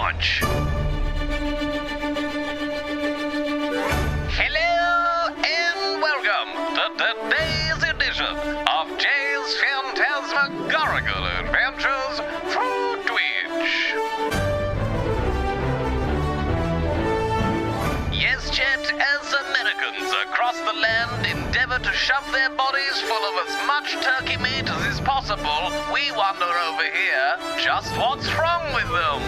launch. Hello and welcome to today's edition of Jay's Phantasmagorical Adventures through Twitch. Yes, chat, as Americans across the land endeavor to shove their bodies full of as much turkey meat as is possible, we wonder over here just what's wrong with them.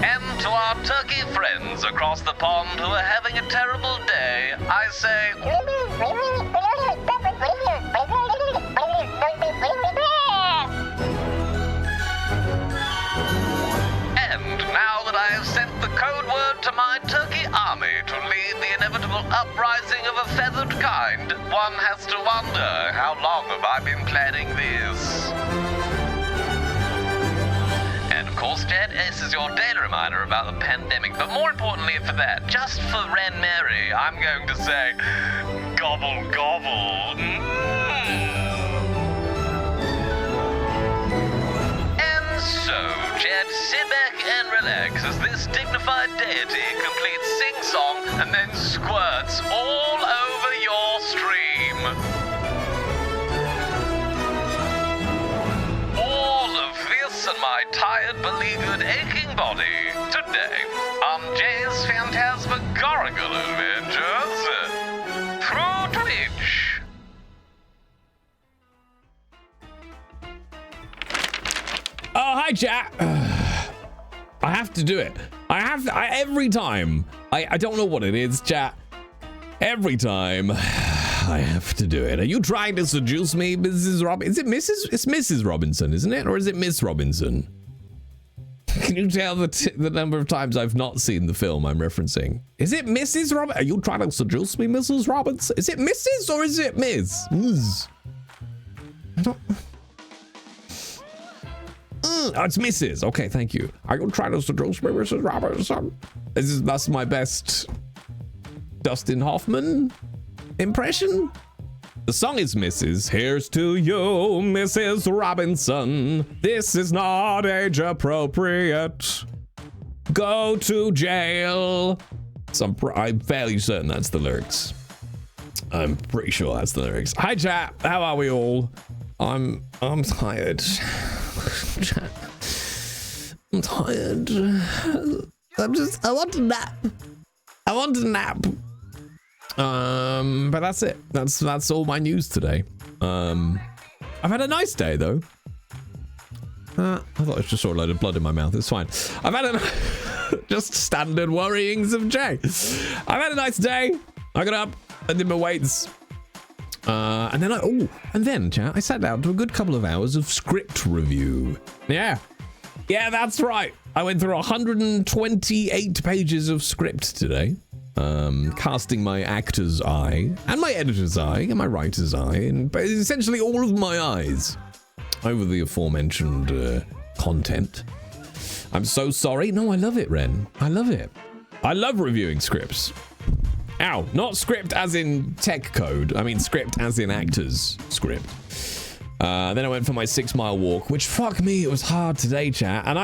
And to our turkey friends across the pond who are having a terrible day, I say... And now that I have sent the code word to my turkey army to lead the inevitable uprising of a feathered kind, one has to wonder, how long have I been planning this? And of course, Jed, this is your daily reminder about the pandemic, but more importantly for that, just for Ren Mary, I'm going to say, gobble gobble. And so, Jed, sit back and relax as this dignified deity completes Silksong and then squirts all over your stream. All of this and my tired, beleaguered, aching body today on Jay's Phantasmagorical Adventures through Twitch. Oh, hi, chat. I have to do it. Every time. I don't know what it is, chat. Every time I have to do it. Are you trying to seduce me, Mrs. Robinson? Is it Mrs.? It's Mrs. Robinson, isn't it? Or is it Miss Robinson? Can you tell the number of times I've not seen the film I'm referencing? Is it Mrs. Robinson? Are you trying to seduce me, Mrs. Robinson? Is it Mrs. or is it Ms? Ms. I don't... Oh, it's Mrs. Okay, thank you. Are you trying to seduce me, Mrs. Robinson? That's my best Dustin Hoffman impression. The song is Mrs. Here's to you, Mrs. Robinson. This is not age appropriate. Go to jail. So I'm fairly certain that's the lyrics. I'm pretty sure that's the lyrics. Hi, chat. How are we all? I'm tired. I'm tired. I want a nap. But that's it. That's all my news today. I've had a nice day though. I thought I just saw a load of blood in my mouth. It's fine. I've had just standard worryings of Jay. I've had a nice day. I got up. I did my weights. And then, chat, I sat down to a good couple of hours of script review. Yeah, that's right. I went through 128 pages of script today, casting my actor's eye, and my editor's eye, and my writer's eye, and essentially all of my eyes over the aforementioned content. I'm so sorry. No, I love it, Ren. I love it. I love reviewing scripts. Ow, not script as in tech code. I mean script as in actors script. Then I went for my 6 mile walk, which fuck me, it was hard today, chat. And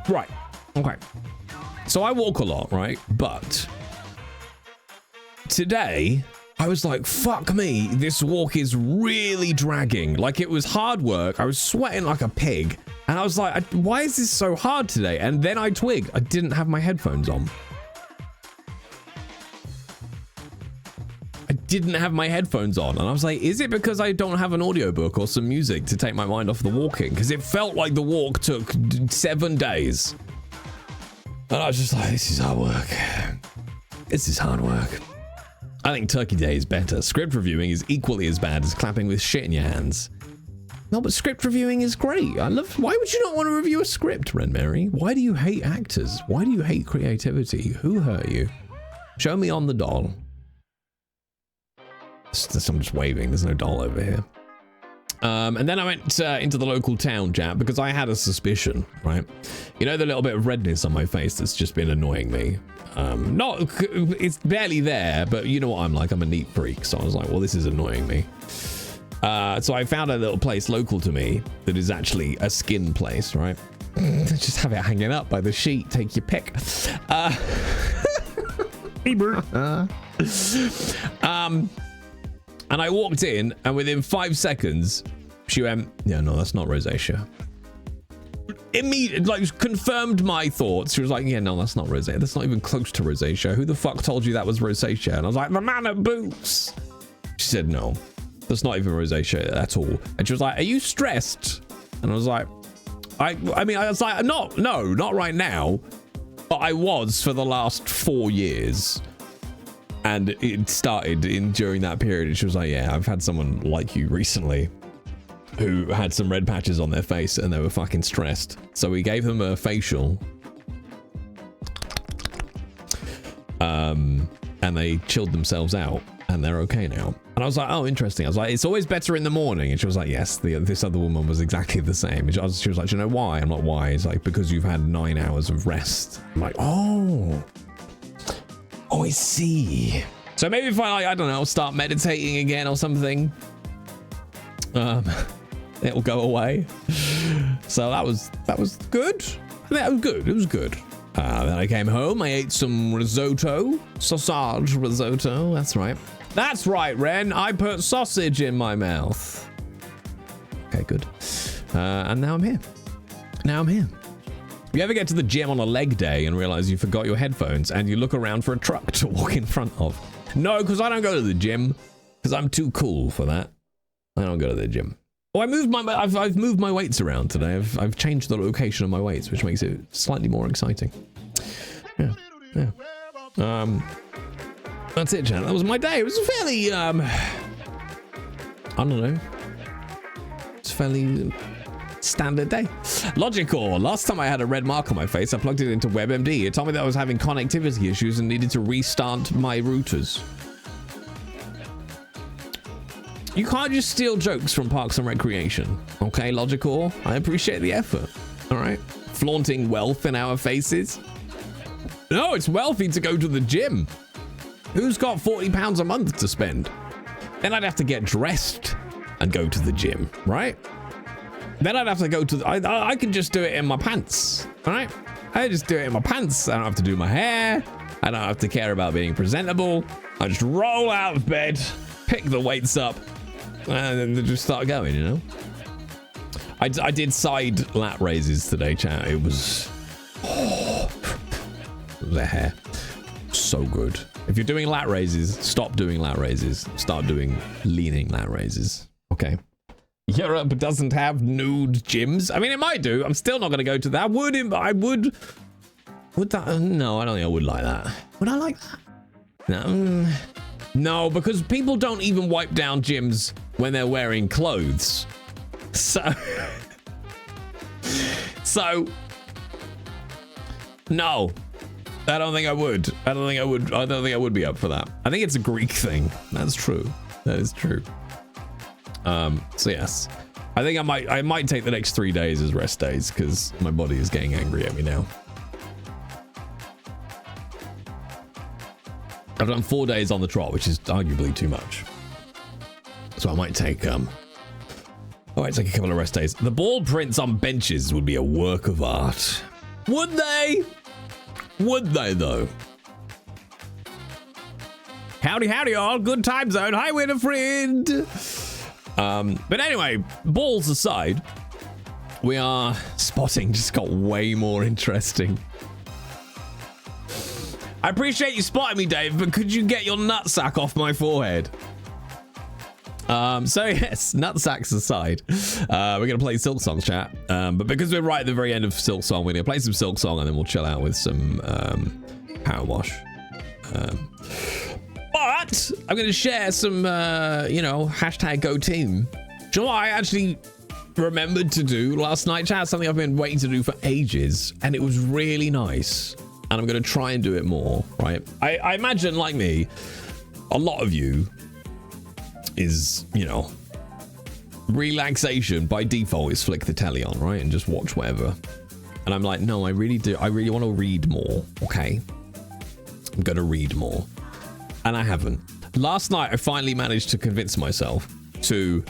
right, okay. So I walk a lot, right? But today I was like, fuck me, this walk is really dragging. Like it was hard work. I was sweating like a pig. And I was like, why is this so hard today? And then I twigged, I didn't have my headphones on. Didn't have my headphones on, and I was like, is it because I don't have an audiobook or some music to take my mind off the walking? Because it felt like the walk took 7 days. And I was just like, this is hard work. This is hard work. I think Turkey Day is better. Script reviewing is equally as bad as clapping with shit in your hands. No, but script reviewing is great. Why would you not want to review a script, Ren Mary? Why do you hate actors? Why do you hate creativity? Who hurt you? Show me on the doll. I'm just waving. There's no doll over here. And then I went into the local town, chat, because I had a suspicion, right? You know the little bit of redness on my face that's just been annoying me? It's barely there, but you know what I'm like. I'm a neat freak. So I was like, well, this is annoying me. So I found a little place local to me that is actually a skin place, right? Just have it hanging up by the sheet. Take your pick. And I walked in, and within 5 seconds, she went, yeah, no, that's not rosacea. Immediately, like, confirmed my thoughts. She was like, yeah, no, that's not rosacea. That's not even close to rosacea. Who the fuck told you that was rosacea? And I was like, the man at Boots. She said, no, that's not even rosacea at all. And she was like, are you stressed? And I was like, I was like, no, not right now. But I was for the last 4 years. And it started during that period. And she was like, yeah, I've had someone like you recently who had some red patches on their face and they were fucking stressed. So we gave them a facial. And they chilled themselves out and they're okay now. And I was like, oh, interesting. I was like, it's always better in the morning. And she was like, yes, this other woman was exactly the same. And she was like, do you know why? I'm like, why? It's like, because you've had 9 hours of rest. I'm like, oh, I see. So maybe if I don't know, start meditating again or something, it'll go away. So that was good. I think that was good. It was good. Then I came home. I ate some risotto, sausage risotto. That's right. That's right, Ren. I put sausage in my mouth. Okay, good. And now I'm here. You ever get to the gym on a leg day and realize you forgot your headphones and you look around for a truck to walk in front of? No, because I don't go to the gym because I'm too cool for that. I don't go to the gym. Oh, I've moved my weights around today. I've changed the location of my weights, which makes it slightly more exciting. Yeah. That's it, Jan. That was my day. It was fairly, I don't know. It's fairly standard day. Logical. Last time I had a red mark on my face, I plugged it into WebMD. It told me that I was having connectivity issues and needed to restart my routers. You can't just steal jokes from Parks and Recreation. Okay, Logical? I appreciate the effort. All right. Flaunting wealth in our faces. No, it's wealthy to go to the gym. Who's got £40 a month to spend? Then I'd have to get dressed and go to the gym, right? Then I'd have to go to I can just do it in my pants, all right? I just do it in my pants. I don't have to do my hair. I don't have to care about being presentable. I just roll out of bed, pick the weights up, and then just start going, you know? I did side lat raises today, chat. It was the hair. So good. If you're doing lat raises, stop doing lat raises. Start doing leaning lat raises. Okay. Europe doesn't have nude gyms. I mean, it might do. I'm still not going to go to that. Would that? No, I don't think I would like that. Would I like that? No, because people don't even wipe down gyms when they're wearing clothes. So no. I don't think I would. I don't think I would be up for that. I think it's a Greek thing. That's true. That is true. So yes, I think I might take the next 3 days as rest days because my body is getting angry at me now. I've done 4 days on the trot, which is arguably too much. So I might take a couple of rest days. The ball prints on benches would be a work of art. Would they? Would they though? Howdy all, good time zone. Hi Winifred. But anyway, balls aside, spotting just got way more interesting. I appreciate you spotting me, Dave, but could you get your nutsack off my forehead? So yes, nutsacks aside, we're gonna play Silksong, chat. But because we're right at the very end of Silksong, we're gonna play some Silksong and then we'll chill out with some Powerwash. But I'm gonna share some, hashtag Go Team. Do you know what I actually remembered to do last night, chat? Something I've been waiting to do for ages, and it was really nice. And I'm gonna try and do it more, right? I imagine, like me, a lot of you is, relaxation by default is flick the telly on, right? And just watch whatever. And I'm like, no, I really want to read more, okay? I'm gonna read more. And I haven't. Last night, I finally managed to convince myself to,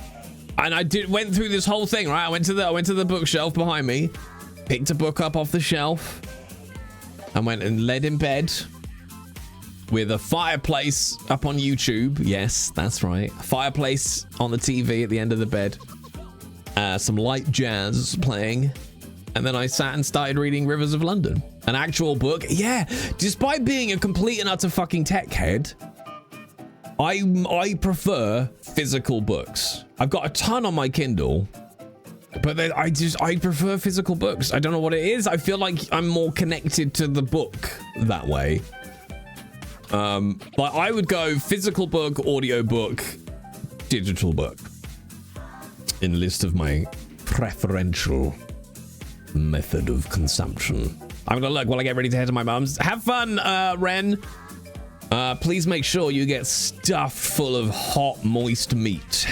and went through this whole thing, right? I went to the bookshelf behind me picked a book up off the shelf and went and laid in bed with a fireplace up on YouTube. Yes, that's right. A fireplace on the TV at the end of the bed. Some light jazz playing. And then I sat and started reading Rivers of London. An actual book. Yeah, despite being a complete and utter fucking tech head, I prefer physical books. I've got a ton on my Kindle, but I prefer physical books. I don't know what it is. I feel like I'm more connected to the book that way. Like I would go physical book, audio book, digital book in the list of my preferential method of consumption. I'm gonna look while I get ready to head to my mum's. Have fun, Ren. Please make sure you get stuffed full of hot, moist meat.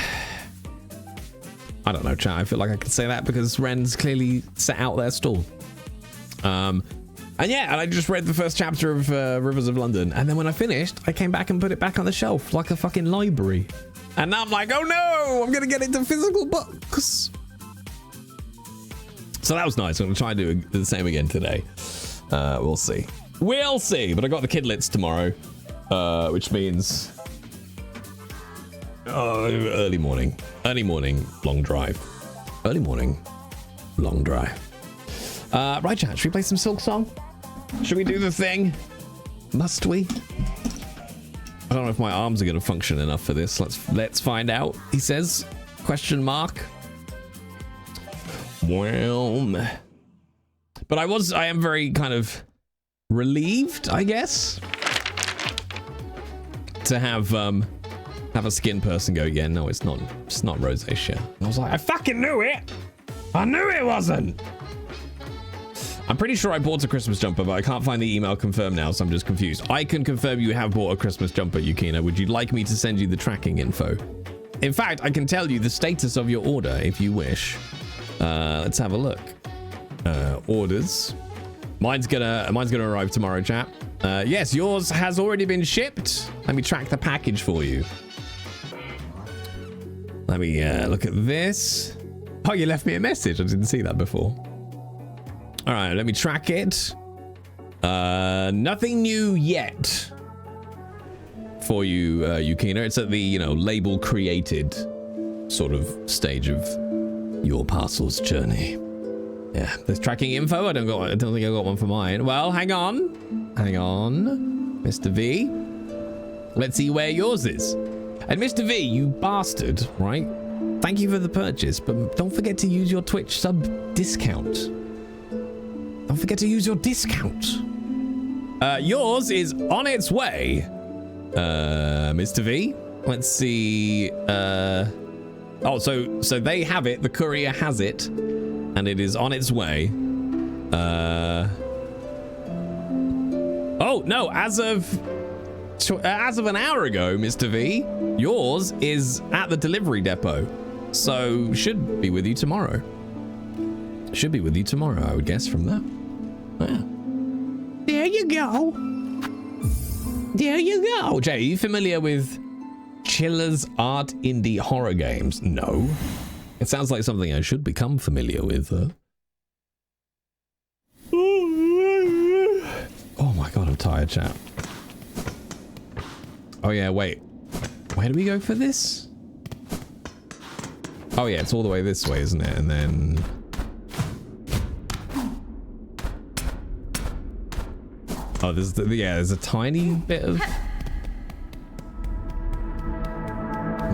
I don't know, chat. I feel like I can say that because Ren's clearly set out their stall. And yeah, and I just read the first chapter of Rivers of London, and then when I finished, I came back and put it back on the shelf like a fucking library. And now I'm like, oh no, I'm gonna get into physical books. So that was nice. I'm gonna try and do the same again today. We'll see. We'll see. But I got the kidlets tomorrow, which means early morning, long drive. Early morning, long drive. Right, chat. Should we play some Silksong? Should we do the thing? Must we? I don't know if my arms are going to function enough for this. Let's find out. He says, question mark. Well, but I am very kind of relieved, I guess, to have a skin person go, yeah, no, it's not rosacea. And I was like, I fucking knew it. I knew it wasn't. I'm pretty sure I bought a Christmas jumper, but I can't find the email confirmed now, so I'm just confused. I can confirm you have bought a Christmas jumper, Yukina. Would you like me to send you the tracking info? In fact, I can tell you the status of your order if you wish. Let's have a look. Orders. Mine's gonna arrive tomorrow, chap. Yes, yours has already been shipped. Let me track the package for you. Let me look at this. Oh, you left me a message. I didn't see that before. All right, let me track it. Nothing new yet for you, Yukina. It's at the, label created sort of stage of your parcel's journey. Yeah, there's tracking info. I don't think I got one for mine. Well, hang on, Mr. V. Let's see where yours is. And Mr. V, you bastard, right? Thank you for the purchase, but don't forget to use your Twitch sub discount. Don't forget to use your discount. Yours is on its way, Mr. V. Let's see. Oh, so they have it. The courier has it, and it is on its way. Oh no! As of an hour ago, Mr. V, yours is at the delivery depot, so should be with you tomorrow. Should be with you tomorrow, I would guess from that. Yeah. There you go. There you go. Jay, are you familiar with Chiller's Art Indie Horror Games? No. It sounds like something I should become familiar with. Oh my god, I'm tired, chat. Oh yeah, wait. Where do we go for this? Oh yeah, it's all the way this way, isn't it? And then... Oh, there's a tiny bit of...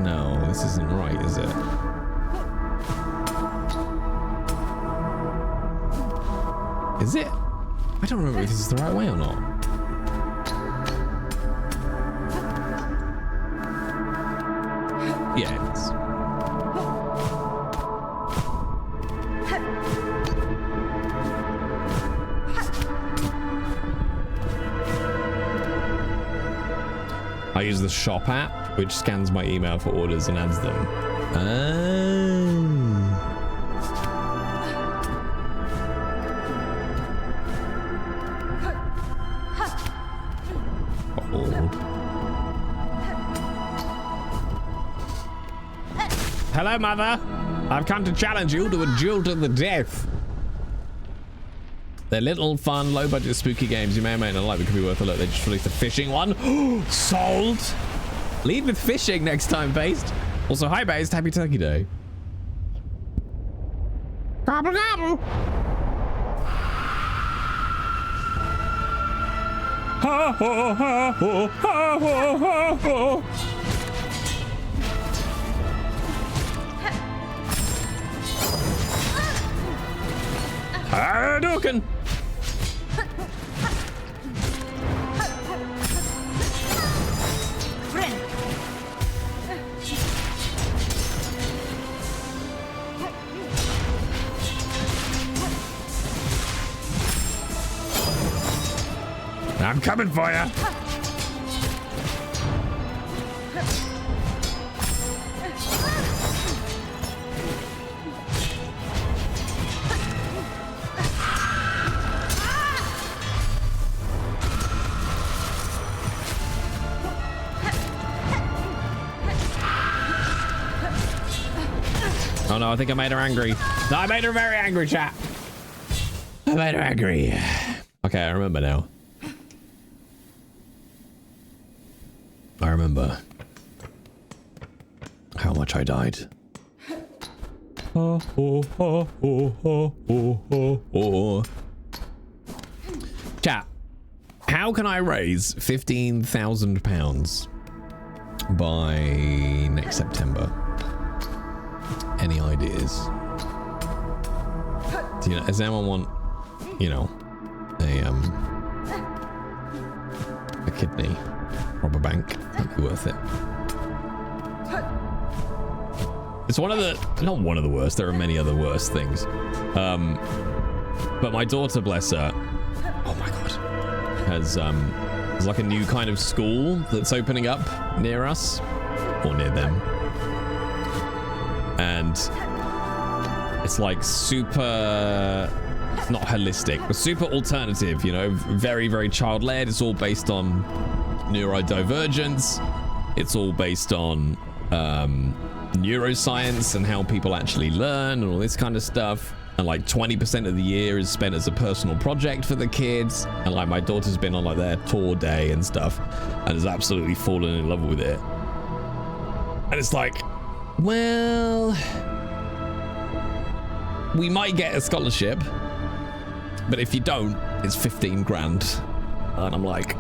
No, this isn't right, is it? Is it? I don't remember if this is the right way or not. Yeah, it is. I use the shop app, which scans my email for orders and adds them. Hello, Mother. I've come to challenge you to a duel to the death. They're little, fun, low-budget, spooky games you may or may not like, but could be worth a look. They just released a fishing one. Sold! Lead with fishing next time, Based. Also, hi, Based. Happy Turkey Day. Gobble, gobble! Ha, ho, ha, ho, ha, ho, ha, ho. Hadouken! I'm coming for you. Oh no, I think I made her angry. No, I made her very angry, chat. I made her angry. Okay, I remember now. I remember how much I died. Chat, how can I raise £15,000 by next September? Any ideas? Do you know, does anyone want, you know, a kidney? Rob a bank, that'd be worth it. It's one of the, not one of the worst, there are many other worse things. But my daughter, bless her, oh my god, has there's like a new kind of school that's opening up near us, or near them. And it's like super, not holistic, but super alternative, you know, very, very child-led. It's all based on neurodivergence. It's all based on neuroscience and how people actually learn and all this kind of stuff. And like 20% of the year is spent as a personal project for the kids. And like my daughter's been on like their tour day and stuff and has absolutely fallen in love with it. And it's like, well, we might get a scholarship, but if you don't, it's 15 grand. And I'm like,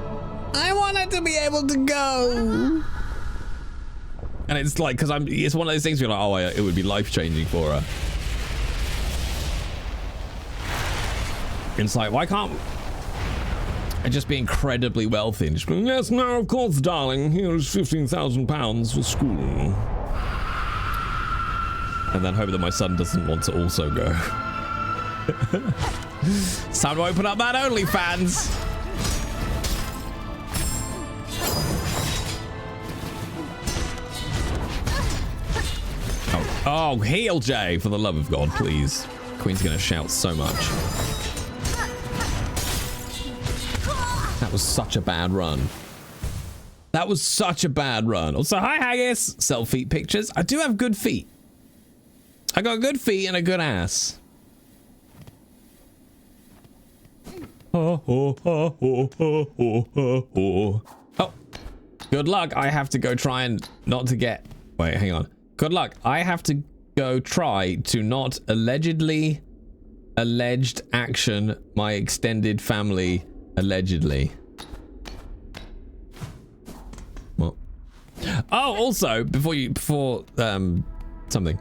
I want her to be able to go. And it's like, because it's one of those things where you're like, oh, it would be life-changing for her. It's like, why can't I just be incredibly wealthy and just be, yes, no, of course, darling, here's £15,000 for school. And then hope that my son doesn't want to also go. It's time to open up that OnlyFans. Oh, heal Jay, for the love of God, please. Queen's gonna shout so much. That was such a bad run. That was such a bad run. Also, hi Haggis. Self-feet pictures. I do have good feet. I got good feet and a good ass. Oh, good luck. I have to go try and not to get... Wait, hang on. Good luck. I have to go try to not alleged action my extended family allegedly. What? Oh, also, before something.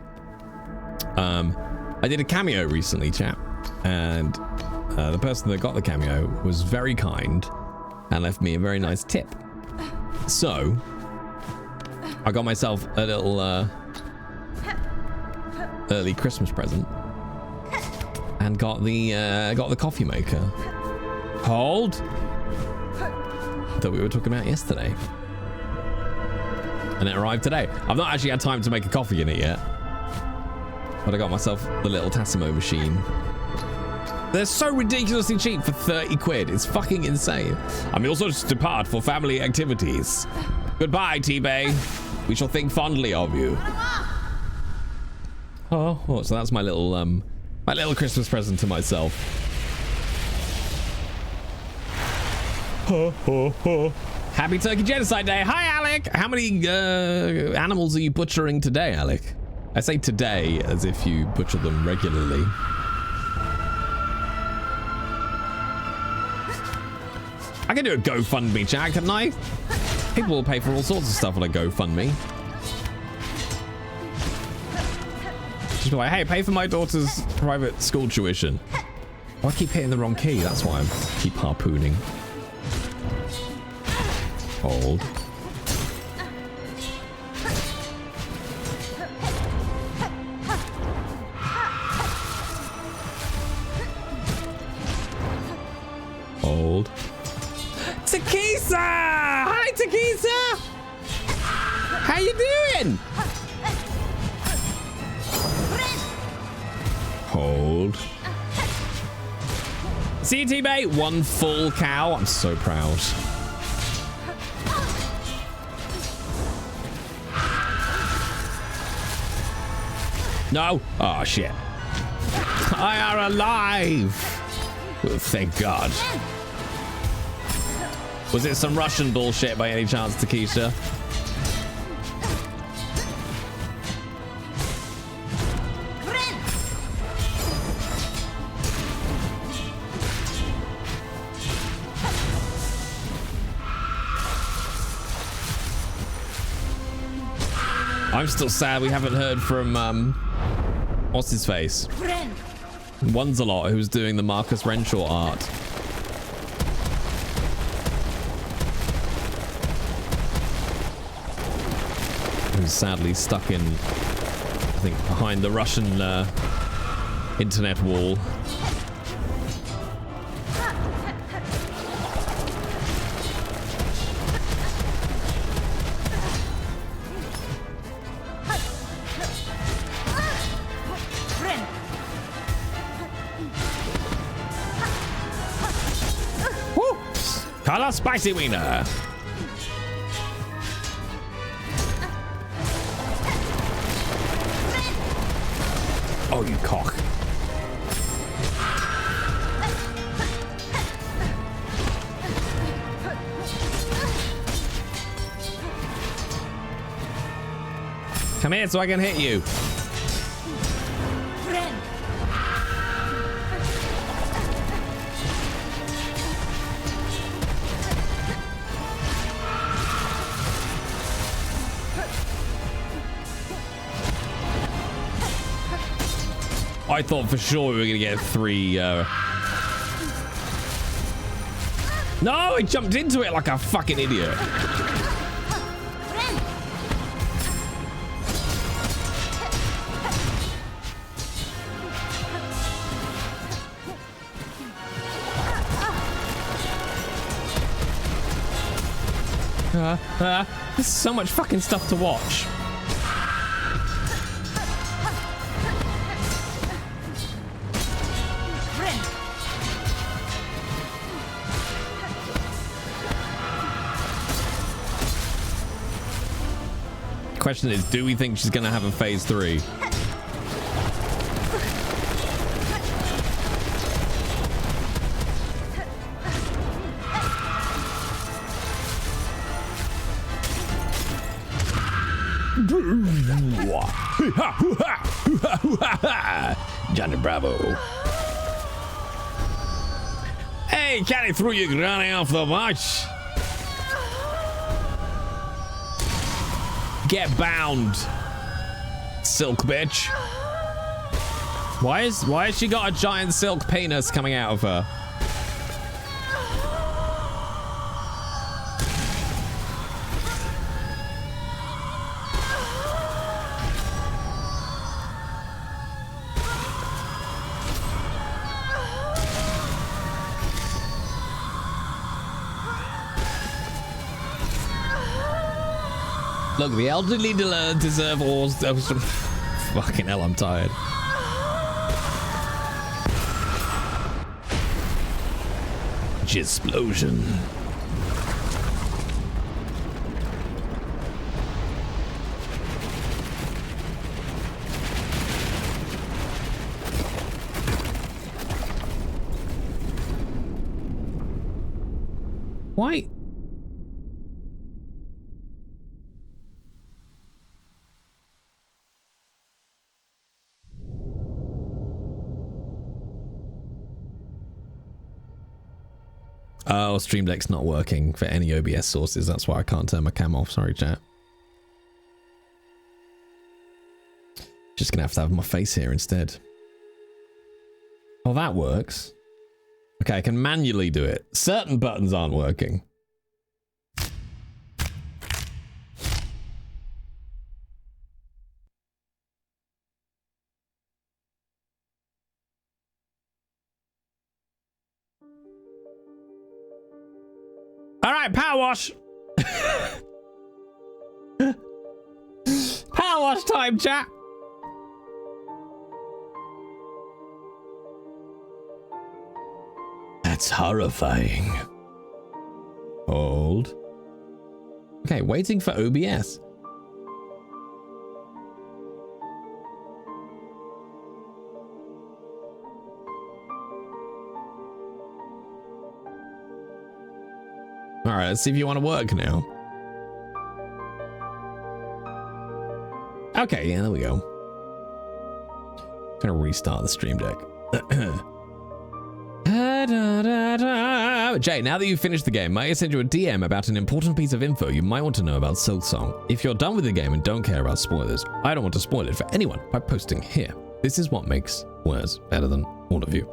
I did a cameo recently, chap, and the person that got the cameo was very kind and left me a very nice tip. So I got myself a little early Christmas present and got the coffee maker. Hold. That we were talking about yesterday, and it arrived today. I've not actually had time to make a coffee in it yet, but I got myself the little Tassimo machine. They're so ridiculously cheap for 30 quid. It's fucking insane. I may also just depart for family activities. Goodbye, T-Bay. We shall think fondly of you. Oh, so that's my little Christmas present to myself. Happy Turkey Genocide Day. Hi, Alec. How many animals are you butchering today, Alec? I say today as if you butcher them regularly. I can do a GoFundMe chat, couldn't I? People will pay for all sorts of stuff on a GoFundMe. Just be like, hey, pay for my daughter's private school tuition. Oh, I keep hitting the wrong key. That's why I keep harpooning. Hold. Hold. Takisa! Hi, Takisa! How you doing? Hold. See you, T-Bay. One full cow. I'm so proud. No. Oh, shit. I are alive. Oh, thank God. Was it some Russian bullshit by any chance, Takisha? I'm still sad we haven't heard from, what's his face? One's a lot, who's doing the Marcus Renshaw art. Who's sadly stuck in, I think, behind the Russian internet wall. Woo! Color spicy wiener. Oh, you cock. Come here so I can hit you. I thought for sure we were gonna get 3. No, I jumped into it like a fucking idiot. There's so much fucking stuff to watch. Question is, do we think she's gonna have a phase 3? Johnny Bravo. Hey, Caddy threw your granny off the march. Get bound, silk bitch. Why has she got a giant silk penis coming out of her? Look, the elderly deserve all. Fucking hell, I'm tired. Jisplosion. Why? Oh, Stream Deck's not working for any OBS sources. That's why I can't turn my cam off. Sorry, chat. Just gonna have to have my face here instead. Oh, that works. Okay, I can manually do it. Certain buttons aren't working. All right, power wash. Power wash time, chat. That's horrifying. Hold. Okay, waiting for OBS. All right, let's see if you want to work now. Okay, yeah, there we go. Gonna restart the Stream Deck. Jay, now that you've finished the game, might I send you a DM about an important piece of info you might want to know about Silksong. If you're done with the game and don't care about spoilers, I don't want to spoil it for anyone by posting here. This is what makes Wurs better than all of you.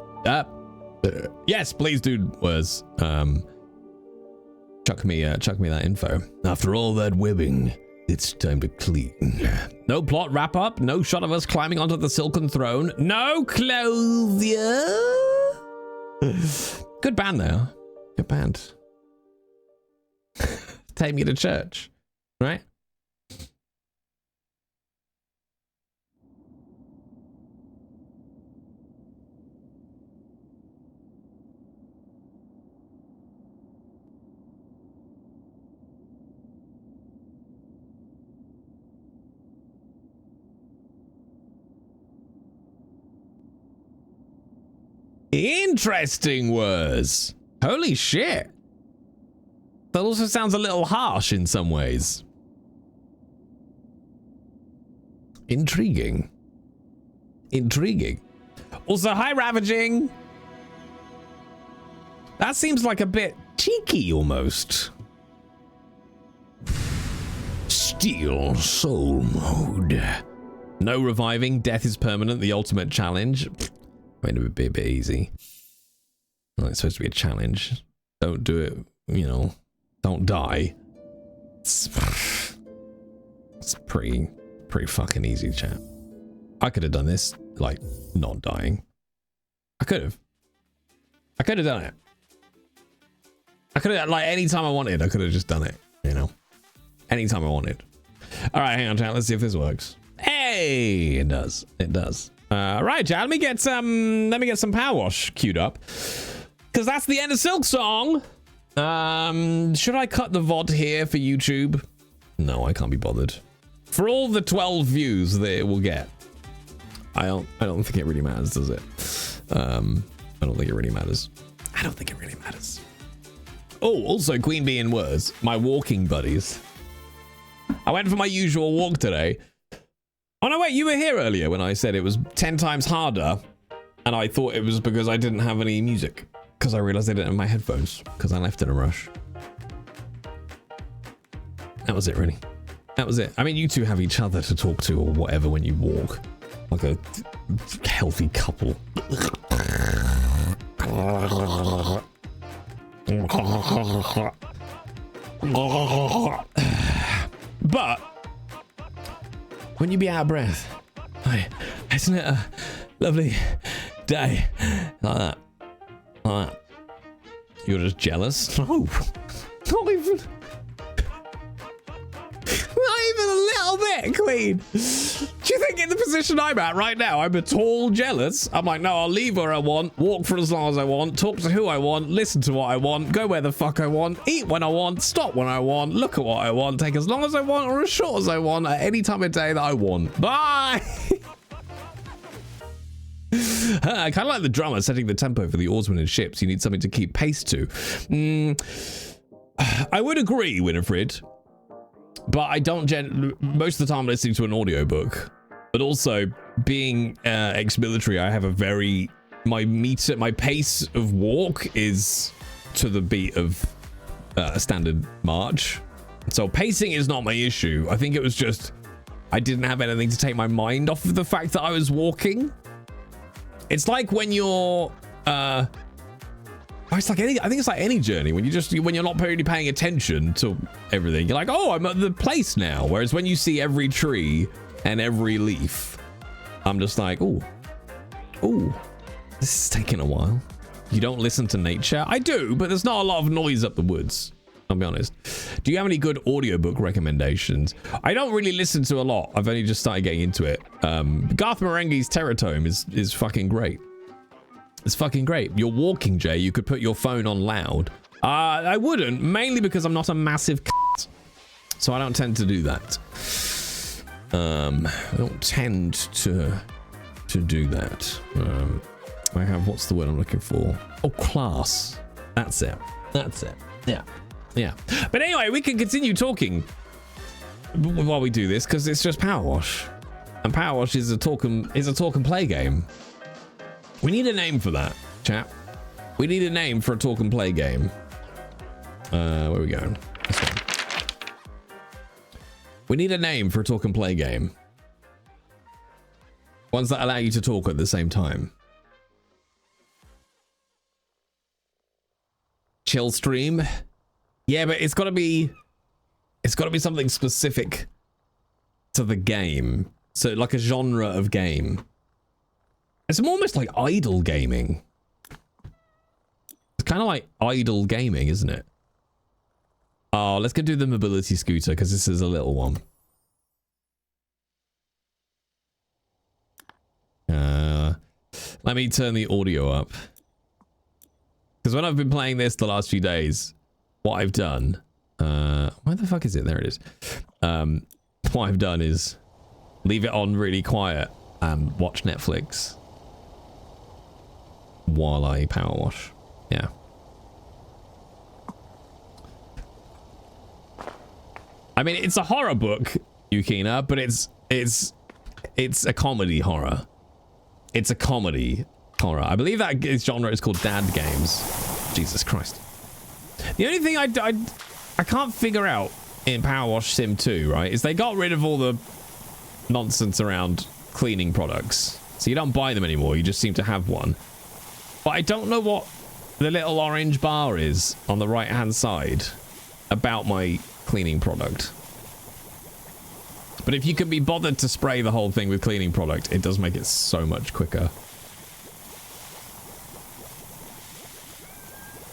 Yes, please do, Wurs. Chuck me that info. After all that whipping, it's time to clean. No plot wrap up, no shot of us climbing onto the silken throne, no closure. Good band though. Good band. Take me to church, right? Interesting words. Holy shit. That also sounds a little harsh in some ways. Intriguing. Intriguing. Also, hi, Ravaging. That seems like a bit cheeky almost. Steel Soul Mode. No reviving. Death is permanent. The ultimate challenge. Made it be a bit easy. Well, it's supposed to be a challenge. Don't do it, you know. Don't die. It's pretty fucking easy, chat. I could have done this, like, not dying. I could have done it. I could have, like, anytime I wanted, I could have just done it, you know. Anytime I wanted. All right, hang on, chat. Let's see if this works. Hey, it does. It does. Right, chat. Let me get some Power Wash queued up, because that's the end of Silksong. Should I cut the VOD here for YouTube? No, I can't be bothered. For all the 12 views that it will get, I don't think it really matters, does it? I don't think it really matters. I don't think it really matters. Oh, also Queen Bee and Wurs, my walking buddies. I went for my usual walk today. Oh no, wait, you were here earlier when I said it was 10 times harder, and I thought it was because I didn't have any music, because I realized I didn't have my headphones, because I left in a rush. That was it, really. That was it. I mean, you two have each other to talk to or whatever when you walk, like a healthy couple. But when you be out of breath, isn't it a lovely day? Like that. Like that. You're just jealous? No. Not even a little bit, Queen. Do you think in the position I'm at right now, I'm at all jealous? I'm like, no, I'll leave where I want, walk for as long as I want, talk to who I want, listen to what I want, go where the fuck I want, eat when I want, stop when I want, look at what I want, take as long as I want or as short as I want at any time of day that I want. Bye! I kind of like the drummer setting the tempo for the oarsmen and ships. You need something to keep pace to. I would agree, Winifred, but I don't most of the time listening to an audiobook, but also being ex-military, I have a very my pace of walk is to the beat of a standard march, so pacing is not my issue. I think it was just I didn't have anything to take my mind off of the fact that I was walking. It's like when you're it's like I think it's like any journey when you're not really paying attention to everything. You're like, oh, I'm at the place now. Whereas when you see every tree and every leaf, I'm just like, oh, this is taking a while. You don't listen to nature? I do, but there's not a lot of noise up the woods. I'll be honest. Do you have any good audiobook recommendations? I don't really listen to a lot. I've only just started getting into it. Garth Marenghi's Terratome is fucking great. It's fucking great. You're walking, Jay. You could put your phone on loud. I wouldn't, mainly because I'm not a massive c***, so I don't tend to do that. I don't tend to do that. I have, what's the word I'm looking for? Oh, class. That's it. Yeah. But anyway, we can continue talking while we do this because it's just Powerwash, and Powerwash is a talk and play game. We need a name for that, chap. We need a name for a talk and play game. Where are we going? This one. We need a name for a talk and play game. Ones that allow you to talk at the same time. Chill stream. Yeah, but it's got to be something specific to the game. So like a genre of game. It's almost like idle gaming. It's kind of like idle gaming, isn't it? Oh, let's go do the mobility scooter because this is a little one. Let me turn the audio up. Because when I've been playing this the last few days, what I've done... where the fuck is it? There it is. What I've done is leave it on really quiet and watch Netflix while I power wash. Yeah. I mean, it's a horror book, Yukina, but it's a comedy horror. It's a comedy horror. I believe that genre is called dad games. Jesus Christ. The only thing I can't figure out in Powerwash Sim 2, right, is they got rid of all the nonsense around cleaning products. So you don't buy them anymore, you just seem to have one. But I don't know what the little orange bar is on the right hand side about my cleaning product. But if you can be bothered to spray the whole thing with cleaning product, it does make it so much quicker.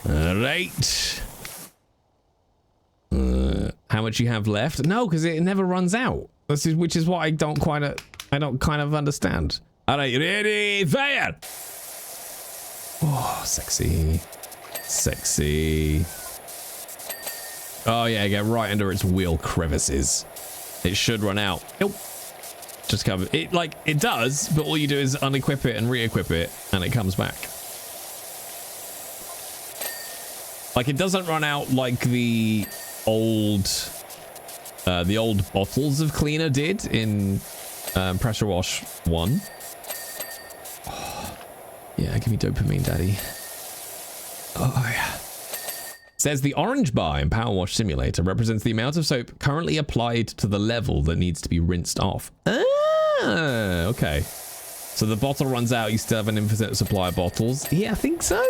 Alright. How much you have left? No, because it never runs out. Which is what I don't kind of understand. Alright, ready, fire! Oh, sexy. Sexy. Oh yeah, get right under its wheel crevices. It should run out. Nope. Just cover it. Like, it does, but all you do is unequip it and re-equip it, and it comes back. Like, it doesn't run out like the old bottles of cleaner did in Pressure Wash 1. Oh, yeah, give me dopamine, daddy. Oh, yeah. Says the orange bar in Power Wash Simulator represents the amount of soap currently applied to the level that needs to be rinsed off. Ah, okay. So the bottle runs out, you still have an infinite supply of bottles. Yeah, I think so.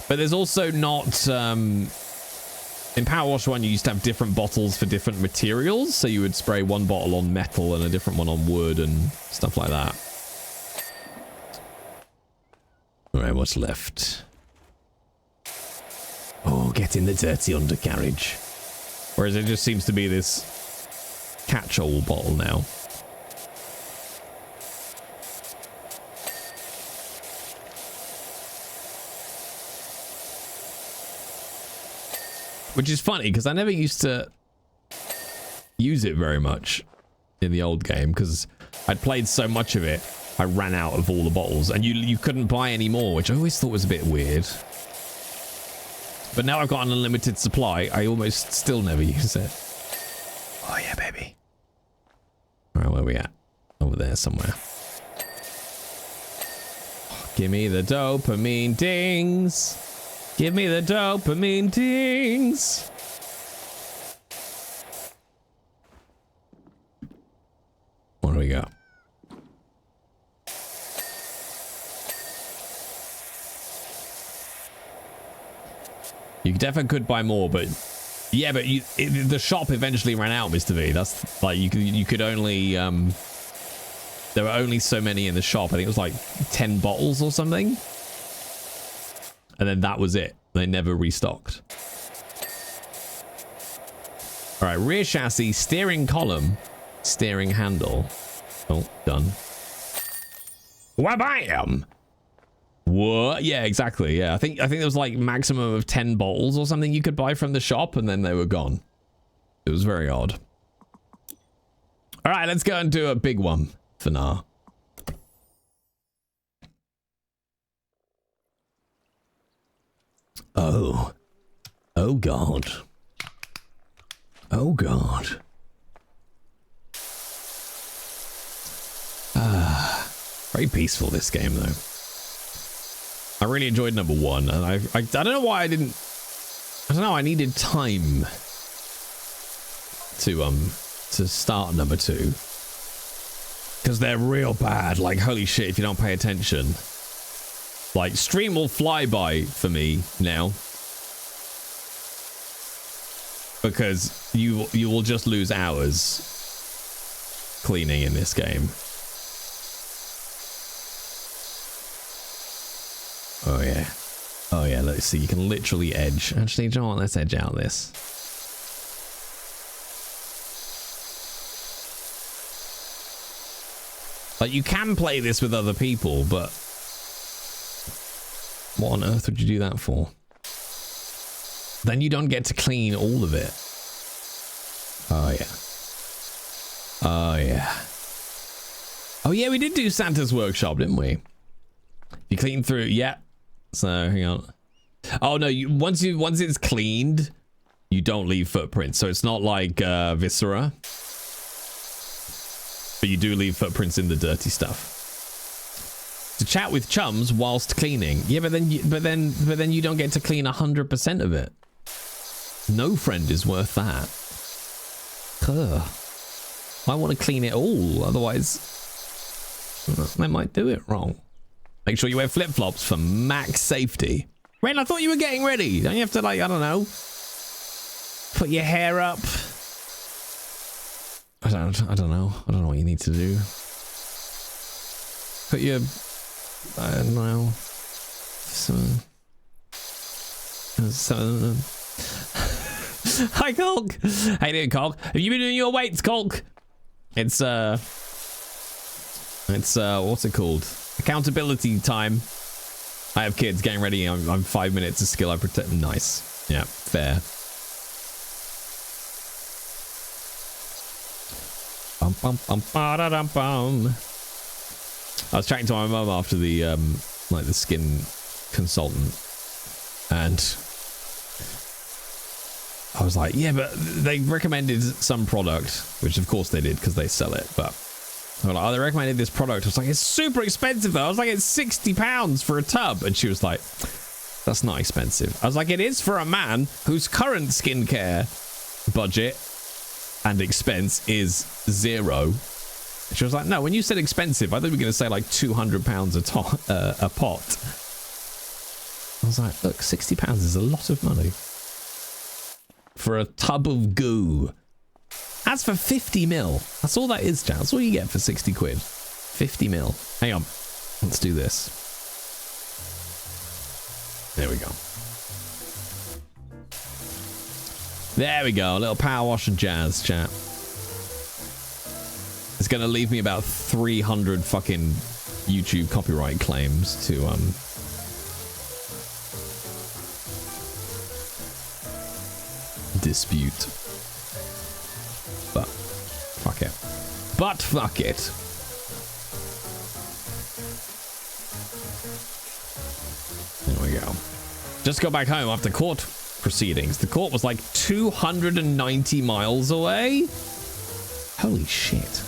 But there's also not... in Power Wash 1, you used to have different bottles for different materials. So you would spray one bottle on metal and a different one on wood and stuff like that. All right, what's left? Oh, get in the dirty undercarriage. Whereas it just seems to be this catch-all bottle now. Which is funny, because I never used to use it very much in the old game, because I'd played so much of it, I ran out of all the bottles, and you couldn't buy any more, which I always thought was a bit weird. But now I've got an unlimited supply. I almost still never use it. Oh yeah, baby. All right, where are we at? Over there somewhere. Give me the dopamine dings. Give me the dopamine dings. What do we got? You definitely could buy more, but yeah, but the shop eventually ran out, Mr. V. That's like you could only there were only so many in the shop. I think it was like 10 bottles or something, and then that was it. They never restocked. All right, rear chassis, steering column, steering handle. Oh, done. Wabam! What? Yeah, exactly. Yeah, I think there was like maximum of 10 bottles or something you could buy from the shop, and then they were gone. It was very odd. All right, let's go and do a big one for now. Oh. Oh God. Oh God. Very peaceful, this game, though. I really enjoyed number 1, and I don't know why I didn't. I don't know. I needed time to start number 2 because they're real bad. Like, holy shit! If you don't pay attention, like, stream will fly by for me now because you will just lose hours cleaning in this game. Oh yeah. Oh yeah, let's see, you can literally edge. Actually, do you know what? Let's edge out this. Like, you can play this with other people, but what on earth would you do that for? Then you don't get to clean all of it. Oh yeah. Oh yeah. Oh yeah, we did do Santa's Workshop, didn't we? You clean through, yeah. So hang on. Oh no, once it's cleaned, you don't leave footprints. So it's not like Viscera, but you do leave footprints in the dirty stuff. To chat with chums whilst cleaning. Yeah, but then you don't get to clean 100% of it. No friend is worth that. Ugh. I want to clean it all, otherwise they might do it wrong. Make sure you wear flip-flops for max safety. Ren, I thought you were getting ready. Don't you have to, like, I don't know, put your hair up? I don't know. I don't know what you need to do. Put your, I don't know. Hi, Colk. How you doing, Colk? Have you been doing your weights, Colk? It's what's it called? Accountability time. I have kids getting ready. I'm 5 minutes of skill. I protect them. Nice. Yeah, fair. Bum, bum, bum, ba-da-dum, bum. I was chatting to my mum after the like the skin consultant, and I was like, yeah, but they recommended some product, which of course they did because they sell it, but they were like, oh, they recommended this product. I was like, it's super expensive though. I was like, it's £60 for a tub. And she was like, that's not expensive. I was like, it is for a man whose current skincare budget and expense is £0. She was like, no, when you said expensive, I thought you were going to say like £200 a pot. I was like, look, £60 is a lot of money for a tub of goo. As for 50 mil, that's all that is, chat. That's all you get for 60 quid. 50 mil. Hang on. Let's do this. There we go. There we go. A little power wash and jazz, chat. It's going to leave me about 300 fucking YouTube copyright claims to, dispute. But fuck it. But fuck it. There we go. Just go back home after court. proceedings. The court was like 290 miles away. Holy shit.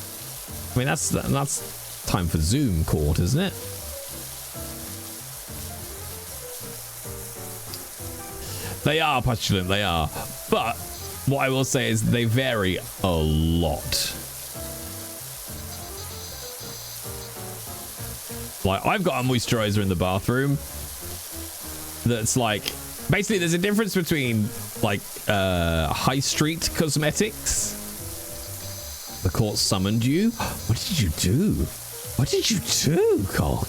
I mean, that's time for Zoom court, isn't it? They are, Petulant, they are. But what I will say is they vary a lot. Like, I've got a moisturizer in the bathroom that's like, basically there's a difference between like high street cosmetics. The court summoned you. What did you do? What did you do, Cock?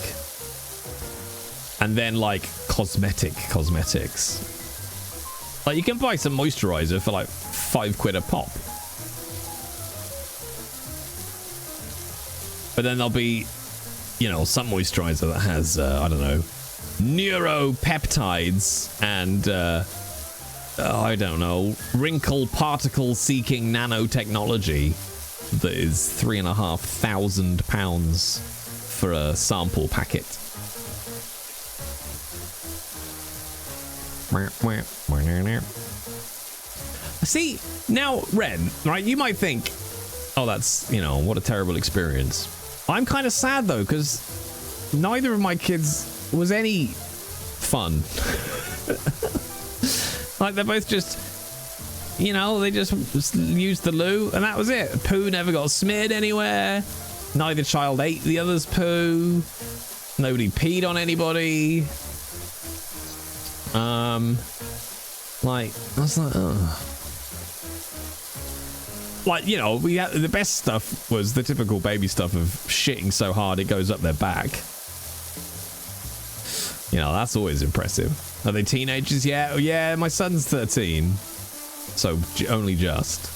And then like cosmetics. Like, you can buy some moisturizer for like £5 a pop. But then there'll be, you know, some moisturizer that has, I don't know, neuropeptides and, I don't know, wrinkle particle seeking nanotechnology that is £3,500 for a sample packet. See, now, Ren, right, you might think, oh, that's, you know, what a terrible experience. I'm kind of sad, though, because neither of my kids was any fun. Like, they're both just, you know, they just used the loo, and that was it. Poo never got smeared anywhere. Neither child ate the other's poo. Nobody peed on anybody. Like, I was like, oh. Like, you know, we had, the best stuff was the typical baby stuff of shitting so hard it goes up their back. You know, that's always impressive. Are they teenagers yet? Oh, yeah, my son's 13. So, only just.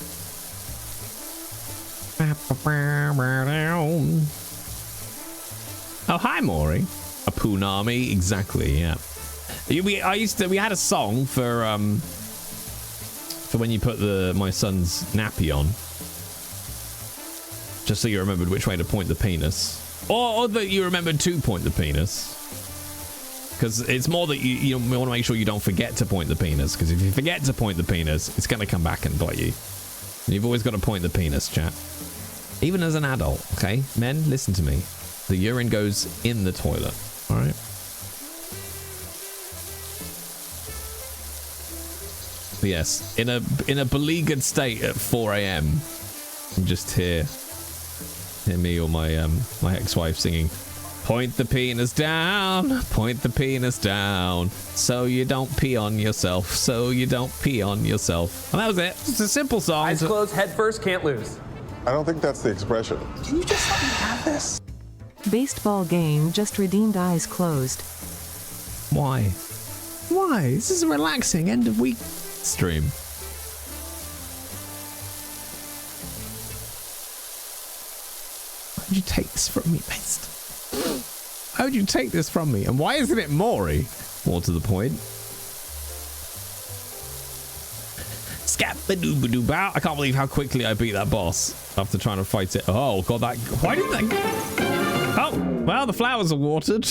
Oh, hi, Maury. A Poonami, exactly, yeah. We had a song for when you put my son's nappy on, just so you remembered which way to point the penis, or that you remembered to point the penis, because it's more that you want to make sure you don't forget to point the penis, because if you forget to point the penis, it's going to come back and bite you. And you've always got to point the penis, chat, even as an adult. Okay, men, listen to me. The urine goes in the toilet. All right. Yes, in a beleaguered state at 4 a.m. and just hear me or my ex-wife singing, "Point the penis down, point the penis down, so you don't pee on yourself, so you don't pee on yourself." And that was it. It's a simple song. Eyes closed, head first, can't lose. I don't think that's the expression. Can you just let me have this? Baseball game just redeemed eyes closed. Why? Why? This is a relaxing end of week stream. Why did you take this from me, Beast? How would you take this from me? And why isn't it Maury? More to the point. Scap-a-doo-ba-doo-bow. I can't believe how quickly I beat that boss after trying to fight it. Oh, God, that... Why did that... Oh, well, the flowers are watered.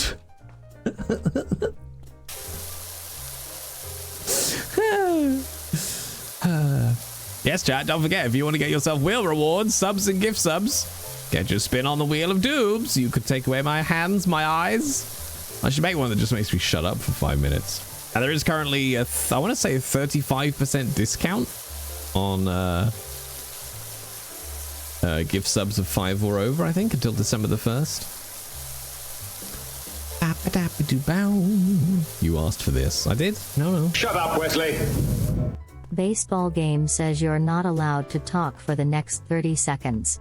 Yes, chat, don't forget, if you want to get yourself wheel rewards, subs and gift subs, get your spin on the wheel of dooms. You could take away my hands, my eyes. I should make one that just makes me shut up for 5 minutes. And there is currently I want to say a 35% discount on gift subs of 5 or over, I think, until December the 1st. You asked for this. I did? No. Shut up, Wesley. Baseball game says you're not allowed to talk for the next 30 seconds.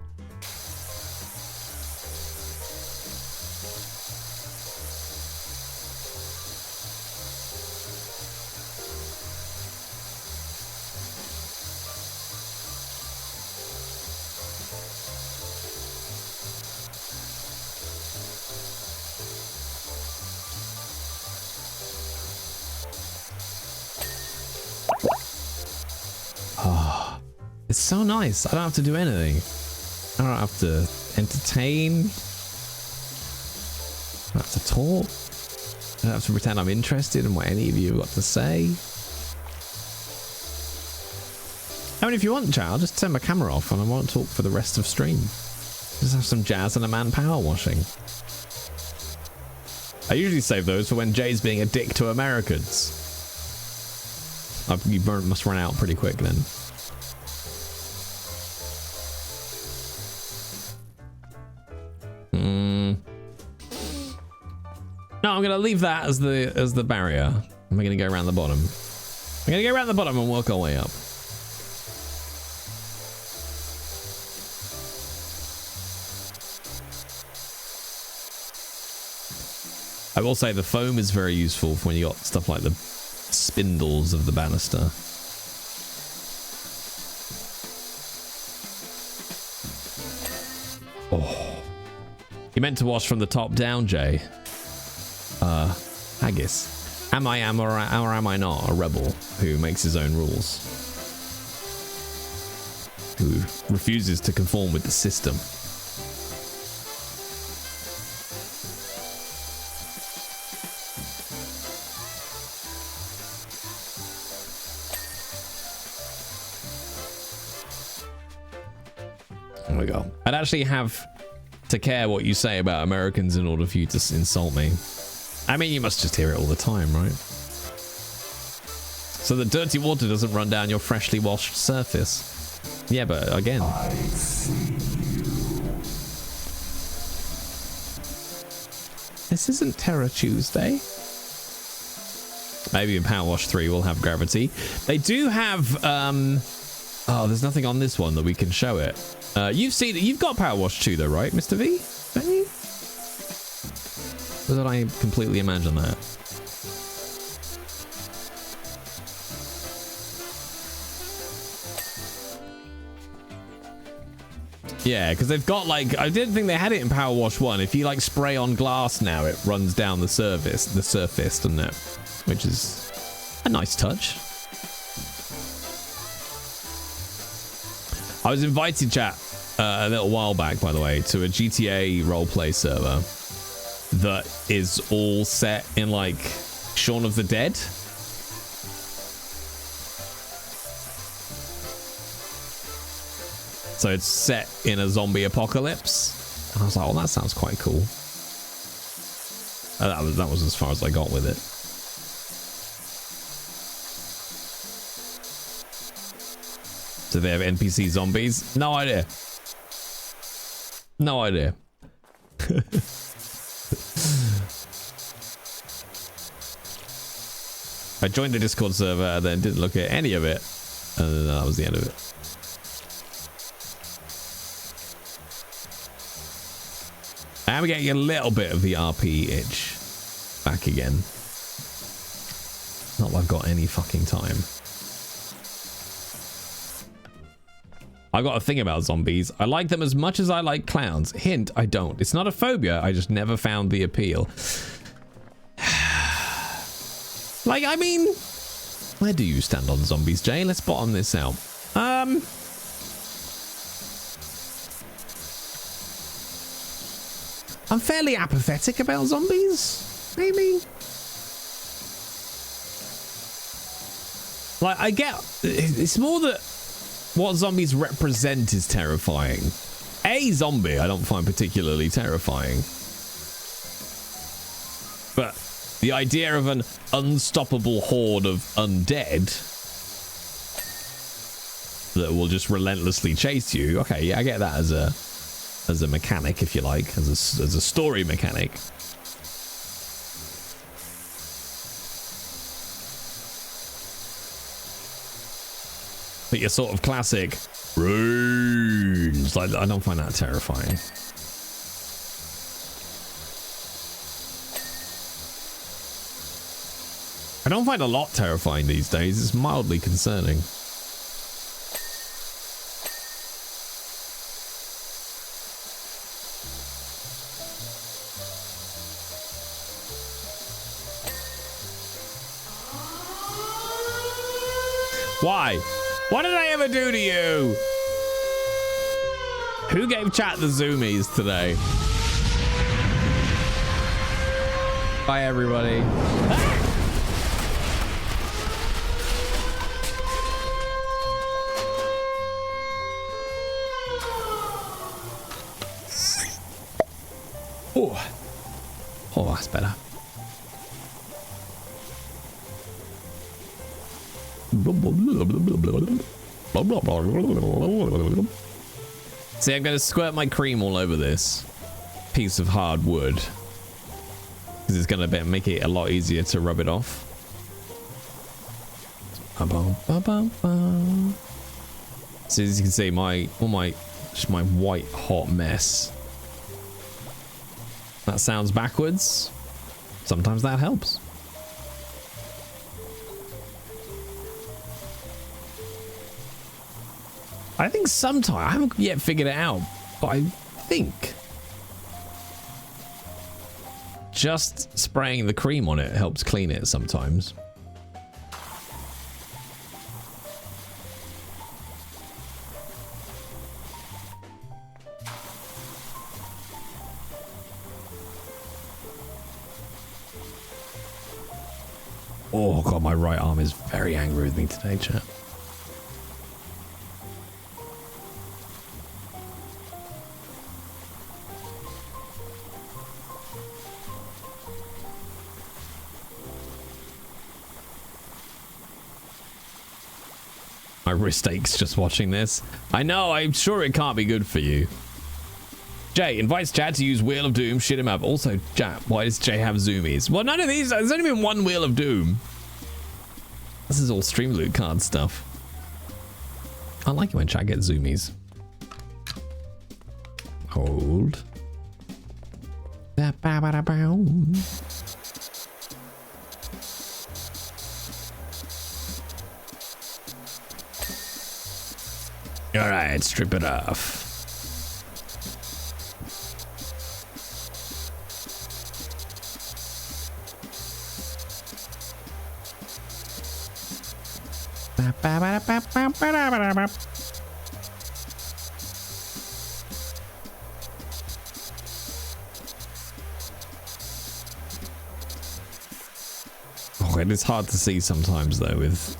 It's so nice. I don't have to do anything. I don't have to entertain. I don't have to talk. I don't have to pretend I'm interested in what any of you have got to say. I mean, if you want, chat, I'll just turn my camera off and I won't talk for the rest of stream. Just have some jazz and a man power washing. I usually save those for when Jay's being a dick to Americans. You must run out pretty quick then. No, I'm gonna leave that as the barrier. I'm gonna go around the bottom. I'm gonna go around the bottom and work our way up. I will say the foam is very useful for when you got stuff like the spindles of the banister. Oh. You meant to wash from the top down, Jay. Haggis. Am I or am I not a rebel who makes his own rules? Who refuses to conform with the system? There we go. I'd actually have to care what you say about Americans in order for you to insult me. I mean, you must just hear it all the time, right? So the dirty water doesn't run down your freshly washed surface. Yeah, but again. I see you. This isn't Terror Tuesday. Maybe in Power Wash 3 we'll have gravity. They do have oh, there's nothing on this one that we can show it. You've got Power Wash 2 though, right, Mr. V? Don't you? Or did I completely imagine that? Yeah, because they've got like, I didn't think they had it in Power Wash 1. If you like spray on glass now, it runs down the surface, doesn't it? Which is a nice touch. I was invited, chat, a little while back, by the way, to a GTA roleplay server that is all set in like Shaun of the Dead. So it's set in a zombie apocalypse. And I was like, well, that sounds quite cool. That was as far as I got with it. Do they have NPC zombies? No idea. No idea. I joined the Discord server and then didn't look at any of it. And then that was the end of it. And we're getting a little bit of the RP itch back again. Not that I've got any fucking time. I've got a thing about zombies. I like them as much as I like clowns. Hint, I don't. It's not a phobia. I just never found the appeal. Like, I mean, where do you stand on zombies, Jay? Let's bottom this out. I'm fairly apathetic about zombies, maybe. Like, I get, it's more that what zombies represent is terrifying. A zombie I don't find particularly terrifying. But the idea of an unstoppable horde of undead that will just relentlessly chase you. Okay, yeah, I get that as a mechanic, if you like, as a story mechanic. But your sort of classic runes, like, I don't find that terrifying. I don't find a lot terrifying these days. It's mildly concerning. Why? What did I ever do to you? Who gave chat the zoomies today? Bye, everybody. Oh, that's better. See, I'm going to squirt my cream all over this piece of hard wood because it's going to make it a lot easier to rub it off. So as you can see, my white hot mess. That sounds backwards. Sometimes that helps. I think sometimes, I haven't yet figured it out, but I think just spraying the cream on it helps clean it sometimes. Oh god, my right arm is very angry with me today, chat. My wrist aches just watching this. I know, I'm sure it can't be good for you. Jay invites Chad to use Wheel of Doom, shit him up. Also, chat, why does Jay have zoomies? Well, none of these, there's only been one Wheel of Doom. This is all stream loot card stuff. I like it when chat gets zoomies. Hold. Alright, strip it off. Oh, it is hard to see sometimes though with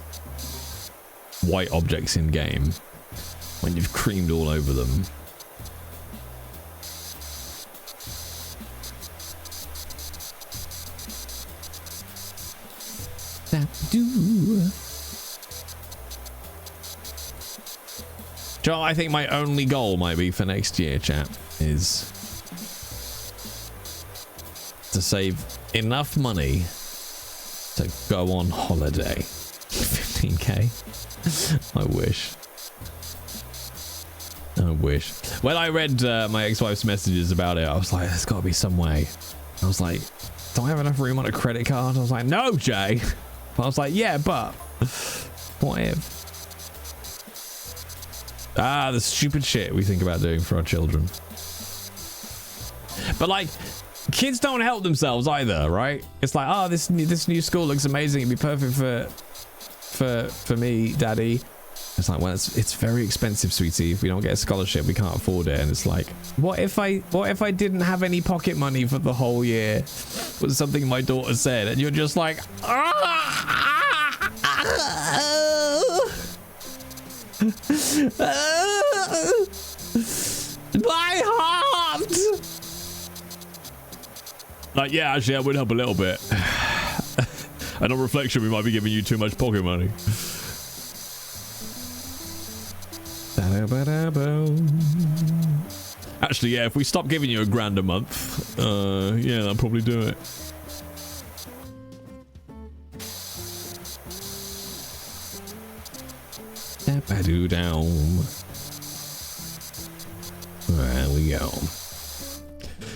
white objects in game when you've creamed all over them. Joe, I think my only goal might be for next year, chat, is to save enough money to go on holiday. 15k. I wish. I wish. When I read my ex-wife's messages about it, I was like, there's got to be some way. I was like, do I have enough room on a credit card? I was like, no, Jay. But I was like, yeah, but what if? Ah, the stupid shit we think about doing for our children. But like, kids don't help themselves either, right? It's like, oh, this new school looks amazing. It'd be perfect for me, daddy. It's like, well, it's very expensive, sweetie. If we don't get a scholarship, we can't afford it. And it's like, what if I didn't have any pocket money for the whole year? Was something my daughter said, and you're just like, my heart. Like, yeah, actually, I would help a little bit. And on reflection, we might be giving you too much pocket money. Actually, yeah, if we stop giving you $1,000 a month, yeah, that'll probably do it. There we go.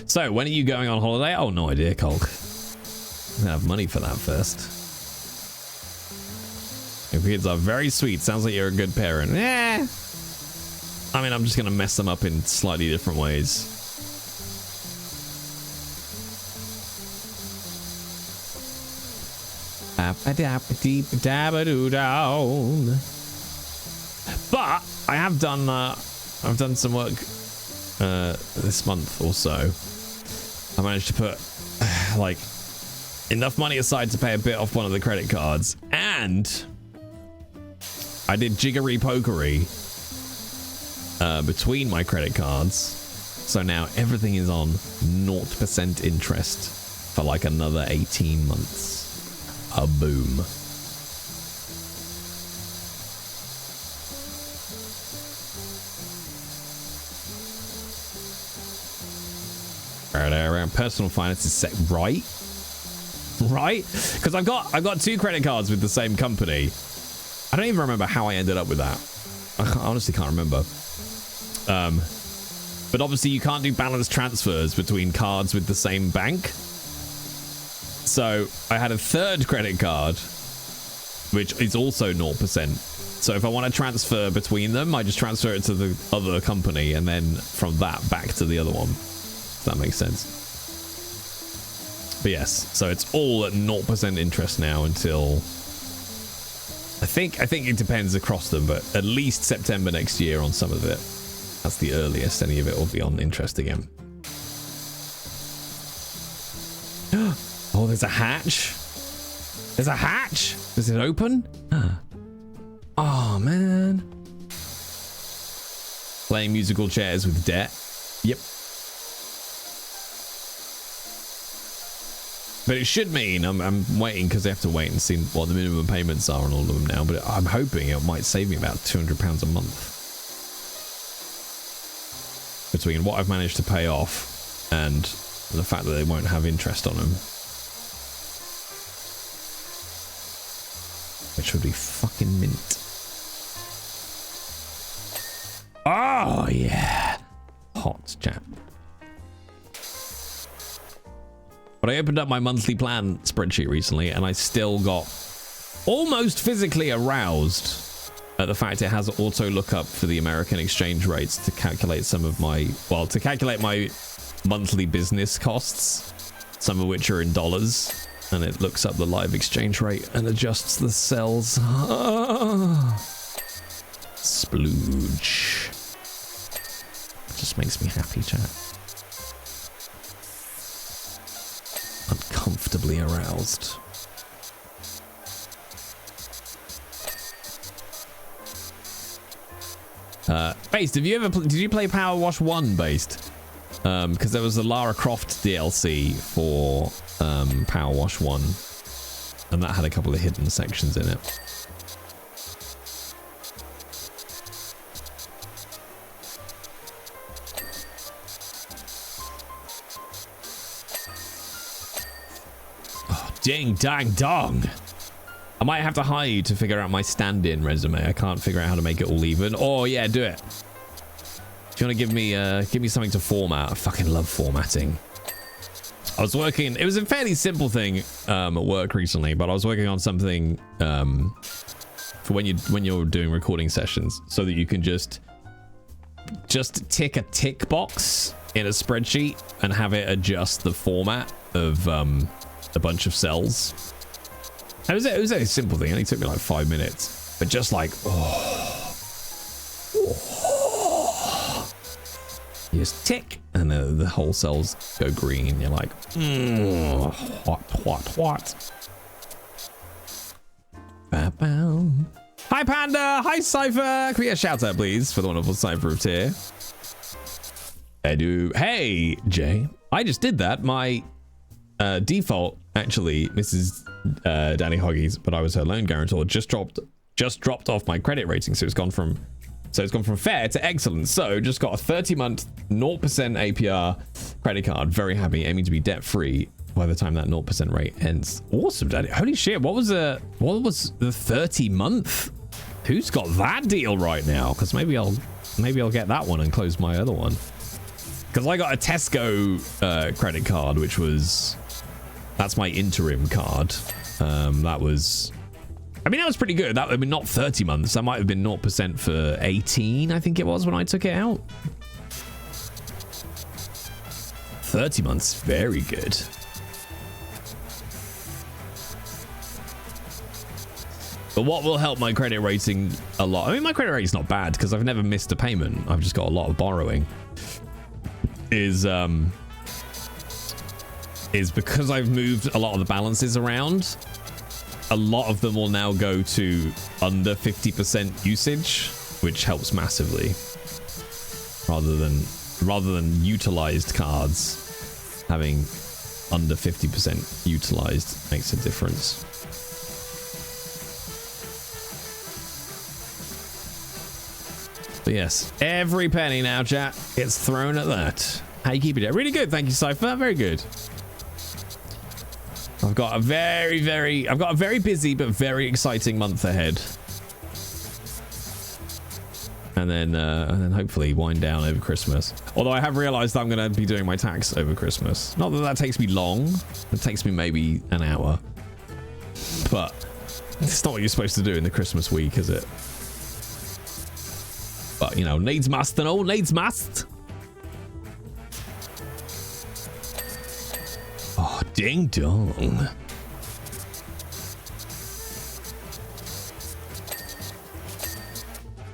So, when are you going on holiday? Oh, no idea, Colk. I'm gonna have money for that first. Your kids are very sweet. Sounds like you're a good parent. Yeah. I mean, I'm just gonna mess them up in slightly different ways. But I have done I've done some work this month or so. I managed to put like enough money aside to pay a bit off one of the credit cards, and I did jiggery pokery between my credit cards So now everything is on 0% interest for like another 18 months. A boom. Around personal finance is set right, because I've got 2 credit cards with the same company. I don't even remember how I ended up with that. I honestly can't remember. But obviously you can't do balance transfers between cards with the same bank. So I had a 3rd credit card, which is also 0%. So if I want to transfer between them, I just transfer it to the other company and then from that back to the other one. If that makes sense. But yes, so it's all at 0% interest now until I think it depends across them, but at least September next year on some of it. That's the earliest any of it will be on interest again. Oh, there's a hatch. There's a hatch. Is it open? Oh, man. Playing musical chairs with debt. Yep. But it should mean I'm waiting because I have to wait and see what the minimum payments are on all of them now. But I'm hoping it might save me about £200 a month between what I've managed to pay off and the fact that they won't have interest on them, which would be fucking mint. Oh yeah, hot chat. But I opened up my monthly plan spreadsheet recently and I still got almost physically aroused at the fact it has auto lookup for the American exchange rates to calculate some of my, well, to calculate my monthly business costs, some of which are in dollars, and it looks up the live exchange rate and adjusts the cells. Splooge. Just makes me happy, chat. Uncomfortably aroused. Based, have you ever did you play Powerwash 1, Based? Because there was a Lara Croft DLC for Powerwash 1, and that had a couple of hidden sections in it. Ding dang dong. I might have to hire you to figure out my stand-in resume. I can't figure out how to make it all even. Oh yeah, do it. Do you want to give me something to format? I fucking love formatting. I was working, it was a fairly simple thing at work recently, but I was working on something for when you're doing recording sessions, so that you can just tick a tick box in a spreadsheet and have it adjust the format of a bunch of cells. It was a simple thing. It only took me like 5 minutes, but just like, you just tick and the whole cells go green. You're like, what? Hi Panda, hi Cypher. Can we get a shout out please for the wonderful Cypher of Tier? I do. Hey Jay, I just did that. My default, actually, Mrs. Danny Hoggies, but I was her loan guarantor, just dropped off my credit rating, so it's gone from fair to excellent. So just got a 30-month 0% APR credit card. Very happy, aiming to be debt free by the time that 0% rate ends. Awesome, Daddy. Holy shit, what was the 30-month? Who's got that deal right now? Because maybe I'll get that one and close my other one. Because I got a Tesco credit card, which was, that's my interim card. That was pretty good. That, I mean, not 30 months. That might have been 0% for 18, I think it was when I took it out. 30 months, very good. But what will help my credit rating a lot? I mean, my credit rating's not bad because I've never missed a payment. I've just got a lot of borrowing. Is because I've moved a lot of the balances around. A lot of them will now go to under 50% usage, which helps massively, rather than rather than utilized cards, having under 50% utilized makes a difference. But yes, every penny now, chat, gets thrown at that. How you keeping it? Really good, thank you, Cypher. Very good. I've got a very busy but very exciting month ahead. And then hopefully wind down over Christmas. Although I have realized I'm going to be doing my tax over Christmas. Not that that takes me long. It takes me maybe an hour. But it's not what you're supposed to do in the Christmas week, is it? But, you know, needs must and all. Needs must. Oh, ding dong.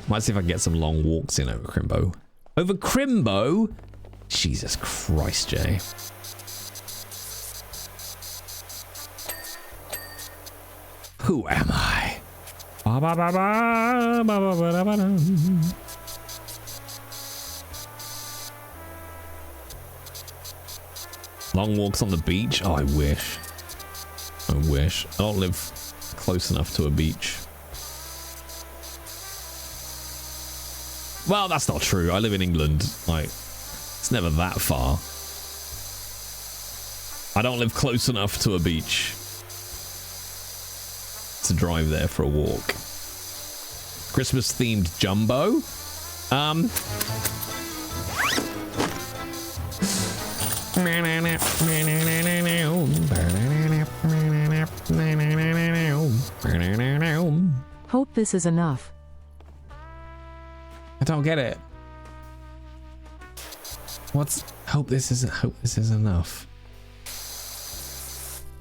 Might see if I can get some long walks in over Crimbo. Over Crimbo? Jesus Christ, Jay. Who am I? Ba, ba, ba, ba, ba, ba, ba, ba, ba. Long walks on the beach? Oh, I wish. I wish. I don't live close enough to a beach. Well, that's not true. I live in England. Like, it's never that far. I don't live close enough to a beach to drive there for a walk. Christmas themed jumbo. Hope this is enough. I don't get it. What's hope this is enough.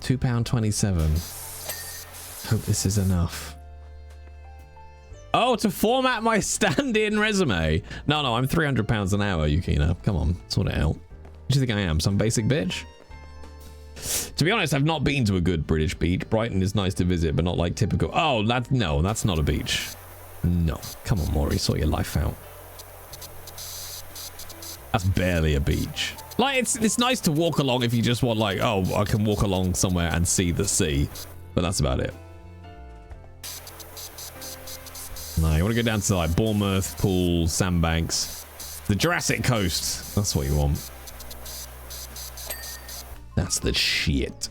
£2.27. Hope this is enough. Oh, to format my stand-in resume. No, I'm £300 an hour, Yukina. Come on, sort it out. What do you think I am? Some basic bitch? To be honest, I've not been to a good British beach. Brighton is nice to visit, but not like typical. Oh, that's not a beach. No, come on, Maury, sort your life out. That's barely a beach. Like, it's nice to walk along if you just want, like, oh, I can walk along somewhere and see the sea, but that's about it. No, you want to go down to like Bournemouth, Poole, Sandbanks, the Jurassic Coast. That's what you want. That's the shit.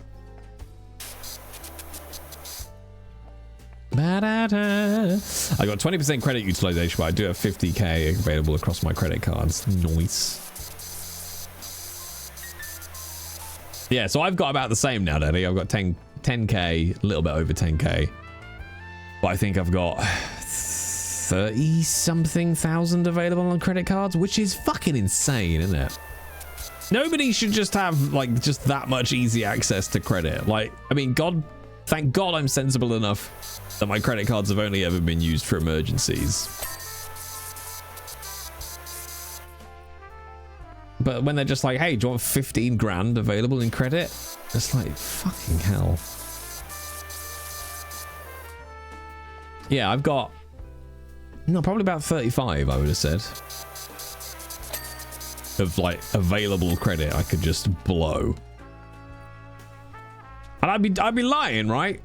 I got 20% credit utilization, but I do have 50k available across my credit cards. Nice. Yeah, so I've got about the same now, Daddy. I've got 10k, a little bit over 10k. But I think I've got 30-something thousand available on credit cards, which is fucking insane, isn't it? Nobody should just have, like, just that much easy access to credit. Like, I mean, thank God I'm sensible enough that my credit cards have only ever been used for emergencies. But when they're just like, hey, do you want 15 grand available in credit? It's like, fucking hell. Yeah, I've got, no, probably about 35, I would have said, of like available credit I could just blow. And I'd be lying, right?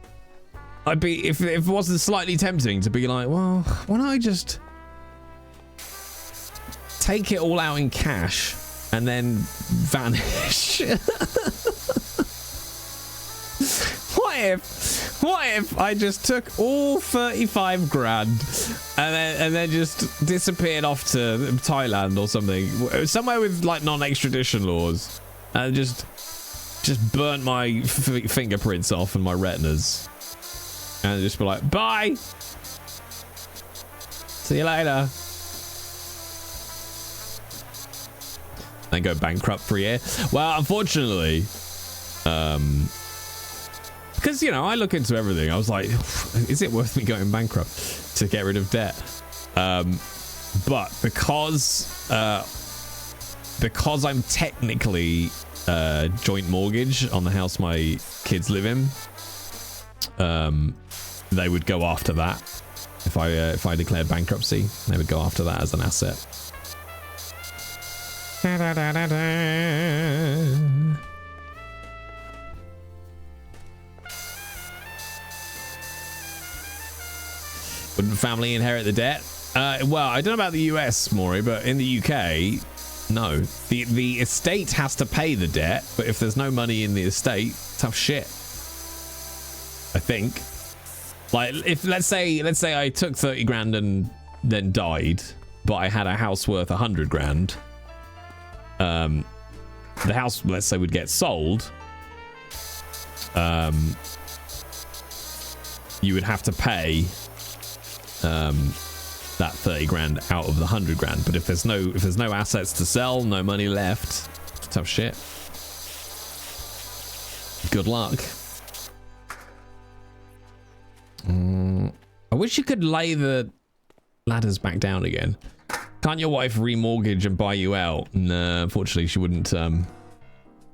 I'd be, if it wasn't slightly tempting to be like, well, why don't I just take it all out in cash and then vanish? What if I just took all 35 grand and then just disappeared off to Thailand or something, somewhere with like non-extradition laws, and just burnt my fingerprints off and my retinas, and just be like, bye, see you later, and go bankrupt for a year? Well, unfortunately, because, you know, I look into everything. I was like, is it worth me going bankrupt to get rid of debt? But because I'm technically joint mortgage on the house my kids live in, they would go after that. If I declared bankruptcy, they would go after that as an asset. Wouldn't family inherit the debt? Well, I don't know about the US, Maury, but in the UK, no. The estate has to pay the debt, but if there's no money in the estate, tough shit. I think. Like, if let's say I took 30 grand and then died, but I had a house worth 100 grand. The house, let's say, would get sold. You would have to pay that 30 grand out of the 100 grand. But if there's no assets to sell, no money left, tough shit. Good luck. I wish you could lay the ladders back down again. Can't your wife remortgage and buy you out? No, unfortunately, she wouldn't.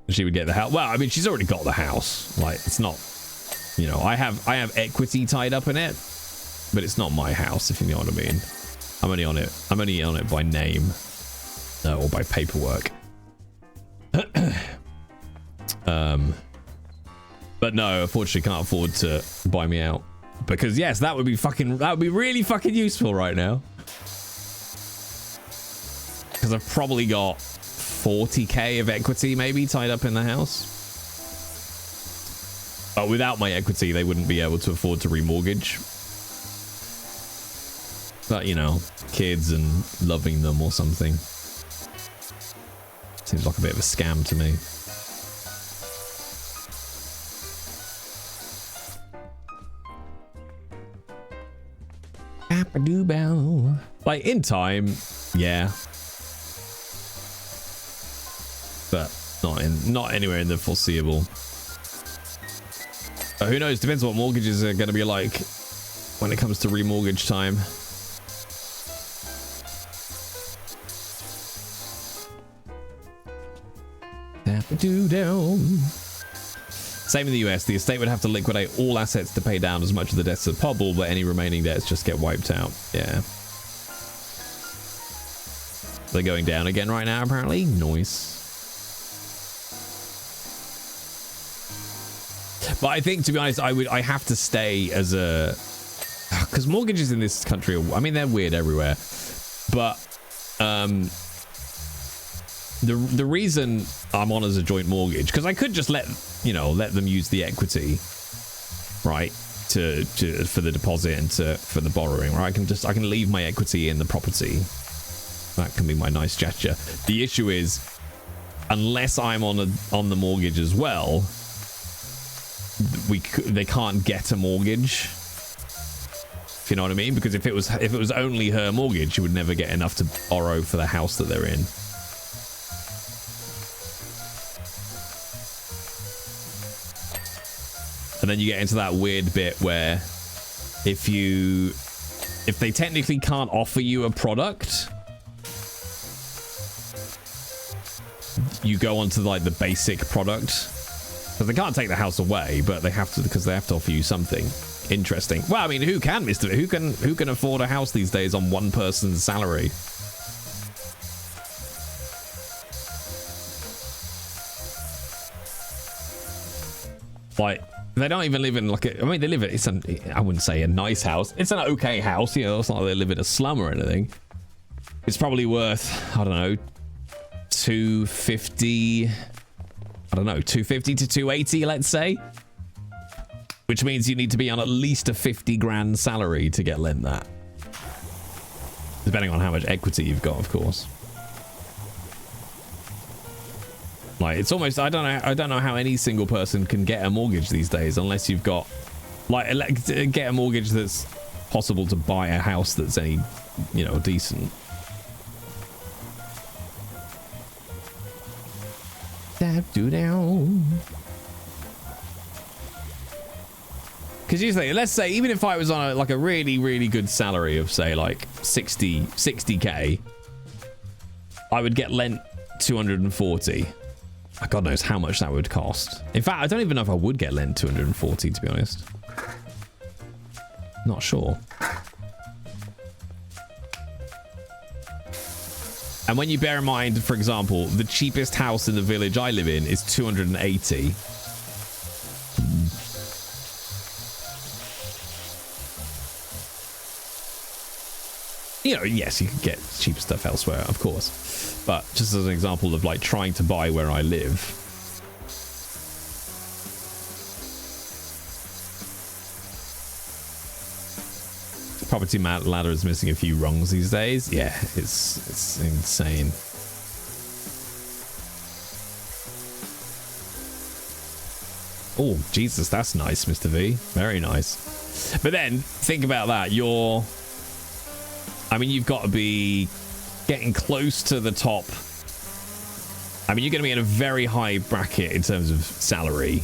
She would get the house. Well, I mean, she's already got the house. Like, it's not. You know, I have equity tied up in it, but it's not my house, if you know what I mean. I'm only on it by name, or by paperwork. But no, unfortunately, can't afford to buy me out. Because yes, that would be really fucking useful right now. Because I've probably got 40k of equity maybe tied up in the house. But without my equity, they wouldn't be able to afford to remortgage. But you know, kids and loving them or something. Seems like a bit of a scam to me. Like in time, yeah, but not anywhere in the foreseeable. But who knows? Depends what mortgages are going to be like when it comes to remortgage time. Same in the US. The estate would have to liquidate all assets to pay down as much of the debts as possible, but any remaining debts just get wiped out. Yeah. They're going down again right now, apparently. Nice. But I think, to be honest, I have to stay as a... Because mortgages in this country are... I mean, they're weird everywhere. But... The reason I'm on as a joint mortgage, because I could just let them use the equity, right, to for the deposit and for the borrowing, right? I can leave my equity in the property. That can be my nice gesture. The issue is, unless I'm on the mortgage as well, they can't get a mortgage. If you know what I mean? Because if it was only her mortgage, she would never get enough to borrow for the house that they're in. And then you get into that weird bit where if they technically can't offer you a product, you go on to like the basic product. Because they can't take the house away, but they have to, because they have to offer you something interesting. Well, I mean, who can afford a house these days on one person's salary? Like, they don't even live in like a... I mean, they live in... I wouldn't say a nice house. It's an okay house, you know. It's not like they live in a slum or anything. It's probably worth, I don't know, 250... I don't know, 250 to 280, let's say. Which means you need to be on at least a 50 grand salary to get lent that. Depending on how much equity you've got, of course. Like, it's almost, I don't know how any single person can get a mortgage these days unless you've got, like, get a mortgage that's possible to buy a house that's any, you know, decent. Because usually, let's say, even if I was on a really, really good salary of, say, like 60k, I would get lent 240. God knows how much that would cost. In fact, I don't even know if I would get lent 240, to be honest. Not sure. And when you bear in mind, for example, the cheapest house in the village I live in is 280. You know, yes, you can get cheaper stuff elsewhere, of course. But just as an example of like trying to buy where I live. Property ladder is missing a few rungs these days. Yeah, it's insane. Oh, Jesus, that's nice, Mr. V. Very nice. But then, think about that. I mean, you've got to be getting close to the top. I mean, you're going to be in a very high bracket in terms of salary,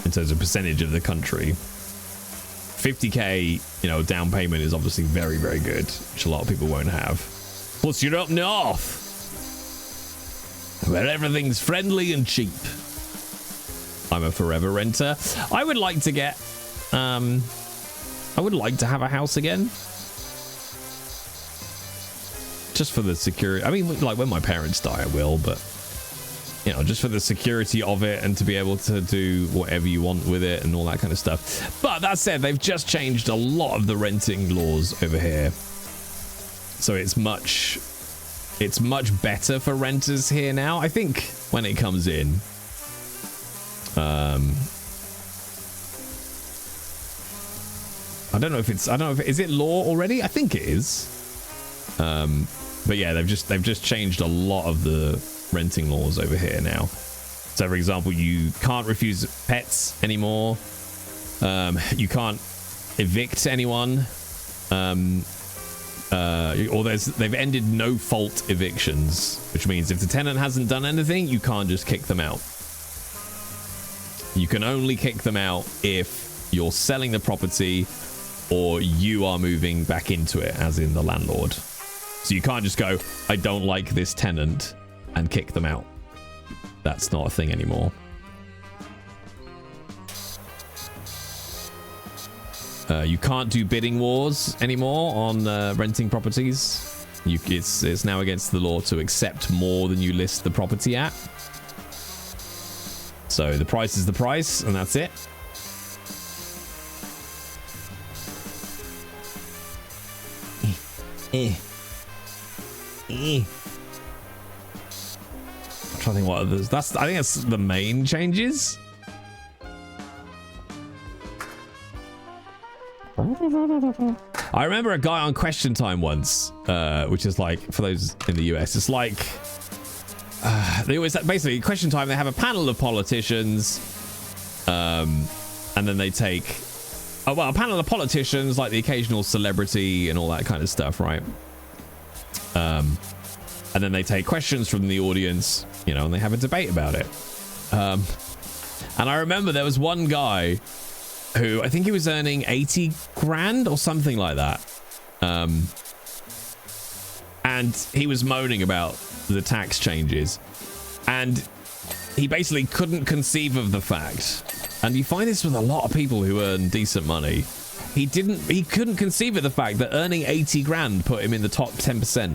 in terms of percentage of the country. 50k, you know, down payment is obviously very, very good, which a lot of people won't have. Plus, you're up north, where everything's friendly and cheap. I'm a forever renter. I would like to get, I would like to have a house again. Just for the security. I mean, like when my parents die, I will, but you know, just for the security of it and to be able to do whatever you want with it and all that kind of stuff. But that said, they've just changed a lot of the renting laws over here. So it's much better for renters here now. I think when it comes in, I don't know if is it law already? I think it is. But yeah, they've just changed a lot of the renting laws over here now. So for example, you can't refuse pets anymore. You can't evict anyone. Or they've ended no fault evictions, which means if the tenant hasn't done anything, you can't just kick them out. You can only kick them out if you're selling the property or you are moving back into it, as in the landlord. So you can't just go, I don't like this tenant, and kick them out. That's not a thing anymore. You can't do bidding wars anymore on renting properties. It's now against the law to accept more than you list the property at. So the price is the price, and that's it. I'm trying to think what others. I think that's the main changes. I remember a guy on Question Time once, which is like, for those in the US, it's like they always basically Question Time. They have a panel of politicians, and then they take a panel of politicians, like the occasional celebrity and all that kind of stuff, right? And then they take questions from the audience, you know, and they have a debate about it. And I remember there was one guy who I think he was earning 80 grand or something like that. And he was moaning about the tax changes. And he basically couldn't conceive of the fact, and you find this with a lot of people who earn decent money, he couldn't conceive of the fact that earning 80 grand put him in the top 10%.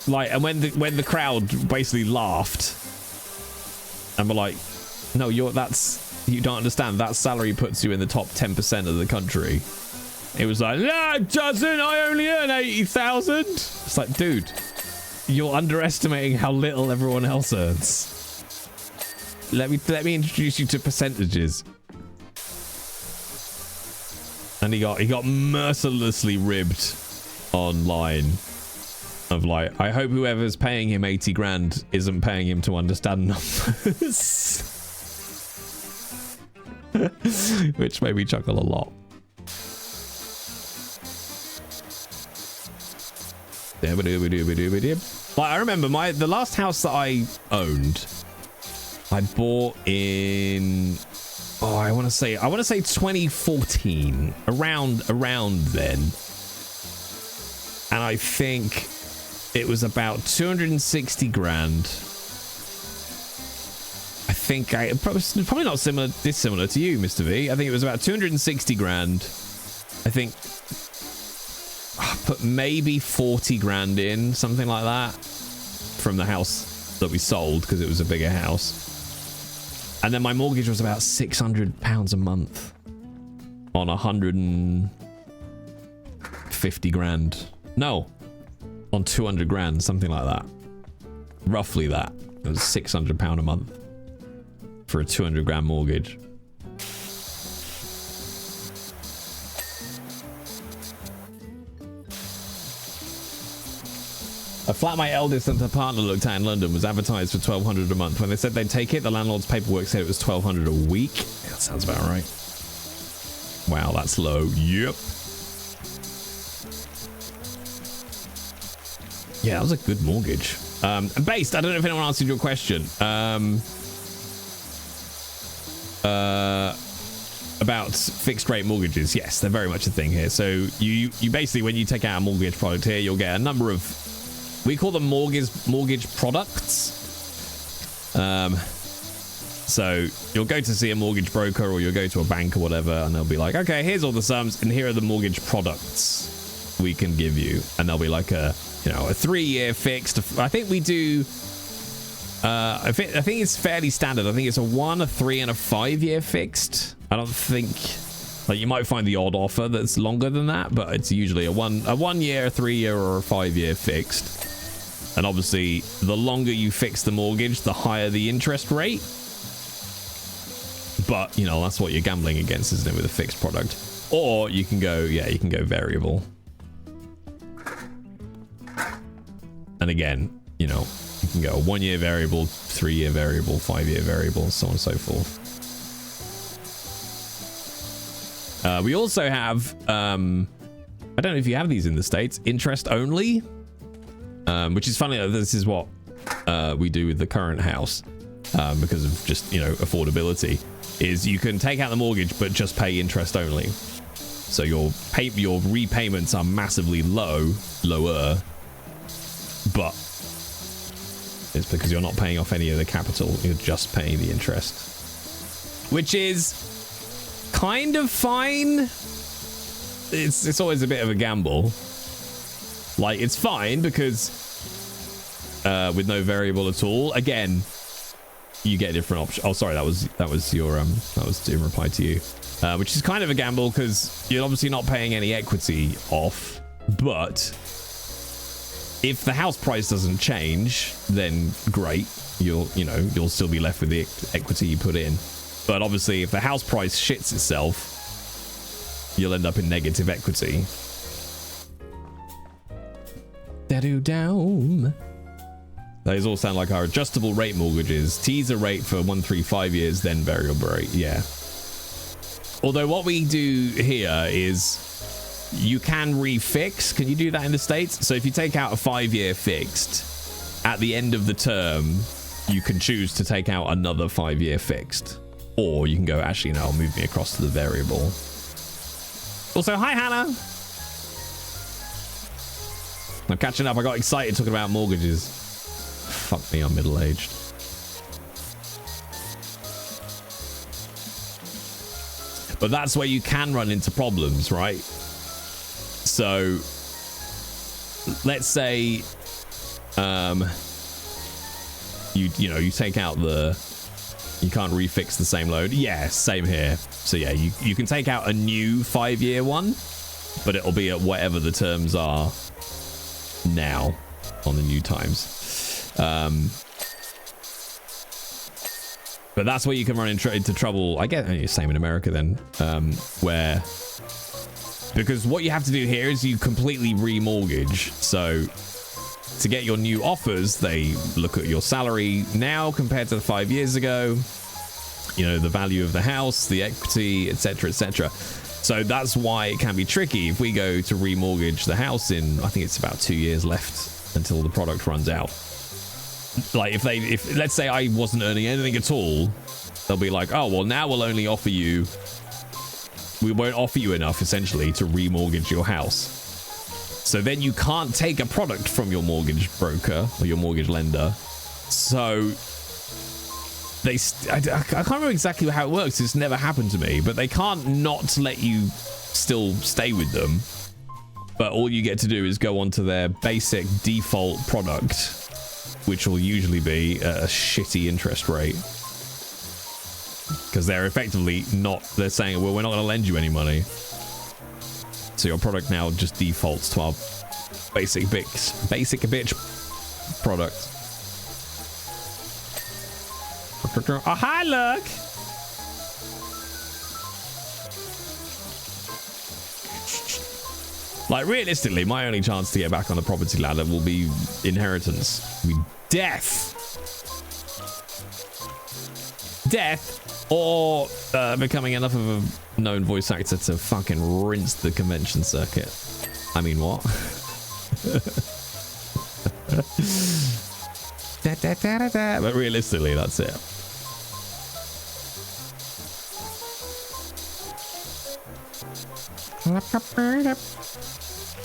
Like, and when the crowd basically laughed and were like, no, you don't understand, that salary puts you in the top 10% of the country. It was like, no, it doesn't, I only earn 80,000. It's like, dude, you're underestimating how little everyone else earns. Let me introduce you to percentages. And he got mercilessly ribbed online. Of like, I hope whoever's paying him 80 grand isn't paying him to understand numbers. Which made me chuckle a lot. Like, I remember the last house that I owned, I bought in, I want to say 2014, around then. And I think it was about 260 grand. I think probably not dissimilar to you, Mr. V. I think it was about 260 grand. I think put maybe 40 grand in, something like that, from the house that we sold because it was a bigger house. And then my mortgage was about £600 a month on 150 grand. No, on 200 grand, something like that. Roughly that. It was £600 a month for a 200 grand mortgage. A flat my eldest and her partner looked at in London was advertised for £1,200 a month. When they said they'd take it, the landlord's paperwork said it was £1,200 a week. Yeah, that sounds about right. Wow, that's low. Yep. Yeah, that was a good mortgage. And Based, I don't know if anyone answered your question. About fixed rate mortgages. Yes, they're very much a thing here. So you basically, when you take out a mortgage product here, you'll get a number of, we call them mortgage products. So you'll go to see a mortgage broker or you'll go to a bank or whatever, and they'll be like, okay, here's all the sums and here are the mortgage products we can give you. And they'll be like a 3-year fixed. I think we do, I think it's fairly standard. I think it's a 1, a 3 and a 5-year fixed. I don't think, like, you might find the odd offer that's longer than that, but it's usually a 1 year, a 3 year or a 5 year fixed. And obviously the longer you fix the mortgage, the higher the interest rate. But, you know, that's what you're gambling against, isn't it, with a fixed product? Or you can go, yeah, you can go variable. And again, you know, you can go 1 year variable, 3 year variable, 5 year variable, so on and so forth. We also have, I don't know if you have these in the States, interest only, which is funny. This is what we do with the current house because of just, you know, affordability, is you can take out the mortgage but just pay interest only. So your repayments are massively lower, but it's because you're not paying off any of the capital, you're just paying the interest, which is kind of fine. It's always a bit of a gamble. Like, it's fine because with no variable at all, again, you get a different option. Oh, sorry, that was your that was in reply to you, which is kind of a gamble because you're obviously not paying any equity off, but if the house price doesn't change, then great, you'll still be left with the equity you put in. But obviously, if the house price shits itself, you'll end up in negative equity. Da-do-down. Those all sound like our adjustable rate mortgages. Teaser rate for 1, 3, 5 years, then variable rate. Yeah. Although what we do here is you can refix. Can you do that in the States? So if you take out a 5-year fixed, at the end of the term, you can choose to take out another 5-year fixed. Or you can go, actually, no, move me across to the variable. Also, hi, Hannah. I'm catching up. I got excited talking about mortgages. Fuck me, I'm middle-aged. But that's where you can run into problems, right? So let's say you take out you can't refix the same loan. Yeah, same here. So yeah, you can take out a new 5-year one, but it'll be at whatever the terms are now on the new times. But that's where you can run into trouble. I guess same in America then, where, because what you have to do here is you completely remortgage. So to get your new offers, they look at your salary now compared to 5 years ago, you know, the value of the house, the equity, etc., etc. So that's why it can be tricky. If we go to remortgage the house in, I think it's about 2 years left until the product runs out. Like if let's say I wasn't earning anything at all, they'll be like, oh, well, now we won't offer you enough essentially to remortgage your house. So then you can't take a product from your mortgage broker or your mortgage lender. So I can't remember exactly how it works. It's never happened to me, but they can't not let you still stay with them. but all you get to do is go onto their basic default product, which will usually be a shitty interest rate. Because they're effectively not, they're saying, well, we're not going to lend you any money. So your product now just defaults to our basic bitch product. Oh, hi, look! Like, realistically, my only chance to get back on the property ladder will be inheritance. Will be death. Death, or becoming enough of a known voice actor to fucking rinse the convention circuit. I mean, what? But realistically, that's it.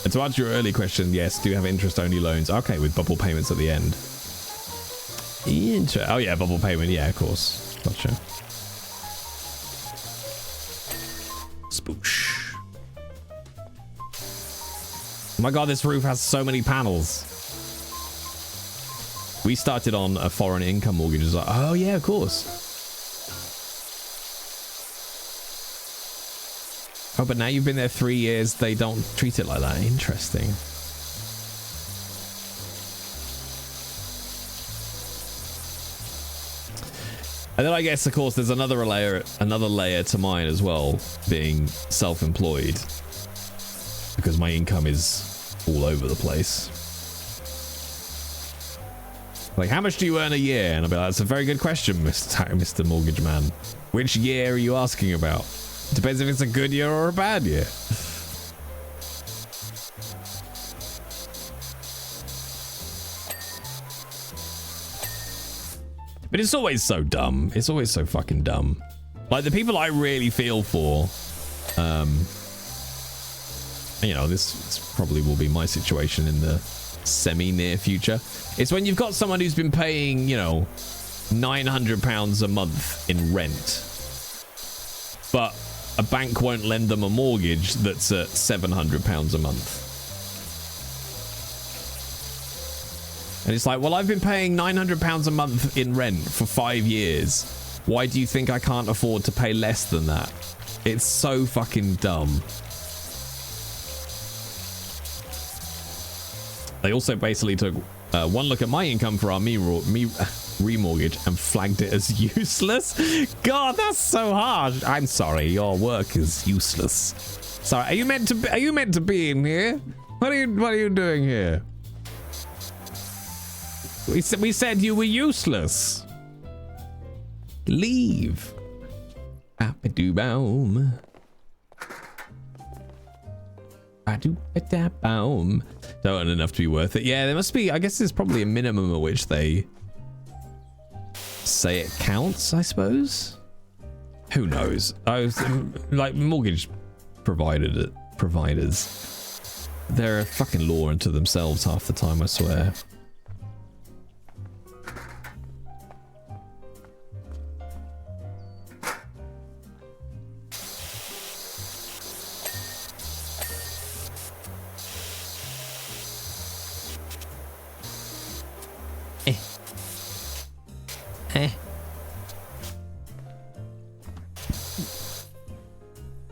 And to answer your early question, yes, do have interest-only loans. Okay, with bubble payments at the end. Oh yeah, bubble payment. Yeah, of course. Gotcha. Spoosh. Oh my god, this roof has so many panels. We started on a foreign income mortgage. It's like, oh yeah, of course. Oh, but now you've been there 3 years, they don't treat it like that. Interesting. And then I guess, of course, there's another layer to mine as well, being self-employed, because my income is all over the place. Like, how much do you earn a year? And I'll be like, that's a very good question, Mr. Mortgage Man. Which year are you asking about? Depends if it's a good year or a bad year. But it's always so dumb. It's always so fucking dumb. Like, the people I really feel for, you know, this probably will be my situation in the semi-near future. It's when you've got someone who's been paying, you know, £900 a month in rent, but a bank won't lend them a mortgage that's at £700 a month. And it's like, well, I've been paying £900 a month in rent for 5 years. Why do you think I can't afford to pay less than that? It's so fucking dumb. They also basically took one look at my income for our remortgage and flagged it as useless. God, that's so harsh. I'm sorry, your work is useless. Sorry, are you meant to be in here? What are you doing here? We said you were useless. Leave. Ba-ba-doo-boom. Ba-doo-ba-da-boom. Don't earn enough to be worth it. Yeah, there must be. I guess there's probably a minimum at which they say it counts, I suppose. Who knows? I was like, mortgage providers. They're a fucking law unto themselves half the time, I swear.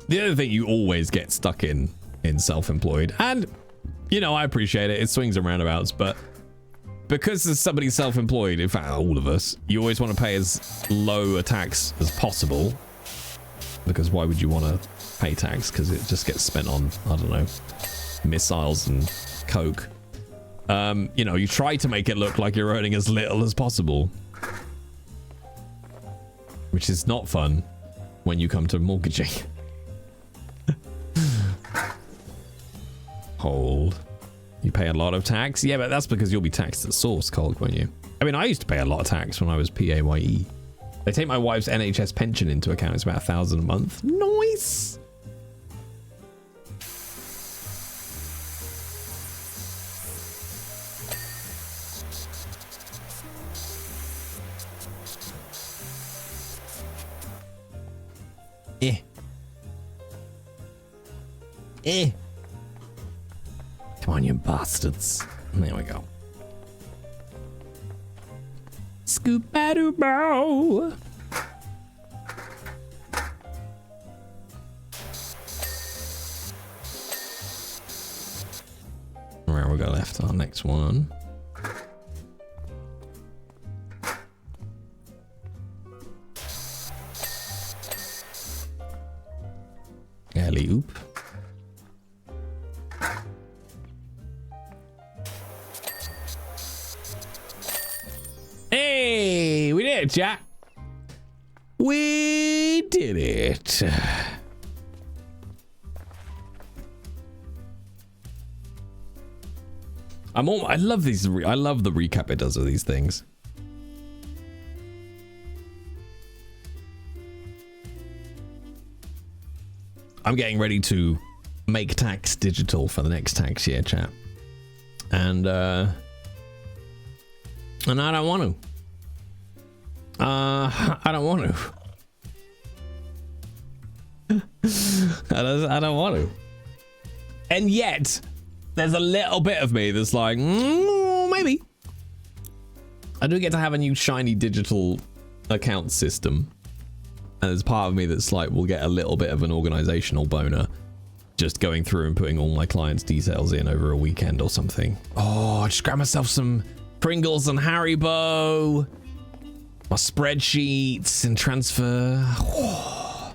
The other thing you always get stuck in self-employed, and you know, I appreciate it, it swings and roundabouts, but because there's somebody self-employed, in fact all of us, you always want to pay as low a tax as possible, because why would you want to pay tax? Because it just gets spent on, I don't know, missiles and coke. You know, you try to make it look like you're earning as little as possible, which is not fun when you come to mortgaging. Hold. You pay a lot of tax? Yeah, but that's because you'll be taxed at source, Colg, won't you? I mean, I used to pay a lot of tax when I was PAYE. They take my wife's NHS pension into account. It's about $1,000 a month. Nice! Come on, you bastards. There we go. Scoop-a-doo-bow. Where we got left? Our next one. Alley-oop. Hey, we did it, chat. We did it. I love these. I love the recap it does of these things. I'm getting ready to make tax digital for the next tax year, chat. And I don't want to. I don't want to. I don't want to. And yet, there's a little bit of me that's like, maybe. I do get to have a new shiny digital account system. And there's part of me that's like, we'll get a little bit of an organizational boner just going through and putting all my clients' details in over a weekend or something. Oh, I just grab myself some Pringles and Haribo, my spreadsheets and transfer. Oh,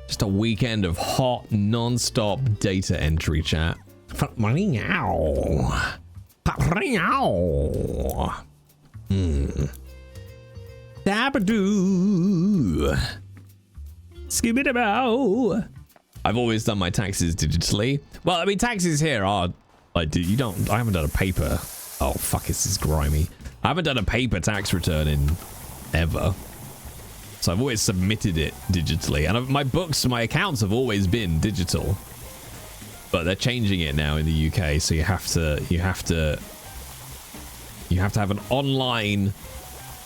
just a weekend of hot, non-stop data entry, chat. Dabadoo. Scooby-Doo. I've always done my taxes digitally. Well, I mean, taxes here are like, I haven't done a paper. Oh, fuck, this is grimy. I haven't done a paper tax return in ever. So I've always submitted it digitally. And my books, my accounts have always been digital. But they're changing it now in the UK. So you have to have an online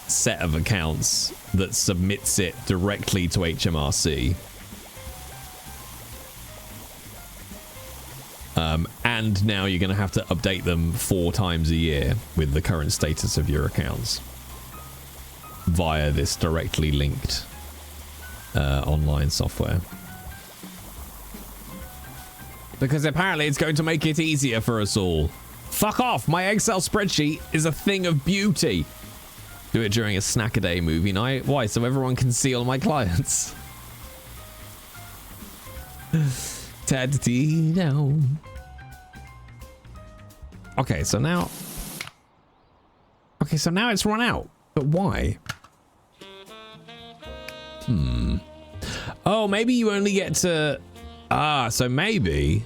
set of accounts that submits it directly to HMRC. And now you're going to have to update them 4 times a year with the current status of your accounts via this directly linked online software. Because apparently it's going to make it easier for us all. Fuck off! My Excel spreadsheet is a thing of beauty. Do it during a snack-a-day movie night. Why? So everyone can see all my clients. No. Okay, so now it's run out. But why? Oh, maybe you only get to... so maybe...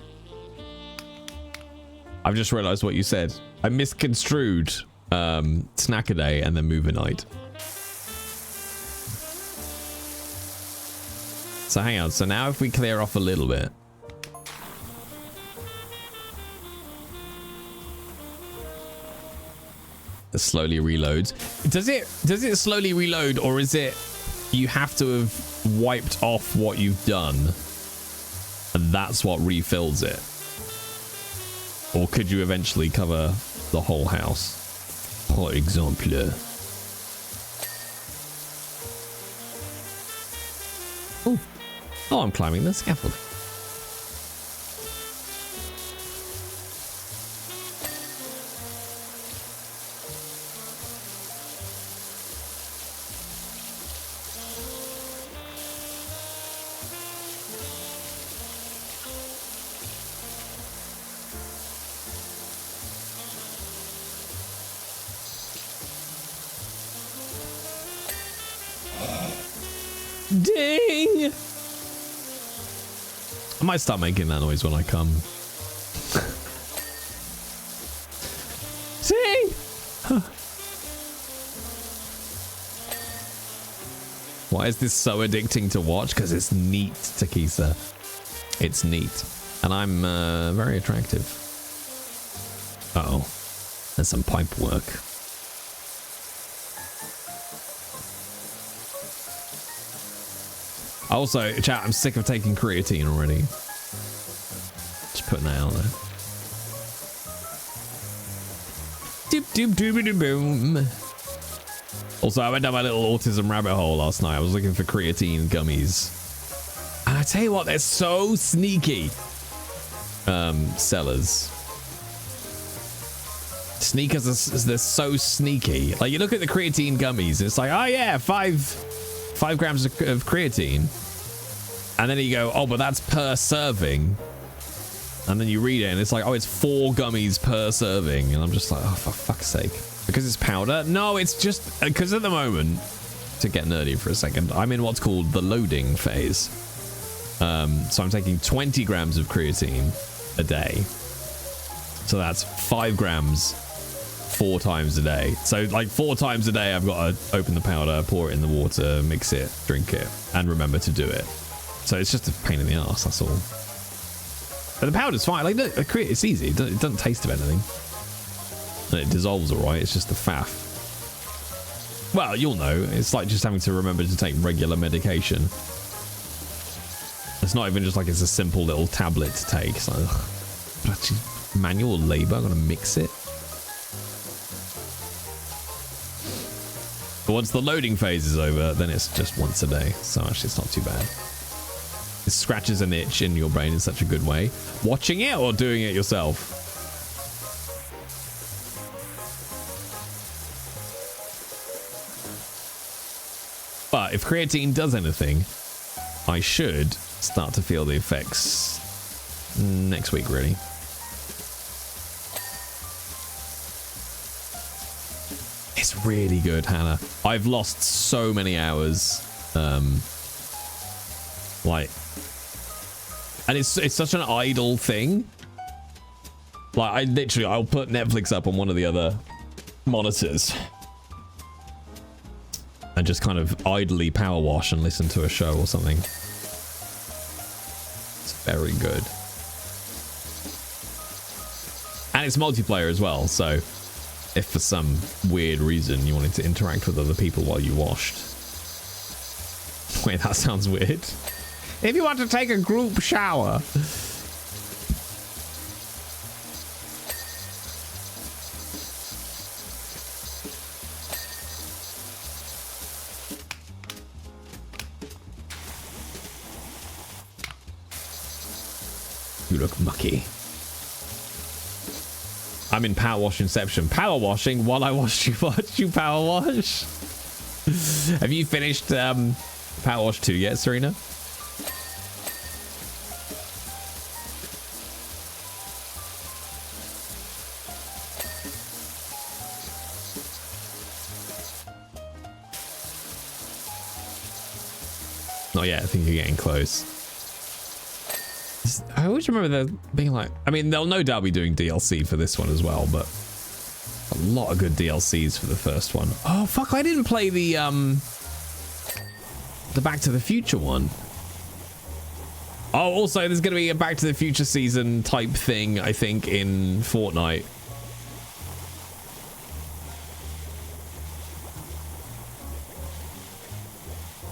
I've just realized what you said. I misconstrued snack-a-day and then movie night. So hang on. So now if we clear off a little bit. It slowly reloads. Does it slowly reload, or is it you have to have wiped off what you've done and that's what refills it? Or could you eventually cover the whole house? For example. Oh, I'm climbing the scaffold. Ding! I might start making that noise when I come. Ding! Why is this so addicting to watch? Because it's neat, Takisa. It's neat. And I'm very attractive. Uh-oh. There's some pipe work. Also, chat, I'm sick of taking creatine already. Just putting that out there. Doop doop doop boom. Also, I went down my little autism rabbit hole last night. I was looking for creatine gummies. And I tell you what, they're so sneaky. Sellers. Sneakers, they're so sneaky. Like, you look at the creatine gummies, and it's like, oh yeah, 5 grams of creatine. And then you go, oh, but that's per serving. And then you read it, and it's like, oh, it's 4 gummies per serving. And I'm just like, oh, for fuck's sake. Because it's powder? No, it's just because at the moment, to get nerdy for a second, I'm in what's called the loading phase. So I'm taking 20 grams of creatine a day. So that's 5 grams 4 times a day. So like 4 times a day, I've got to open the powder, pour it in the water, mix it, drink it, and remember to do it. So it's just a pain in the ass, that's all. But the powder's fine. Like, look, it's easy. It doesn't taste of anything. And it dissolves all right. It's just the faff. Well, you'll know. It's like just having to remember to take regular medication. It's not even just like it's a simple little tablet to take. It's like, ugh, but actually, manual labor. I'm gonna mix it. But once the loading phase is over, then it's just once a day. So actually, it's not too bad. It scratches an itch in your brain in such a good way. Watching it or doing it yourself? But if creatine does anything, I should start to feel the effects next week, really. It's really good, Hannah. I've lost so many hours. And it's such an idle thing. Like, I'll put Netflix up on one of the other monitors and just kind of idly power wash and listen to a show or something. It's very good. And it's multiplayer as well, so if for some weird reason you wanted to interact with other people while you washed. Wait, that sounds weird. If you want to take a group shower. You look mucky. I'm in power wash inception. Power washing while I watch you power wash. Have you finished Power Wash 2 yet, Serena? Not yet. I think you're getting close. I always remember there being like, I mean, they'll no doubt be doing DLC for this one as well, but a lot of good DLCs for the first one. Oh fuck, I didn't play the Back to the Future one. Oh, also there's gonna be a Back to the Future season type thing, I think, in Fortnite.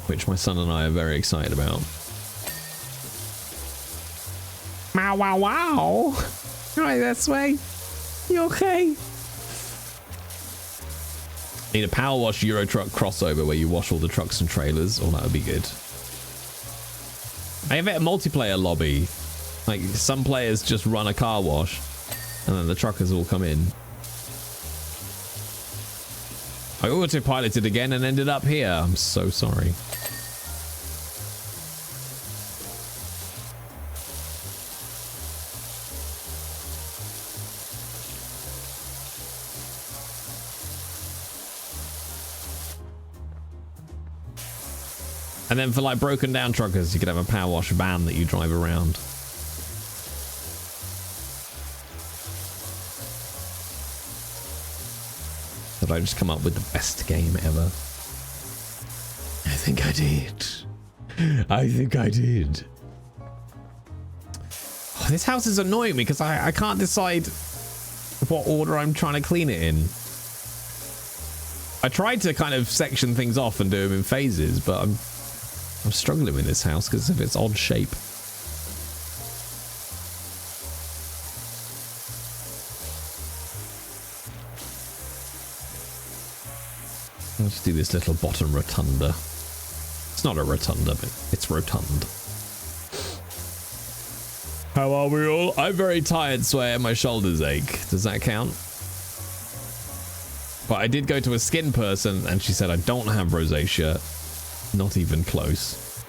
Which my son and I are very excited about. Wow, wow, wow. Right this way. You okay? Need a Power Wash Euro Truck crossover where you wash all the trucks and trailers. Oh, that would be good. I have a multiplayer lobby. Like, some players just run a car wash and then the truckers all come in. I autopiloted again and ended up here. I'm so sorry. And then for like broken down truckers, you could have a power wash van that you drive around. Did I just come up with the best game ever? I think I did. I think I did. Oh, this house is annoying me because I can't decide what order I'm trying to clean it in. I tried to kind of section things off and do them in phases, but I'm struggling with this house because of its odd shape. Let's do this little bottom rotunda. It's not a rotunda, but it's rotund. How are we all? I'm very tired, Sway, and my shoulders ache. Does that count? But I did go to a skin person, and she said I don't have rosacea. Not even close.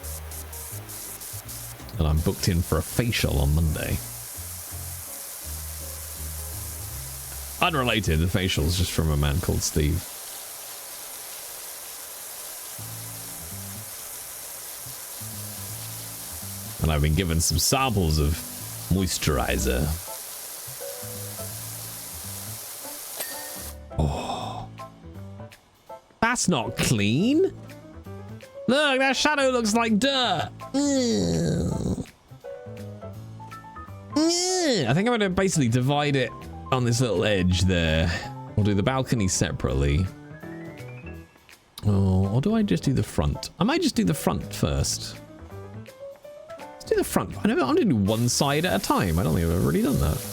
And I'm booked in for a facial on Monday. Unrelated, the facial's just from a man called Steve. And I've been given some samples of moisturizer. Oh. That's not clean. Look, that shadow looks like dirt. Ugh. Ugh. I think I'm going to basically divide it on this little edge there. We'll do the balcony separately. Oh, or do I just do the front? I might just do the front first. Let's do the front. I'm going to do one side at a time. I don't think I've ever really done that.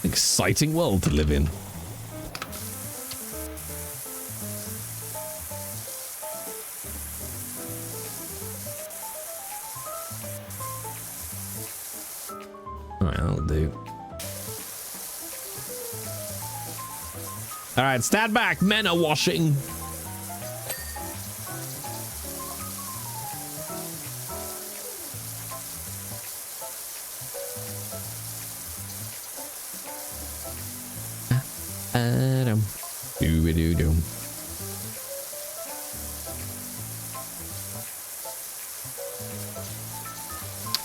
Exciting world to live in. Alright, that'll do. Alright, stand back. Men are washing. Do. Do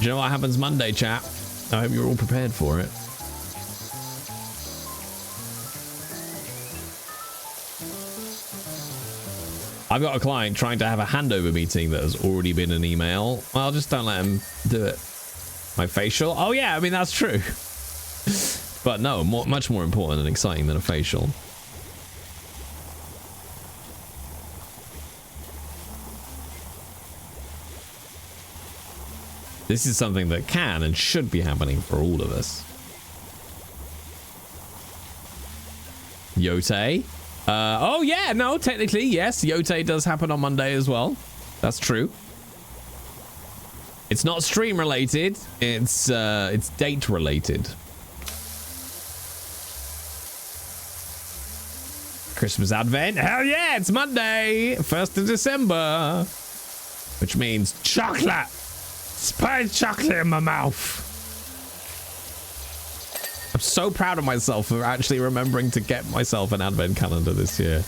you know what happens Monday, chat? I hope you're all prepared for it. I've got a client trying to have a handover meeting that has already been an email. Well, just don't let him do it. My facial? Oh yeah, I mean, that's true. But no, much more important and exciting than a facial. This is something that can and should be happening for all of us. Yote? Oh yeah, no, technically, yes. Yote does happen on Monday as well. That's true. It's not stream related. It's date related. Christmas Advent? Hell yeah, it's Monday, 1st of December. Which means chocolate. Spice chocolate in my mouth. I'm so proud of myself for actually remembering to get myself an advent calendar this year.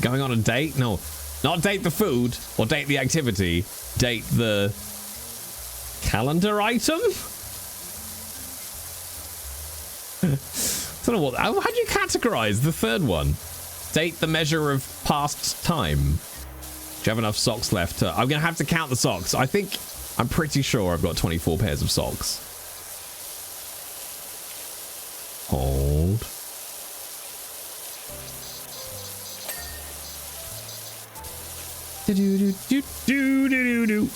Going on a date? No, not date the food or date the activity. Date the calendar item? I don't know what. How do you categorize the third one? Date the measure of past time. Do you have enough socks left? I'm going to have to count the socks. I'm pretty sure I've got 24 pairs of socks. Hold. Do-do-do-do-do-do-do-do.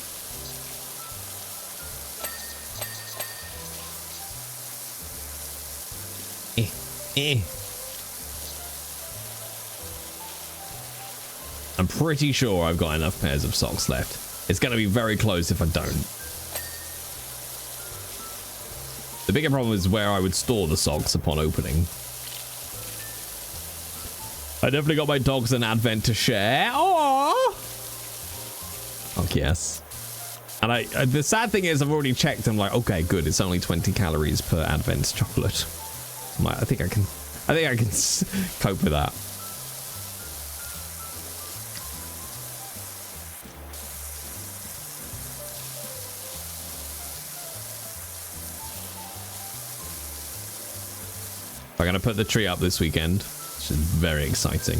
I'm pretty sure I've got enough pairs of socks left. It's going to be very close if I don't. The bigger problem is where I would store the socks upon opening. I definitely got my dogs an advent to share. Aww! Fuck yes. And the sad thing is I've already checked. I'm like, okay, good. It's only 20 calories per advent chocolate. I'm like, I think I can cope with that. I'm going to put the tree up this weekend, which is very exciting.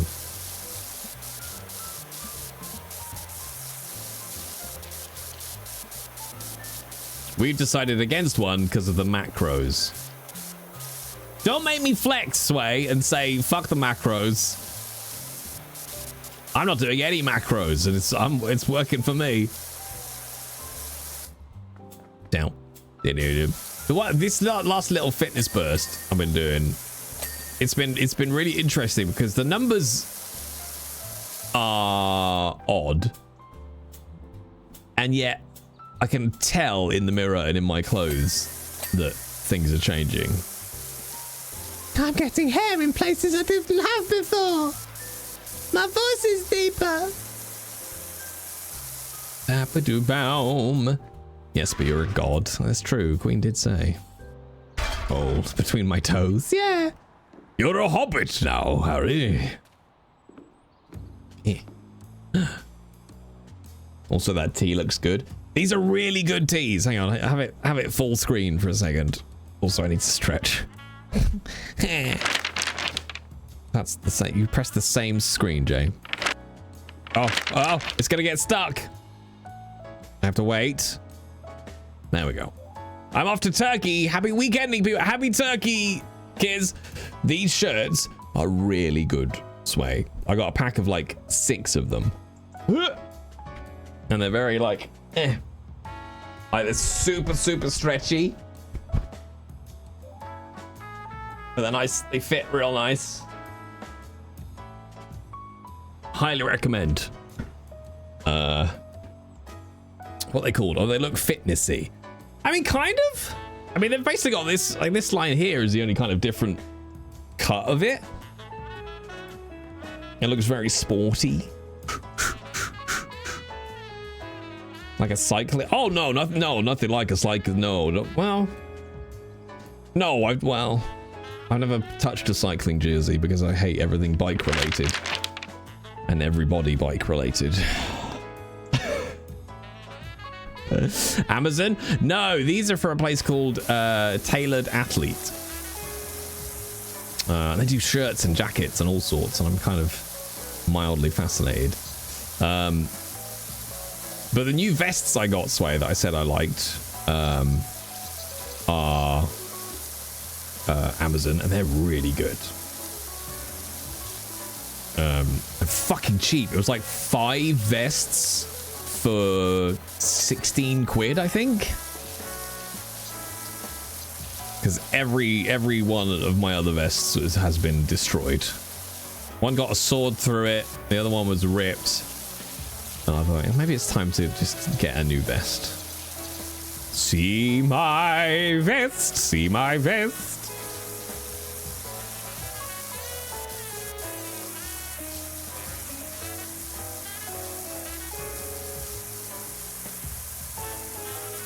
We've decided against one because of the macros. Don't make me flex, Sway, and say, fuck the macros. I'm not doing any macros, and it's working for me. Down. This last little fitness burst I've been doing, it's been really interesting because the numbers are odd, and yet I can tell in the mirror and in my clothes that things are changing. I'm getting hair in places I didn't have before. My voice is deeper. Baum. Yes, but you're a god. That's true. Queen did say. Old between my toes. Yeah. You're a hobbit now, Harry. Yeah. Also, that tea looks good. These are really good teas. Hang on, have it full screen for a second. Also, I need to stretch. That's the same. You press the same screen, Jay. Oh, it's gonna get stuck. I have to wait. There we go. I'm off to Turkey. Happy weekending, people. Happy Turkey, kids. These shirts are really good, Sway. I got a pack of like 6 of them. And they're very like, Like they're super, super stretchy. But they're nice. They fit real nice. Highly recommend. What they called? Oh, they look fitnessy. I mean, kind of. I mean, they've basically got this, like this line here is the only kind of different cut of it. It looks very sporty. Like a cycling. Oh no, nothing like a cycle. No, well, no, I've never touched a cycling jersey because I hate everything bike related and everybody bike related. Amazon? No, these are for a place called Tailored Athlete. They do shirts and jackets and all sorts, and I'm kind of mildly fascinated. But the new vests I got, Sway, that I said I liked, are Amazon, and they're really good. They're fucking cheap. It was like 5 vests for 16 quid, I think. Because every one of my other vests has been destroyed. One got a sword through it, the other one was ripped. And I thought, maybe it's time to just get a new vest. See my vest, see my vest.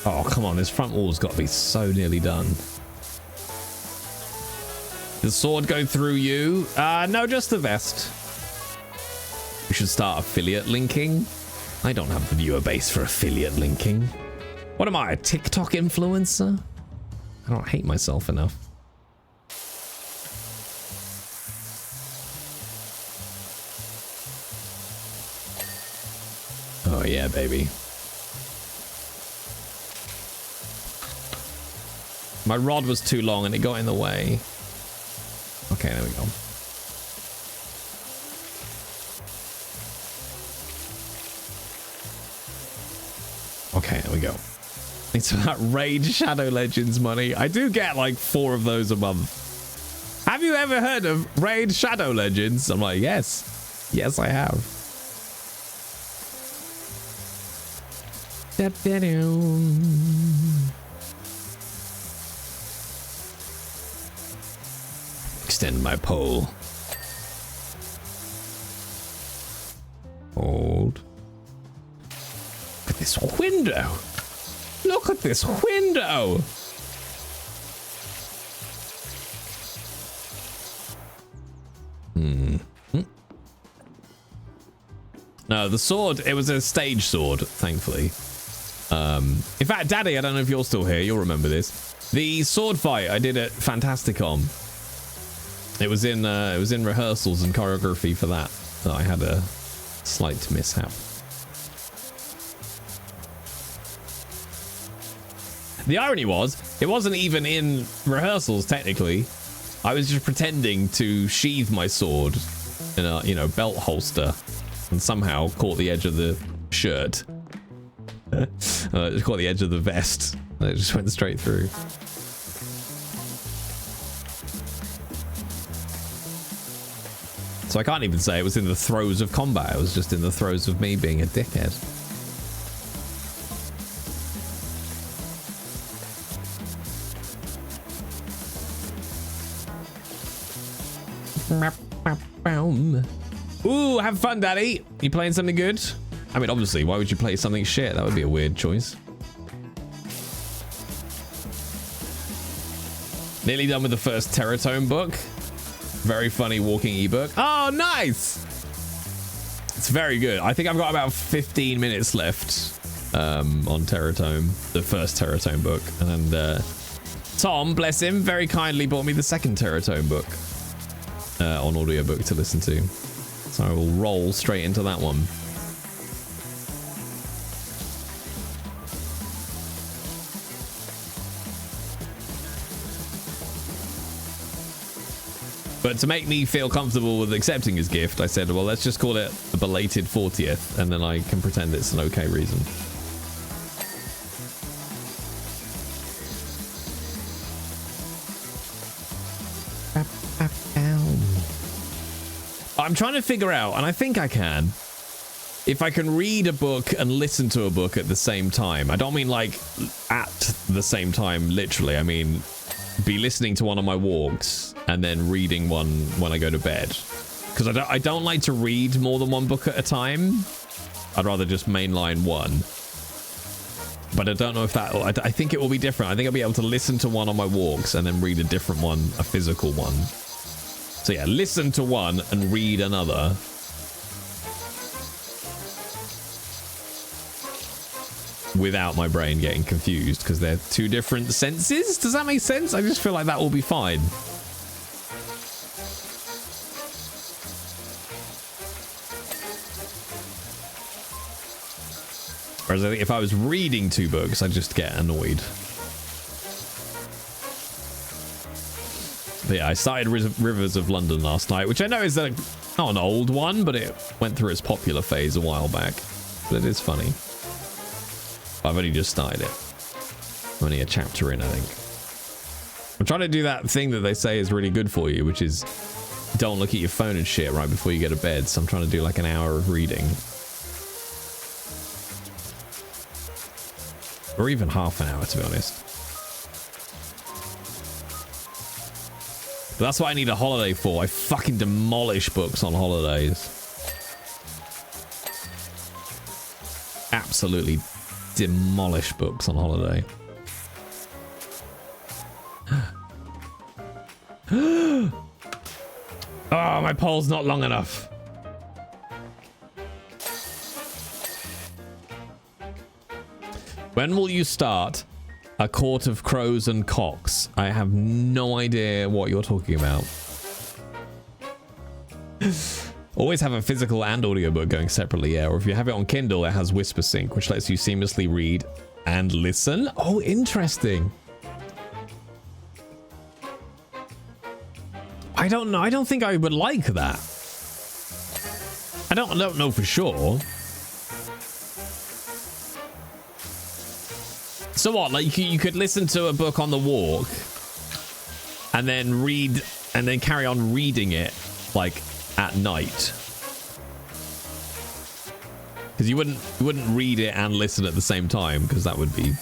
Oh, come on, this front wall's got to be so nearly done. Did the sword go through you? No, just the vest. We should start affiliate linking. I don't have the viewer base for affiliate linking. What am I, a TikTok influencer? I don't hate myself enough. Oh yeah, baby. My rod was too long and it got in the way. Okay, there we go. Okay, there we go. Thanks for that Raid Shadow Legends money. I do get like 4 of those a month. Have you ever heard of Raid Shadow Legends? I'm like, yes. Yes, I have. Extend my pole. Hold. Look at this window. Look at this window. No, the sword, it was a stage sword, thankfully. In fact, Daddy, I don't know if you're still here. You'll remember this. The sword fight I did at Fantasticon. It was in rehearsals and choreography for that I had a slight mishap. The irony was, it wasn't even in rehearsals technically. I was just pretending to sheathe my sword in a, belt holster and somehow caught the edge of the shirt. Just caught the edge of the vest. And it just went straight through. So I can't even say it was in the throes of combat. It was just in the throes of me being a dickhead. Ooh, have fun, Daddy. You playing something good? I mean, obviously, why would you play something shit? That would be a weird choice. Nearly done with the first Teratome book. Very funny walking ebook. Oh, nice! It's very good. I think I've got about 15 minutes left on Teratome, the first Teratome book. And Tom, bless him, very kindly bought me the second Teratome book on audiobook to listen to. So I will roll straight into that one. But to make me feel comfortable with accepting his gift, I said, well, let's just call it a belated 40th, and then I can pretend it's an okay reason. I'm trying to figure out, and I think I can, if I can read a book and listen to a book at the same time. I don't mean like at the same time, literally. I mean, be listening to one on my walks and then reading one when I go to bed. Because I don't like to read more than one book at a time. I'd rather just mainline one. But I don't know if that... I think it will be different. I think I'll be able to listen to one on my walks and then read a different one, a physical one. So yeah, listen to one and read another. Without my brain getting confused, because they're two different senses. Does that make sense? I just feel like that will be fine. Whereas I think if I was reading two books, I'd just get annoyed. But yeah, I started Rivers of London last night, which I know is not an old one, but it went through its popular phase a while back. But it is funny. I've only just started it. I'm only a chapter in, I think. I'm trying to do that thing that they say is really good for you, which is don't look at your phone and shit right before you go to bed. So I'm trying to do like an hour of reading. Or even half an hour, to be honest. But that's what I need a holiday for. I fucking demolish books on holidays. Absolutely demolish books on holiday. Oh, my pole's not long enough. When will you start A Court of Crows and Cocks? I have no idea what you're talking about. Always have a physical and audiobook going separately, yeah. Or if you have it on Kindle, it has Whisper Sync, which lets you seamlessly read and listen. Oh, interesting. I don't know. I don't think I would like that. I don't know for sure. So what? Like you could listen to a book on the walk and then read and then carry on reading it like at night. Because you wouldn't read it and listen at the same time, because that would be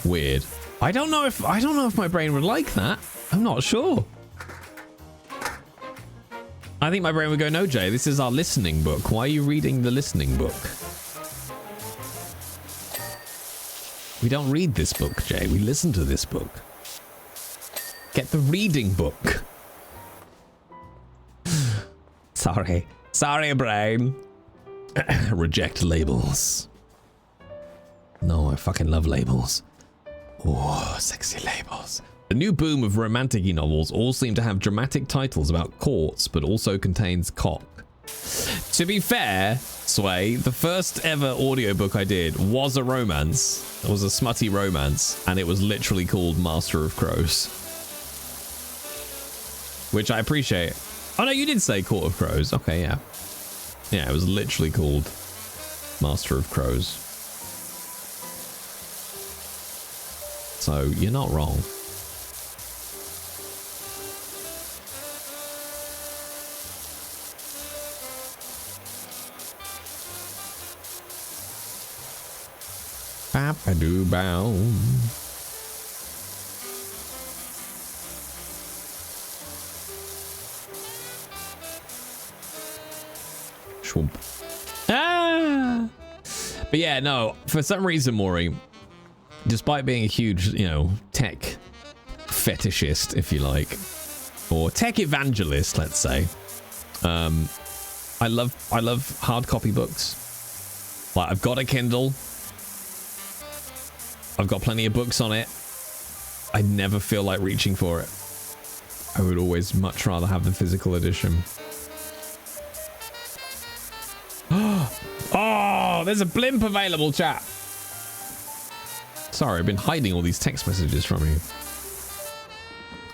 weird. I don't know if my brain would like that. I'm not sure. I think my brain would go, no, Jay, this is our listening book. Why are you reading the listening book? We don't read this book, Jay. We listen to this book. Get the reading book. Sorry, brain. Reject labels. No, I fucking love labels. Oh, sexy labels. The new boom of romantic-y novels all seem to have dramatic titles about courts, but also contains cock. To be fair, Sway, the first ever audiobook I did was a romance. It was a smutty romance, and it was literally called Master of Crows. Which I appreciate. Oh no, you did say Court of Crows. Okay, yeah. Yeah, it was literally called Master of Crows. So you're not wrong. Bap-a-doo-bow. Schwump. Ah! But yeah, no, for some reason, Maury, despite being a huge, you know, tech fetishist, if you like, or tech evangelist, let's say, I love hard copy books. Like, I've got a Kindle. I've got plenty of books on it. I never feel like reaching for it. I would always much rather have the physical edition. Oh, there's a blimp available, chat. Sorry, I've been hiding all these text messages from you.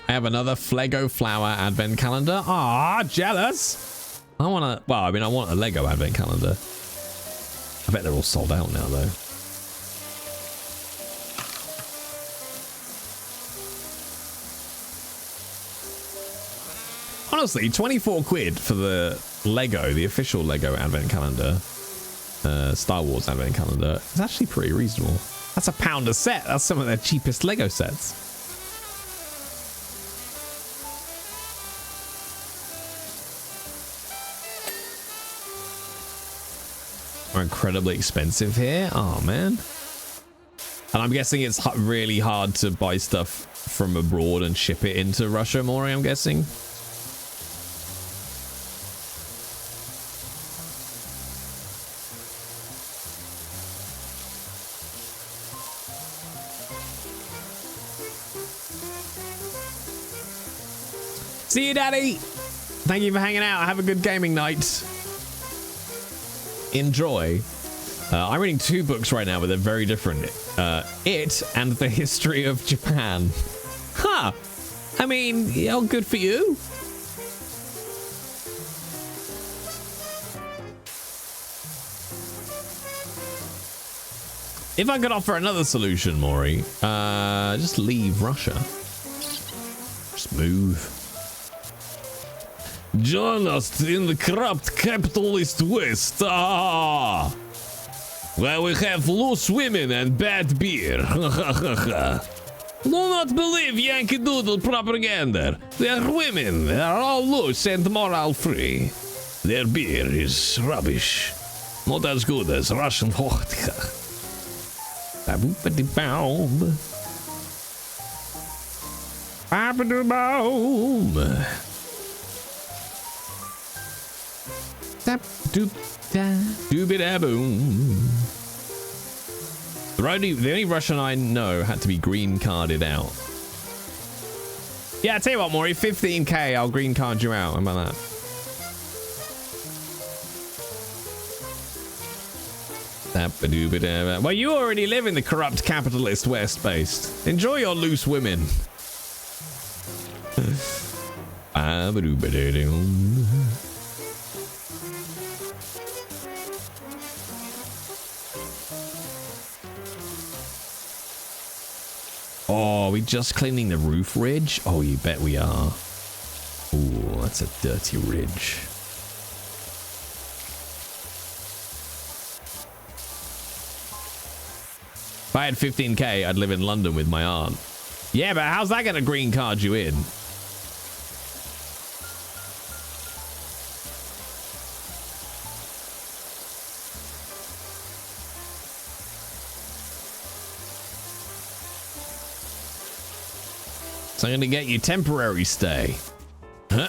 I have another Flego flower advent calendar. Ah, jealous. I want a Lego advent calendar. I bet they're all sold out now, though. Honestly, 24 quid for the Lego, the official Lego advent calendar, Star Wars advent calendar, is actually pretty reasonable. That's £1 a set. That's some of their cheapest Lego sets. Are incredibly expensive here. Oh man. And I'm guessing it's really hard to buy stuff from abroad and ship it into Russia, Maury, I'm guessing. See you, Daddy. Thank you for hanging out. Have a good gaming night. Enjoy. I'm reading 2 books right now, but they're very different. It and the History of Japan. Huh. I mean, yeah, good for you. If I could offer another solution, Maury, just leave Russia. Just move. Join us in the corrupt capitalist West, where we have loose women and bad beer. Do not believe Yankee Doodle propaganda. Their women are all loose and moral free. Their beer is rubbish. Not as good as Russian vodka. Ba-boop-a-dee-boom. Ba-ba-doo-boom. Doop-da-doop-da-boom. The only Russian I know had to be green carded out. Yeah, I tell you what, Maury, 15k, I'll green card you out. How about that? Well, you already live in the corrupt capitalist West based. Enjoy your loose women. Oh, are we just cleaning the roof ridge? Oh, you bet we are. Ooh, that's a dirty ridge. If I had 15k, I'd live in London with my aunt. Yeah, but how's that going to green card you in? So I'm going to get you temporary stay. My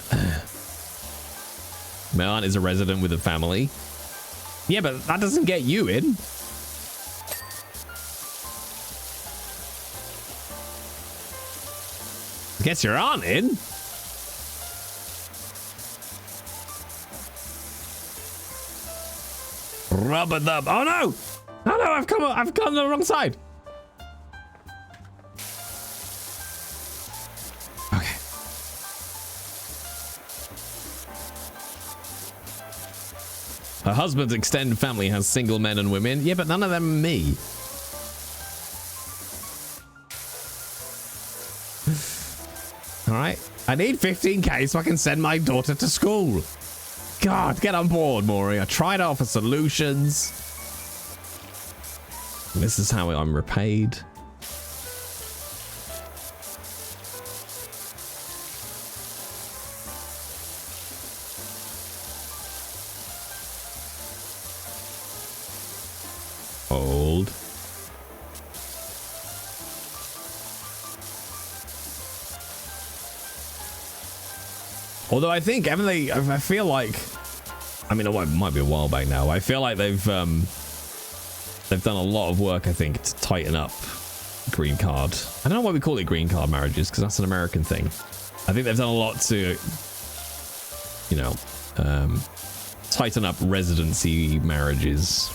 aunt is a resident with a family. Yeah, but that doesn't get you in. Gets your aunt in. Rub-a-dub. Oh no! Oh no, I've come the wrong side. Her husband's extended family has single men and women. Yeah, but none of them are me. All right. I need 15k so I can send my daughter to school. God, get on board, Maury. I tried out for solutions. This is how I'm repaid. Hold. Although I think, haven't they? I feel like, I mean, it might be a while back now. I feel like they've done a lot of work, I think, to tighten up green card. I don't know why we call it green card marriages, because that's an American thing. I think they've done a lot to, you know, tighten up residency marriages.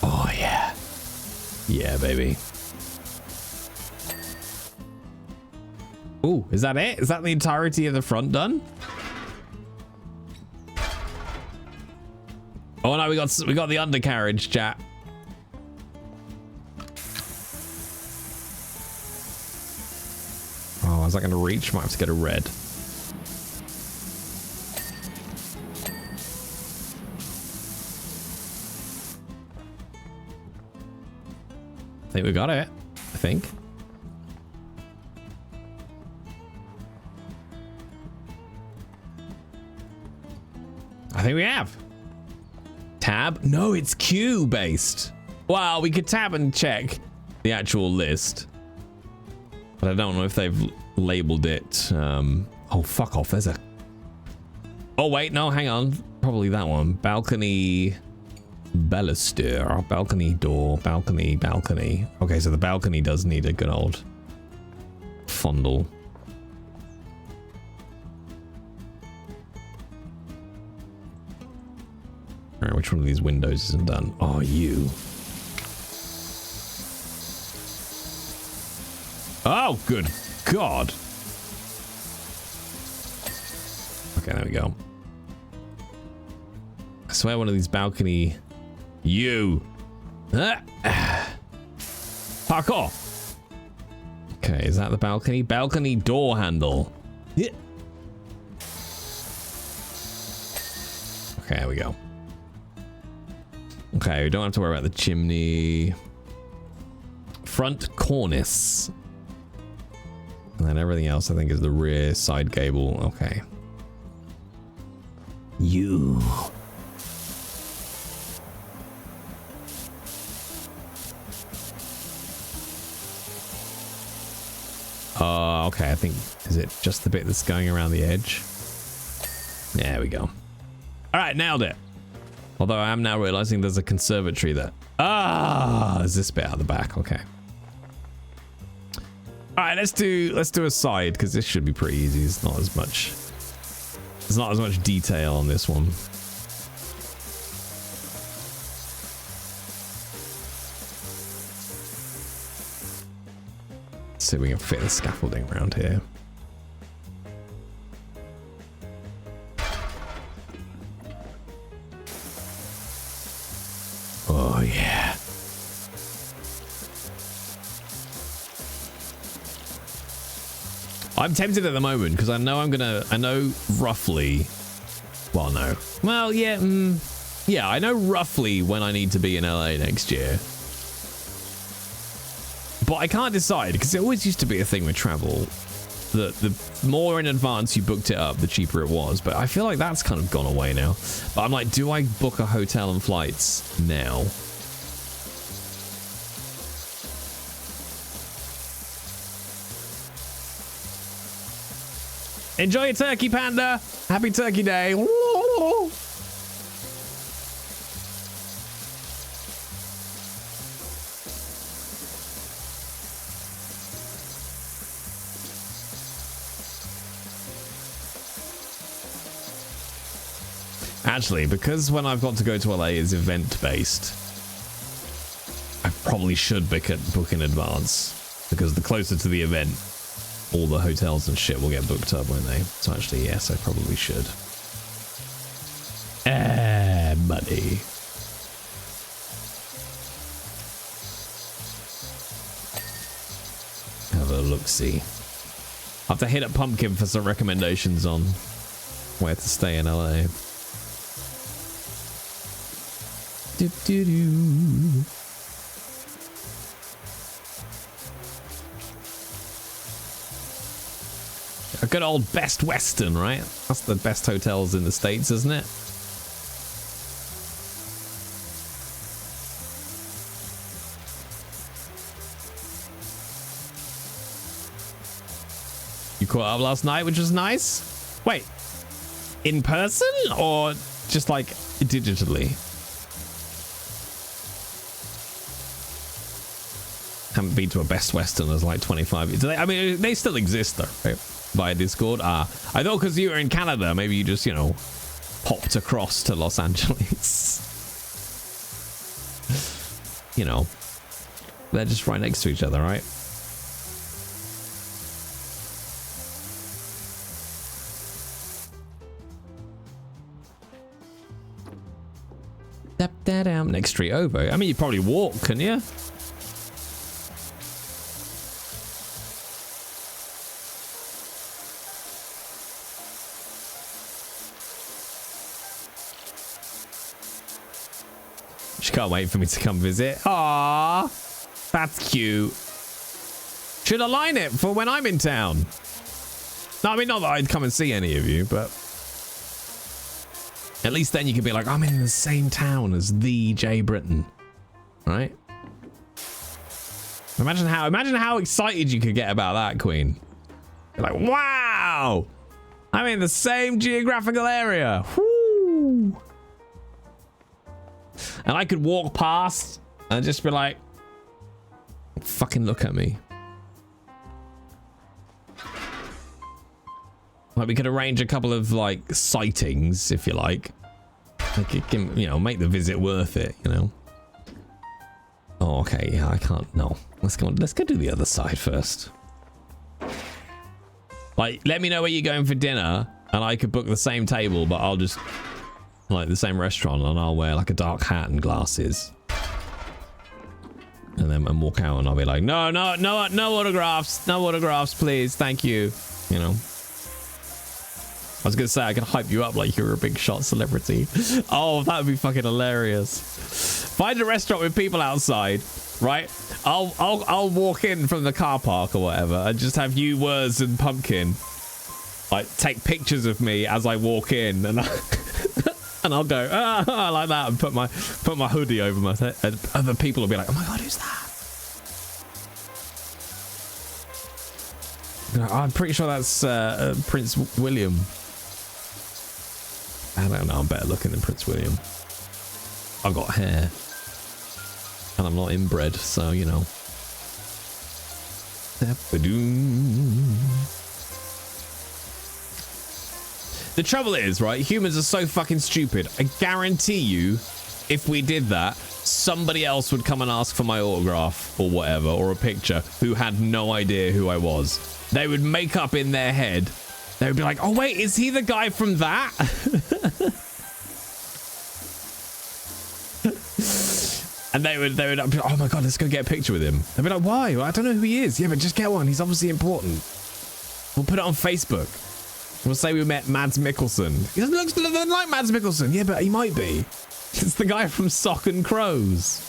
Oh, yeah. Yeah, baby. Ooh, is that it? Is that the entirety of the front done? Oh no, we got the undercarriage, chat. Oh, is that going to reach? Might have to get a red. I think we got it. I think. I think we have. Tab? No, it's Q based. Well, we could tab and check the actual list. But I don't know if they've labeled it. Oh, fuck off. There's a... Oh, wait. No, hang on. Probably that one. Balcony... Baluster. Balcony door. Balcony. Balcony. Okay, so the balcony does need a good old fondle. Alright, which one of these windows isn't done? Oh, you. Oh, good God. Okay, there we go. I swear one of these balcony... You. Fuck off. Okay, is that the balcony? Balcony door handle. Yeah. Okay, there we go. Okay, we don't have to worry about the chimney. Front cornice. And then everything else I think is the rear side gable. Okay. You. Okay, I think, is it just the bit that's going around the edge? There we go. All right, nailed it. Although I am now realizing there's a conservatory there. Ah, is this bit out the back? Okay. All right, let's do a side because this should be pretty easy. There's not as much detail on this one. Let's see if we can fit the scaffolding around here. Oh yeah. I'm tempted at the moment because I know roughly, well, no. Well, yeah, yeah, I know roughly when I need to be in LA next year. But I can't decide because it always used to be a thing with travel. The more in advance you booked it up, the cheaper it was. But I feel like that's kind of gone away now. But I'm like, do I book a hotel and flights now? Enjoy your turkey, Panda. Happy Turkey Day. Actually, because when I've got to go to LA is event based, I probably should book in advance, because the closer to the event, all the hotels and shit will get booked up, won't they? So actually, yes, I probably should. Money. Have a look-see. I'll have to hit up Pumpkin for some recommendations on where to stay in LA. Do-do-do. A good old Best Western, right? That's the best hotels in the States, isn't it? You caught up last night, which was nice. Wait, in person or just like digitally? Haven't been to a Best Western as like 25 years. I mean, they still exist though, right? Via Discord. I thought because you were in Canada, maybe you just, you know, popped across to Los Angeles. You know, they're just right next to each other, right? Step that down. Next street over. I mean, you probably walk, can you? She can't wait for me to come visit. Aww, that's cute. Should align it for when I'm in town. No, I mean, not that I'd come and see any of you, but at least then you could be like, I'm in the same town as the Jay Britton, right? Imagine how excited you could get about that, Queen. You're like, wow, I'm in the same geographical area. Woo. And I could walk past and just be like, fucking look at me. Like, we could arrange a couple of like sightings, if you like. Like, it can, you know, make the visit worth it, you know. Oh, okay, yeah, I can't. No, let's go do the other side first. Like, let me know where you're going for dinner, and I could book the same table, but I'll just like the same restaurant, and I'll wear like a dark hat and glasses, and then walk out, and I'll be like, no autographs, please, thank you. You know. I was gonna say I can hype you up like you're a big shot celebrity. Oh, that would be fucking hilarious. Find a restaurant with people outside, right? I'll walk in from the car park or whatever and just have you, Wurs, and Pumpkin like take pictures of me as I walk in, and I'll go like that and put my hoodie over my head, and other people will be like, oh my god, who's that? I'm pretty sure that's Prince William. I don't know, I'm better looking than Prince William. I've got hair. And I'm not inbred, so, you know. The trouble is, right, humans are so fucking stupid. I guarantee you, if we did that, somebody else would come and ask for my autograph or whatever, or a picture, who had no idea who I was. They would make up in their head. They would be like, oh wait, is he the guy from that? And they would be like, oh my god, let's go get a picture with him. They'd be like, why? Well, I don't know who he is. Yeah, but just get one. He's obviously important. We'll put it on Facebook. We'll say we met Mads Mikkelsen. He doesn't look nothing like Mads Mikkelsen. Yeah, but he might be. It's the guy from Sock and Crows.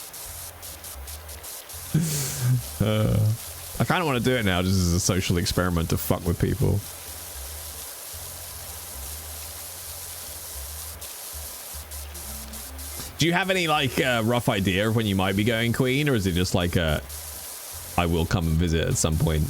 I kind of want to do it now just as a social experiment to fuck with people. Do you have any like rough idea of when you might be going, Queen, or is it just like I will come and visit at some point?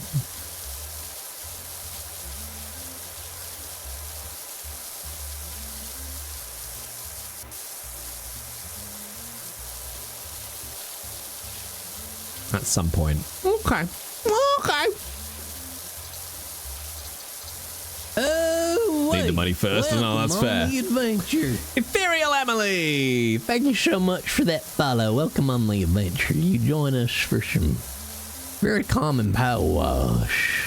At some point. Okay. Okay. Oh, need the money first. No, that's fair. Adventure. Ethereal family. Thank you so much for that follow. Welcome on the adventure. You join us for some very common power wash.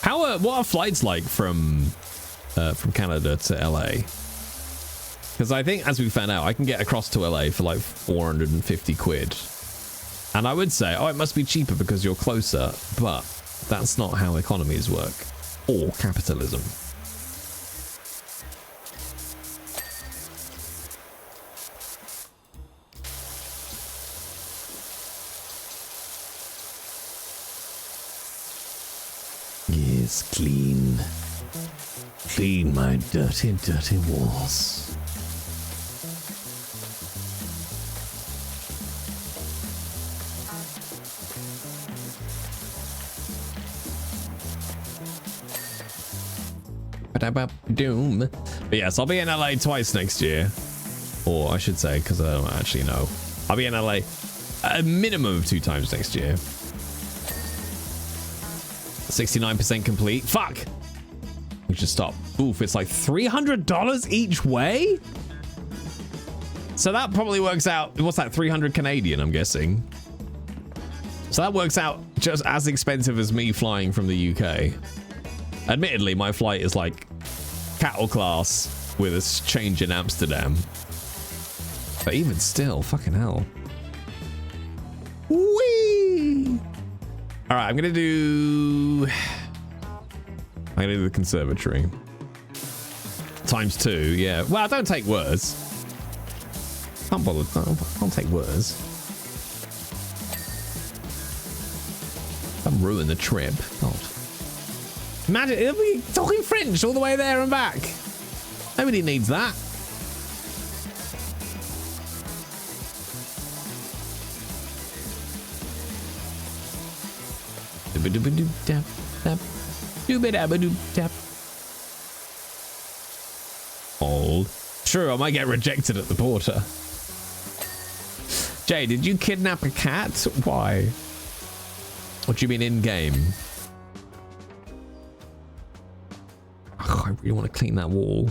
What are flights like from Canada to LA? Because I think, as we found out, I can get across to LA for like 450 quid. And I would say, oh, it must be cheaper because you're closer. But that's not how economies work. Or capitalism. Yes, clean. Clean my dirty, dirty walls. Doom. But yes, I'll be in LA twice next year. Or I should say, because I don't actually know. I'll be in LA a minimum of 2 times next year. 69% complete. Fuck! We should stop. Oof, it's like $300 each way? So that probably works out. What's that? 300 Canadian, I'm guessing. So that works out just as expensive as me flying from the UK. Admittedly, my flight is like cattle class with a change in Amsterdam. But even still, fucking hell. Whee! All right, I'm gonna do the conservatory. ×2, yeah. Well, don't take words. Can't bother. Can't take words. Don't ruin the trip. God. Imagine, it'll be talking French all the way there and back. Nobody needs that. Old. True, I might get rejected at the border. Jay, did you kidnap a cat? Why? What do you mean in game? Oh, I really want to clean that wall.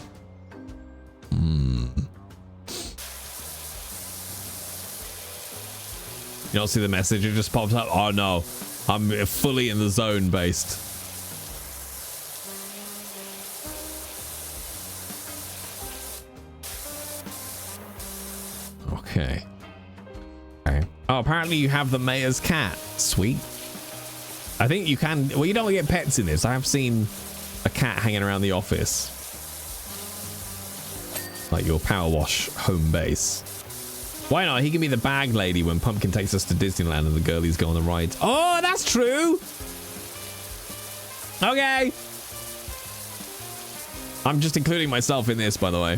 You don't see the message? It just pops up. Oh no, I'm fully in the zone based. Okay. Oh, apparently you have the mayor's cat. Sweet. I think you can. Well, you don't get pets in this. I have seen a cat hanging around the office, like your Powerwash home base. Why not? He can be the bag lady when Pumpkin takes us to Disneyland and the girlies go on the rides. Oh, that's true. Okay. I'm just including myself in this, by the way.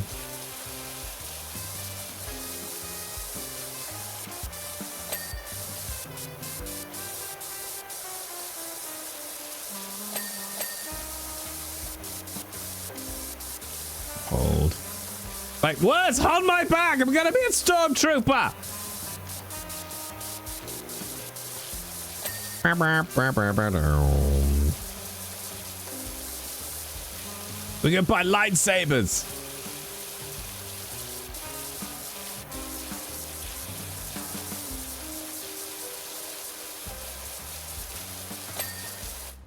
Hold. Like, what's on my back? I'm gonna be a stormtrooper. We can buy lightsabers.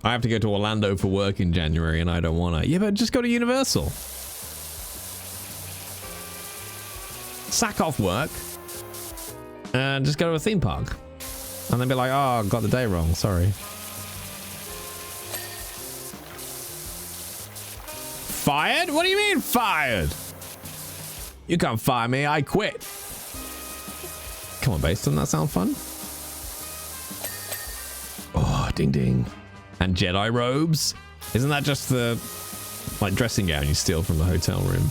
I have to go to Orlando for work in January and I don't want to. Yeah, but just go to Universal. Sack off work and just go to a theme park and then be like, oh, got the day wrong, sorry. Fired? What do you mean fired? You can't fire me, I quit. Come on, base, doesn't that sound fun? Oh, ding ding. And Jedi robes? Isn't that just the like dressing gown you steal from the hotel room?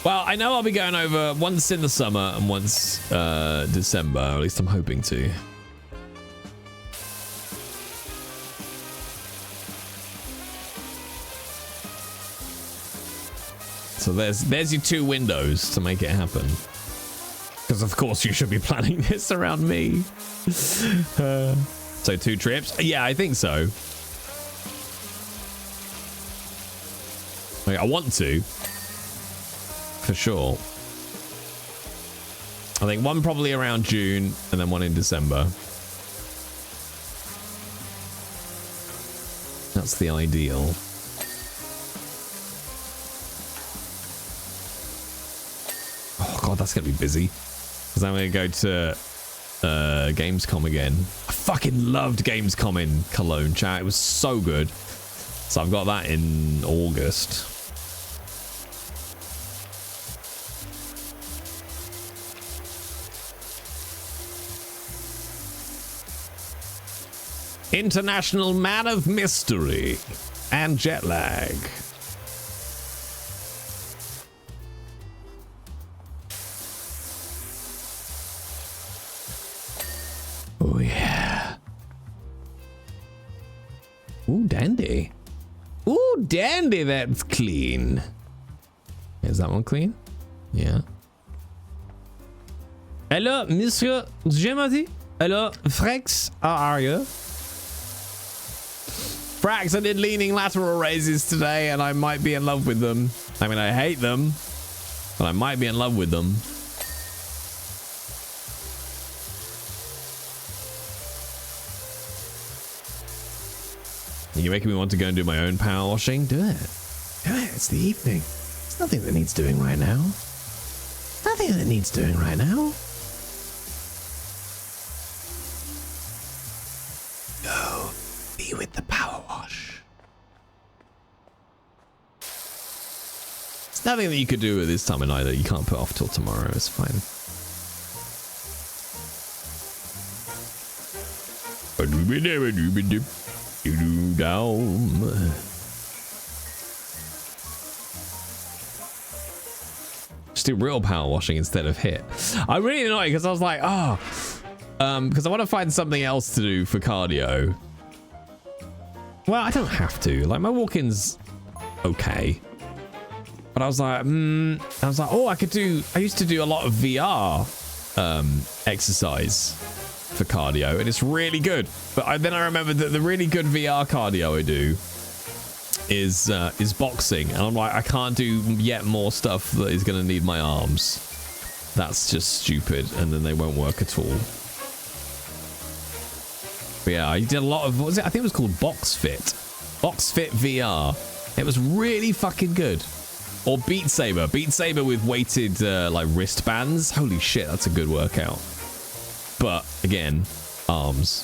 Well, I know I'll be going over once in the summer and once December, or at least I'm hoping to. So there's your 2 windows to make it happen. Because because of course you should be planning this around me. So 2 trips? Yeah, I think so. Like, I want to. For sure. I think one probably around June and then one in December. That's the ideal. Oh god, that's gonna be busy. Because I'm gonna go to Gamescom again. I fucking loved Gamescom in Cologne, chat. It was so good. So I've got that in August. International Man of Mystery and jet lag. Oh yeah. Ooh, dandy. Ooh, dandy, that's clean. Is that one clean? Yeah. Hello, Monsieur Gemati. Hello, Frex. How are you? Frax, I did leaning lateral raises today and I might be in love with them. I mean, I hate them, but I might be in love with them. You're making me want to go and do my own power washing. Do it. Do it. It's the evening. There's nothing that needs doing right now. Nothing that needs doing right now. Go be with the power wash. There's nothing that you could do at this time of night that you can't put off till tomorrow. It's fine. Just do real power washing instead of hit. I'm really annoyed because I was like, because I want to find something else to do for cardio. Well, I don't have to. Like, my walk-in's okay. But I was like, oh, I used to do a lot of VR exercise for cardio, and it's really good. But then I remembered that the really good VR cardio I do is boxing, and I'm like, I can't do yet more stuff that is going to need my arms. That's just stupid, and then they won't work at all. But yeah, I did a lot of, what was it? I think it was called BoxFit VR. It was really fucking good. Or Beat Saber with weighted like wristbands. Holy shit, that's a good workout. But again, arms.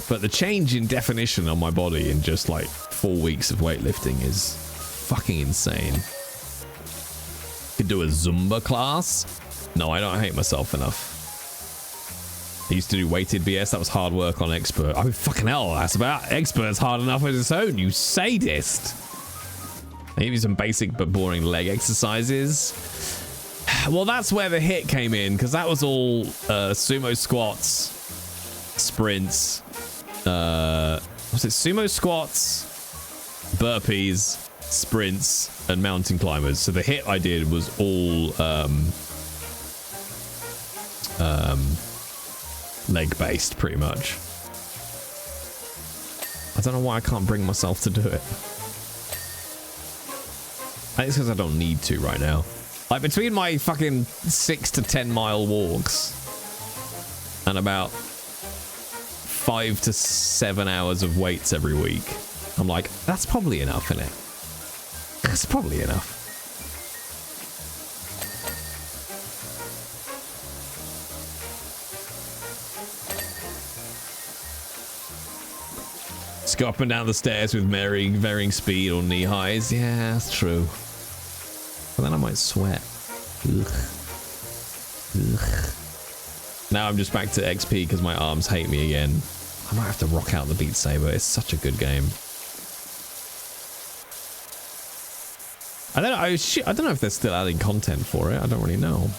But the change in definition on my body in just like 4 weeks of weightlifting is fucking insane. Could do a Zumba class. No, I don't hate myself enough. I used to do weighted BS. That was hard work on expert. I mean, fucking hell, that's about expert's hard enough on its own, you sadist. Maybe some basic but boring leg exercises. Well, that's where the hit came in, because that was all sumo squats, sprints, was it sumo squats, burpees, sprints, and mountain climbers. So the hit I did was all leg based, pretty much. I don't know why I can't bring myself to do it. I think it's because I don't need to right now. Like, between my fucking 6 to 10 mile walks and about 5 to 7 hours of weights every week, I'm like, that's probably enough, isn't it? That's probably enough. Just go up and down the stairs with varying speed or knee highs. Yeah, that's true. But then I might sweat. Ugh. Ugh. Now I'm just back to XP because my arms hate me again. I might have to rock out the Beat Saber. It's such a good game. I don't know if they're still adding content for it. I don't really know.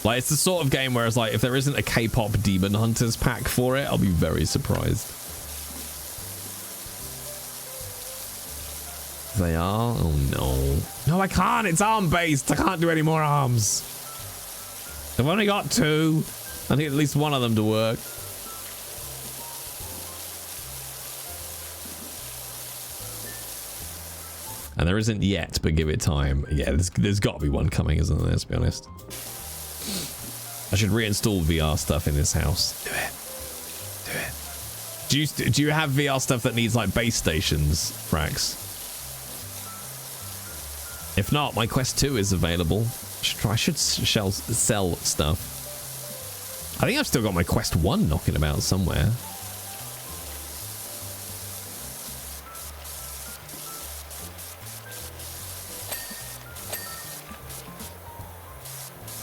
Like, it's the sort of game where it's like, if there isn't a K-pop Demon Hunters pack for it, I'll be very surprised. They are? Oh, no. No, I can't. It's arm-based. I can't do any more arms. I've only got 2. I need at least one of them to work. And there isn't yet, but give it time. Yeah, there's got to be one coming, isn't there? Let's be honest. I should reinstall VR stuff in this house. Do it. Do you have VR stuff that needs like base stations, Frax? If not, my Quest 2 is available. I should sell stuff. I think I've still got my Quest 1 knocking about somewhere.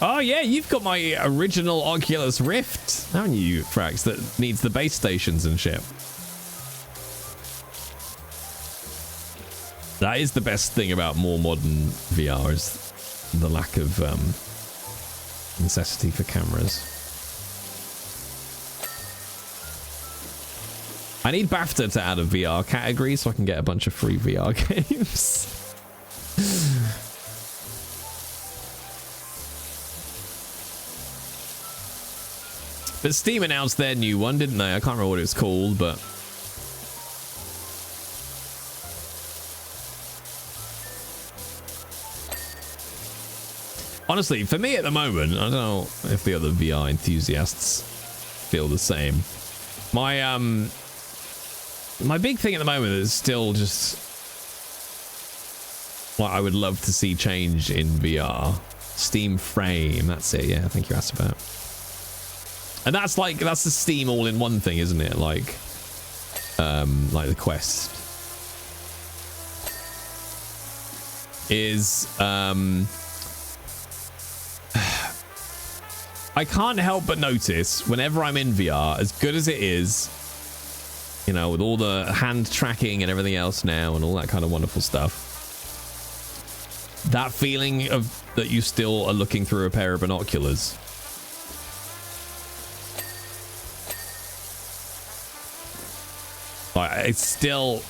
Oh yeah, you've got my original Oculus Rift, haven't you, Frax, that needs the base stations and shit. That is the best thing about more modern VR, is the lack of necessity for cameras. I need BAFTA to add a VR category so I can get a bunch of free VR games. But Steam announced their new one, didn't they? I can't remember what it's called, but... honestly, for me at the moment, I don't know if the other VR enthusiasts feel the same. My big thing at the moment is still just what I would love to see change in VR. Steam Frame, that's it. Yeah, I think you asked about. And that's the Steam all-in-one thing, isn't it? Like the Quest is. I can't help but notice whenever I'm in VR, as good as it is, you know, with all the hand tracking and everything else now and all that kind of wonderful stuff, that feeling of that you still are looking through a pair of binoculars. I still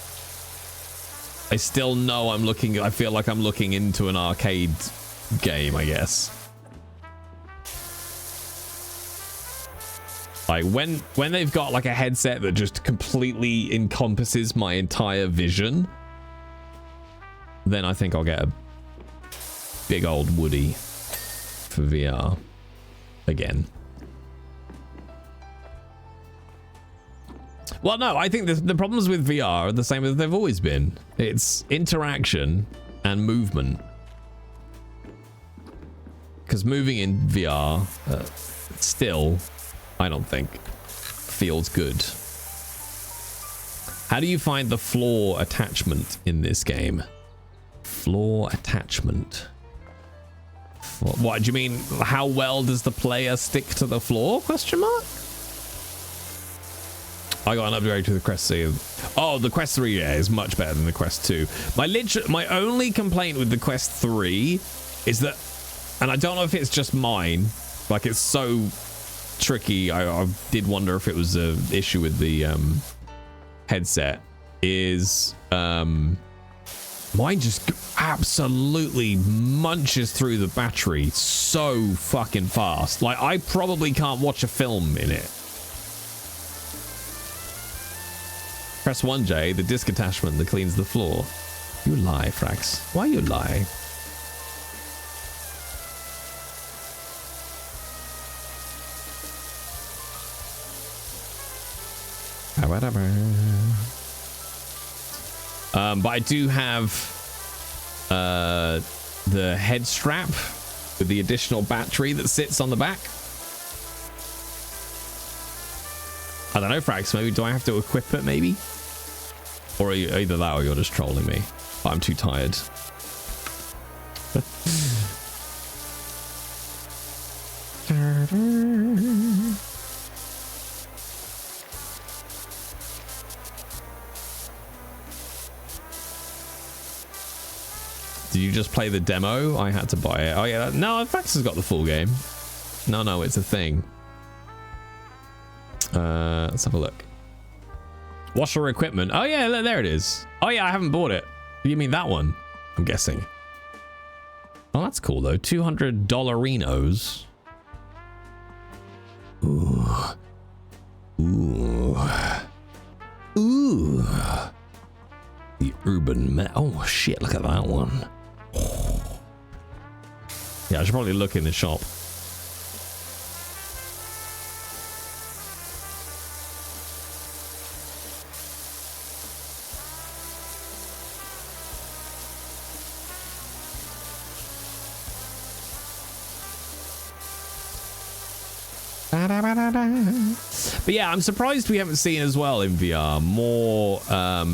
know I'm looking. I feel like I'm looking into an arcade game, I guess. Like when they've got like a headset that just completely encompasses my entire vision, then I think I'll get a big old Woody for VR again. Well, no, I think the problems with VR are the same as they've always been. It's interaction and movement. Because moving in VR still, I don't think, feels good. How do you find the floor attachment in this game? Floor attachment. What do you mean? How well does the player stick to the floor? Question mark? I got an upgrade to the Quest 3. Oh, the Quest 3, yeah, is much better than the Quest 2. My only complaint with the Quest 3 is that, and I don't know if it's just mine, like it's so tricky. I did wonder if it was an issue with the headset. Is mine just absolutely munches through the battery so fucking fast. Like I probably can't watch a film in it. Press 1J, the disc attachment that cleans the floor. You lie, Frax. Why you lie? But I do have the head strap with the additional battery that sits on the back. I don't know, Frax, maybe do I have to equip it, maybe? Or are you, either that or you're just trolling me. But I'm too tired. Did you just play the demo? I had to buy it. Oh yeah, no, Frax has got the full game. No, it's a thing. Let's have a look. Washer equipment. Oh yeah, there it is. Oh yeah, I haven't bought it. You mean that one? I'm guessing. Oh, that's cool though. $200 Ooh. The urban met. Oh shit! Look at that one. Yeah, I should probably look in the shop. But yeah, I'm surprised we haven't seen as well in VR more. I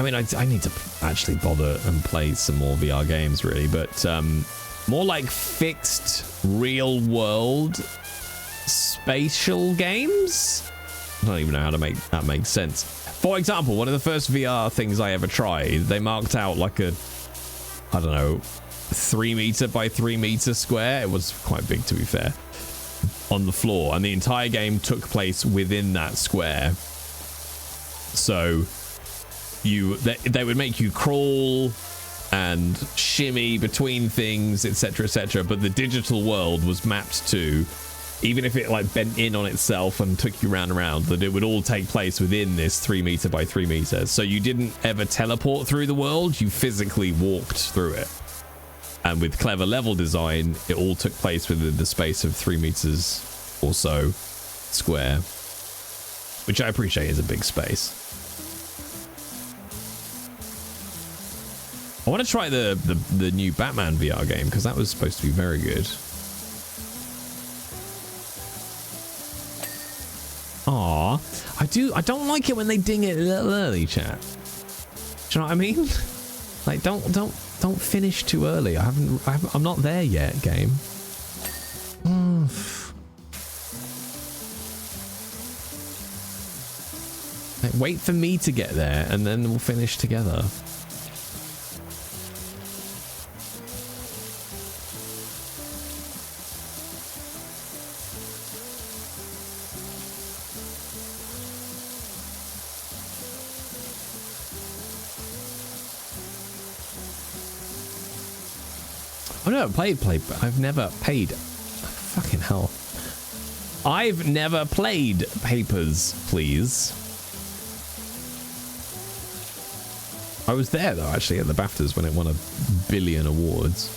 mean, I need to actually bother and play some more VR games, really, but more like fixed real world spatial games. I don't even know how to make that make sense. For example, one of the first VR things I ever tried, they marked out like a, I don't know, 3 meter by 3 meter square. It was quite big, to be fair, on the floor, and the entire game took place within that square. So they would make you crawl and shimmy between things, etc., but the digital world was mapped to, even if it like bent in on itself and took you round and round, that it would all take place within this 3 meter by 3 meters. So you didn't ever teleport through the world, you physically walked through it. And with clever level design, it all took place within the space of 3 meters or so square, which I appreciate is a big space. I want to try the new Batman VR game, because that was supposed to be very good. Aw, I don't like it when they ding it a little early, chat. Do you know what I mean? Like, don't finish too early. I'm not there yet, game. Like, wait for me to get there and then we'll finish together. I've never played. I've never paid. Fucking hell. I've never played Papers, Please. I was there though, actually, at the BAFTAs when it won 1 billion awards.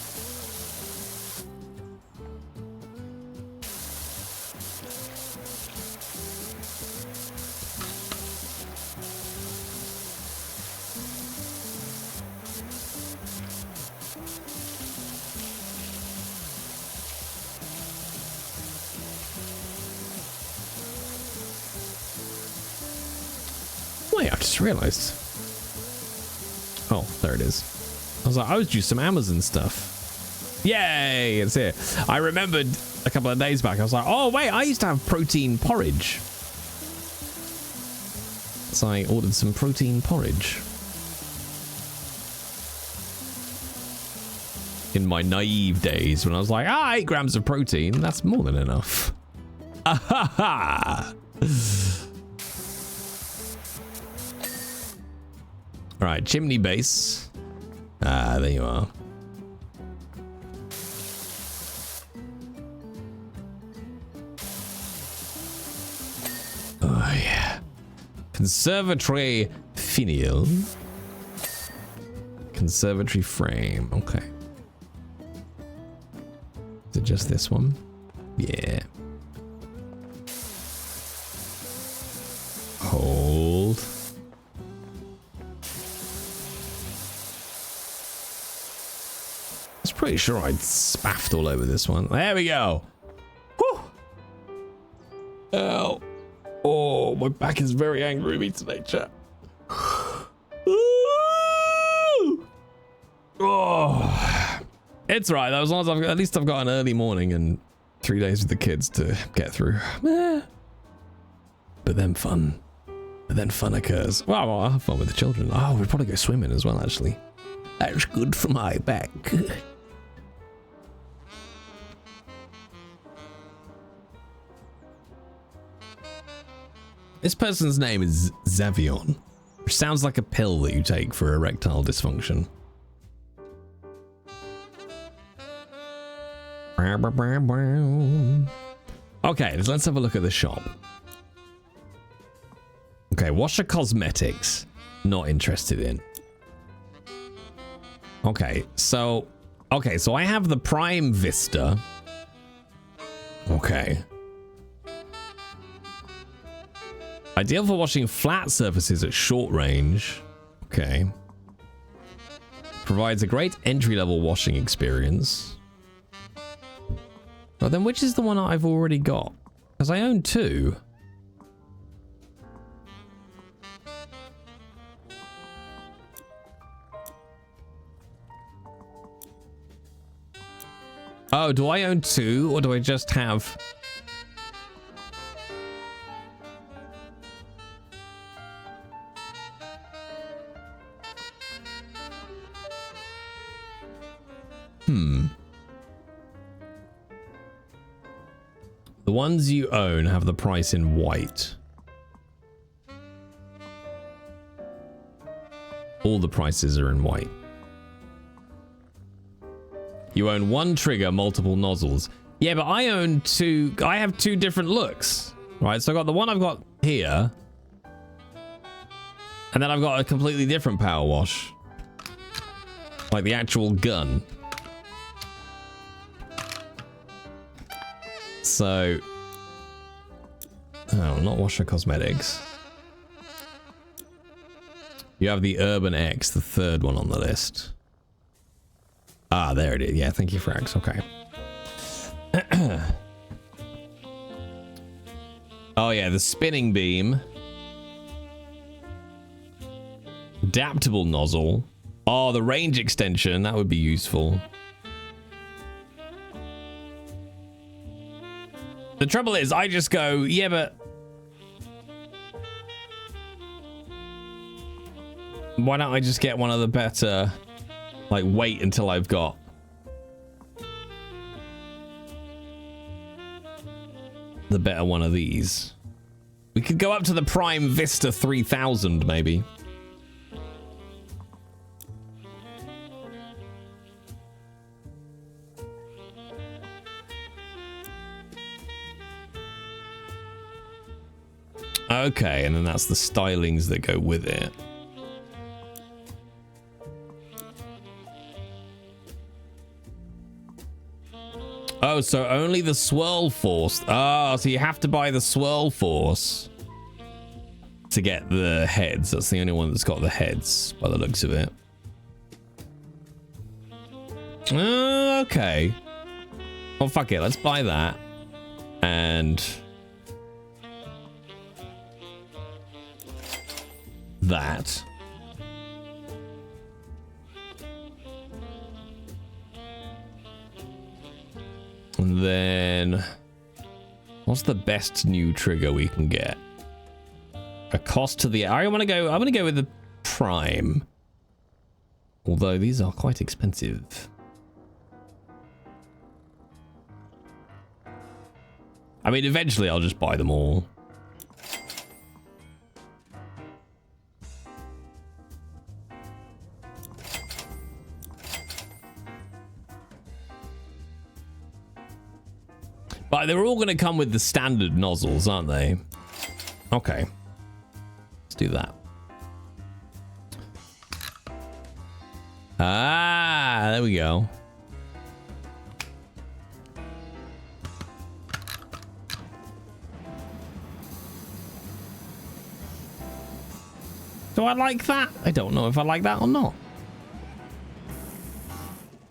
Wait, I just realized. Oh, there it is. I was like, I was due some Amazon stuff. Yay, it's here. I remembered a couple of days back, I was like, oh wait, I used to have protein porridge. So I ordered some protein porridge. In my naive days, when I was like, 8 grams of protein, that's more than enough. Ahaha! Right, chimney base. Ah, there you are. Oh, yeah. Conservatory finial. Conservatory frame. Okay. Is it just this one? Yeah. Hold. I was pretty sure I'd spaffed all over this one. There we go. Whew. Ow. Oh, my back is very angry with me today, chat. Oh, it's right though, as long as at least I've got an early morning and 3 days with the kids to get through. But then fun occurs. Well, I'll have fun with the children. Oh, we'd probably go swimming as well, actually. That's good for my back. This person's name is Zavion, which sounds like a pill that you take for erectile dysfunction. Okay, let's have a look at the shop. Okay, Washer Cosmetics. Not interested in. Okay, so I have the Prime Vista. Okay. Ideal for washing flat surfaces at short range. Okay. Provides a great entry-level washing experience. But then which is the one I've already got? Because I own two. Oh, do I own two or do I just have... The ones you own have the price in white. All the prices are in white. You own one trigger, multiple nozzles. Yeah, but I own two. I have two different looks, right? So I got the one I've got here, and then I've got a completely different power wash, like the actual gun. So, oh, not Washer Cosmetics. You have the Urban X, the third one on the list. Ah, there it is. Yeah, thank you, Frax. Okay. Oh, yeah, the spinning beam. Adaptable nozzle. Oh, the range extension. That would be useful. The trouble is, I just go, yeah, but... why don't I just get one of the better... like, wait until I've got... the better one of these. We could go up to the Prime Vista 3000, maybe. Okay, and then that's the stylings that go with it. Oh, so only the swirl force. Oh, so you have to buy the swirl force to get the heads. That's the only one that's got the heads by the looks of it. Okay. Well, fuck it. Let's buy that. And that. And then what's the best new trigger we can get? A cost to the... I'm gonna go with the Prime. Although these are quite expensive. I mean, eventually I'll just buy them all. But they're all going to come with the standard nozzles, aren't they? Okay. Let's do that. Ah, there we go. Do I like that? I don't know if I like that or not.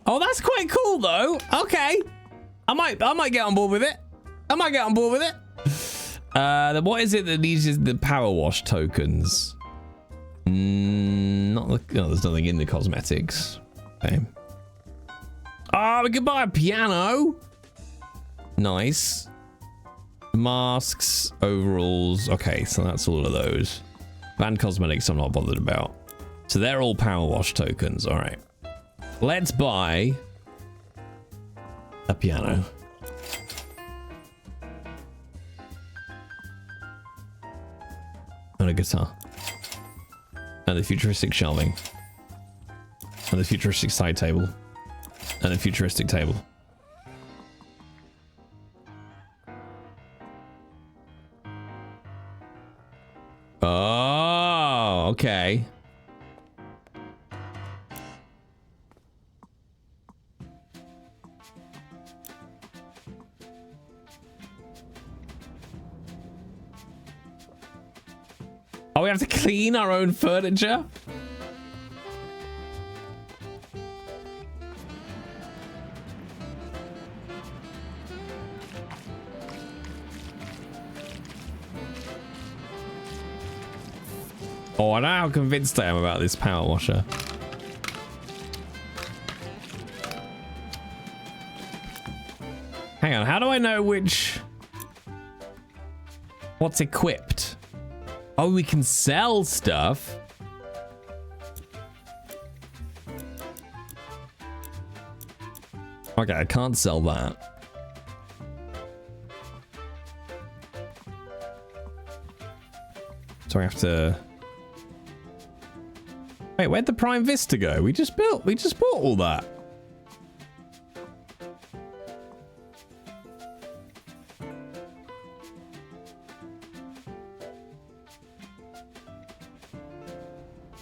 Oh, that's quite cool, though. Okay. I might get on board with it. Then what is it that needs the power wash tokens? Not the, no, there's nothing in the cosmetics. Okay. Oh, we can buy a piano. Nice. Masks, overalls. Okay, so that's all of those. Band cosmetics I'm not bothered about. So they're all power wash tokens. All right. Let's buy a piano. And a guitar. And a futuristic shelving. And a futuristic side table. And a futuristic table. Oh, okay. Oh, we have to clean our own furniture? Oh, I know how convinced I am about this power washer. Hang on, how do I know which... What's equipped? Oh, we can sell stuff. Okay, I can't sell that. So I have to... Wait, where'd the Prime Vista go? We just bought all that.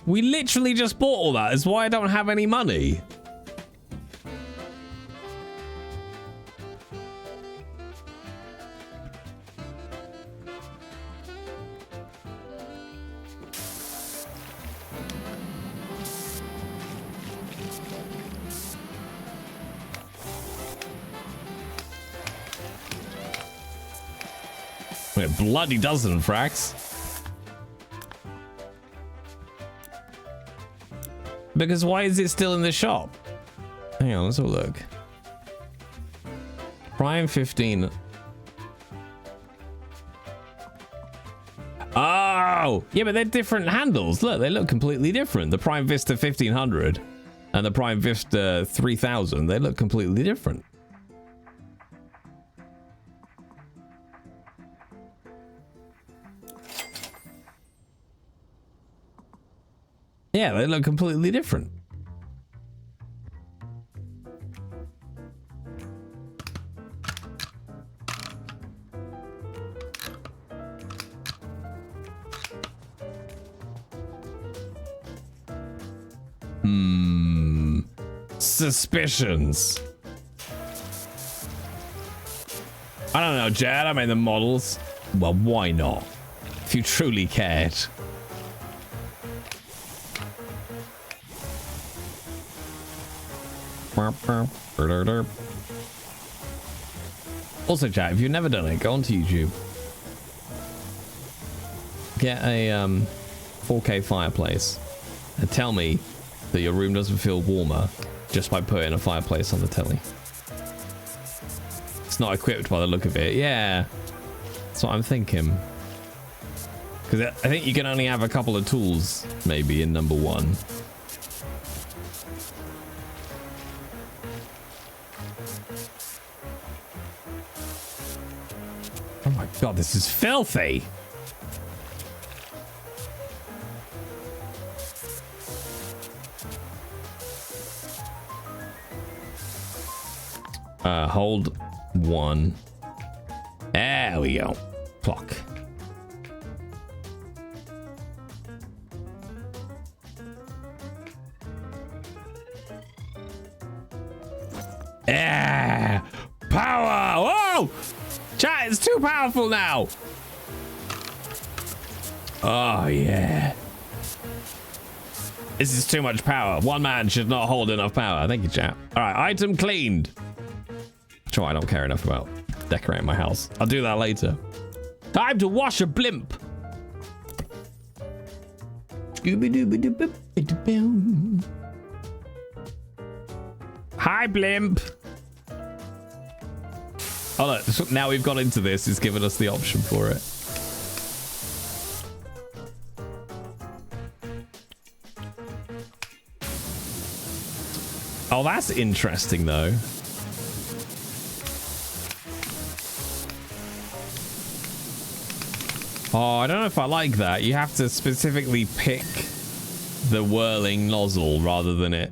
We literally just bought all that. That's why I don't have any money. Wait, bloody dozen, Frax. Because why is it still in the shop? Hang on, let's have a look. Prime 15. Oh! Yeah, but they're different handles. Look, they look completely different. The Prime Vista 1500 and the Prime Vista 3000, they look completely different. Yeah, they look completely different. Suspicions. I don't know, Jad. I mean, the models. Well, why not? If you truly cared. Also, chat, if you've never done it, go onto YouTube. Get a 4K fireplace and tell me that your room doesn't feel warmer just by putting a fireplace on the telly. It's not equipped by the look of it. Yeah, that's what I'm thinking. Because I think you can only have a couple of tools, maybe, in number one. Oh my god, this is filthy! Hold one. There we go. Clock. Yeah! Power! Whoa! Chat, it's too powerful now! Oh, yeah. This is too much power. One man should not hold enough power. Thank you, chat. All right, item cleaned. Sure, I don't care enough about decorating my house. I'll do that later. Time to wash a blimp. Hi, blimp. Oh, look, now we've got into this. It's given us the option for it. Oh, that's interesting, though. Oh, I don't know if I like that. You have to specifically pick the whirling nozzle rather than it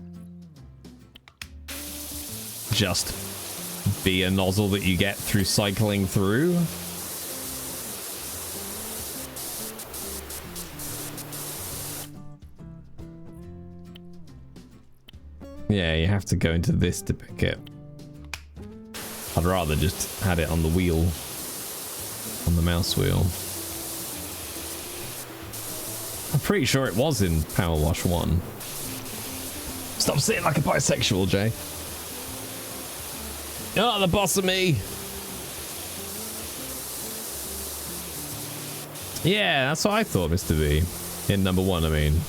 just be a nozzle that you get through cycling through. Yeah, you have to go into this to pick it. I'd rather just had it on the wheel, on the mouse wheel. I'm pretty sure it was in Powerwash 1. Stop sitting like a bisexual, Jay. You're not the boss of me. Yeah, that's what I thought, Mr. B. In number 1, I mean.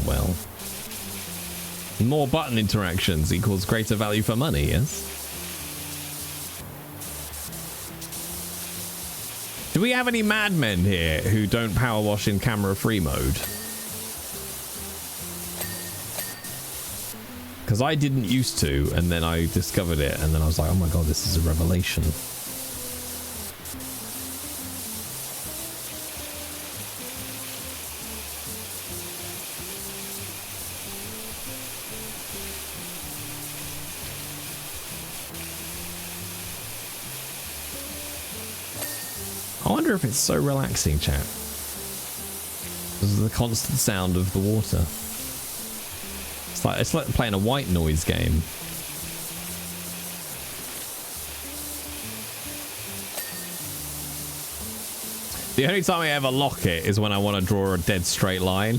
Well. More button interactions equals greater value for money, yes? Do we have any madmen here who don't power wash in camera free mode? Because I didn't used to, and then I discovered it, and then I was like, oh my god, this is a revelation. I wonder if it's so relaxing, chat. This is the constant sound of the water. It's like playing a white noise game. The only time I ever lock it is when I want to draw a dead straight line.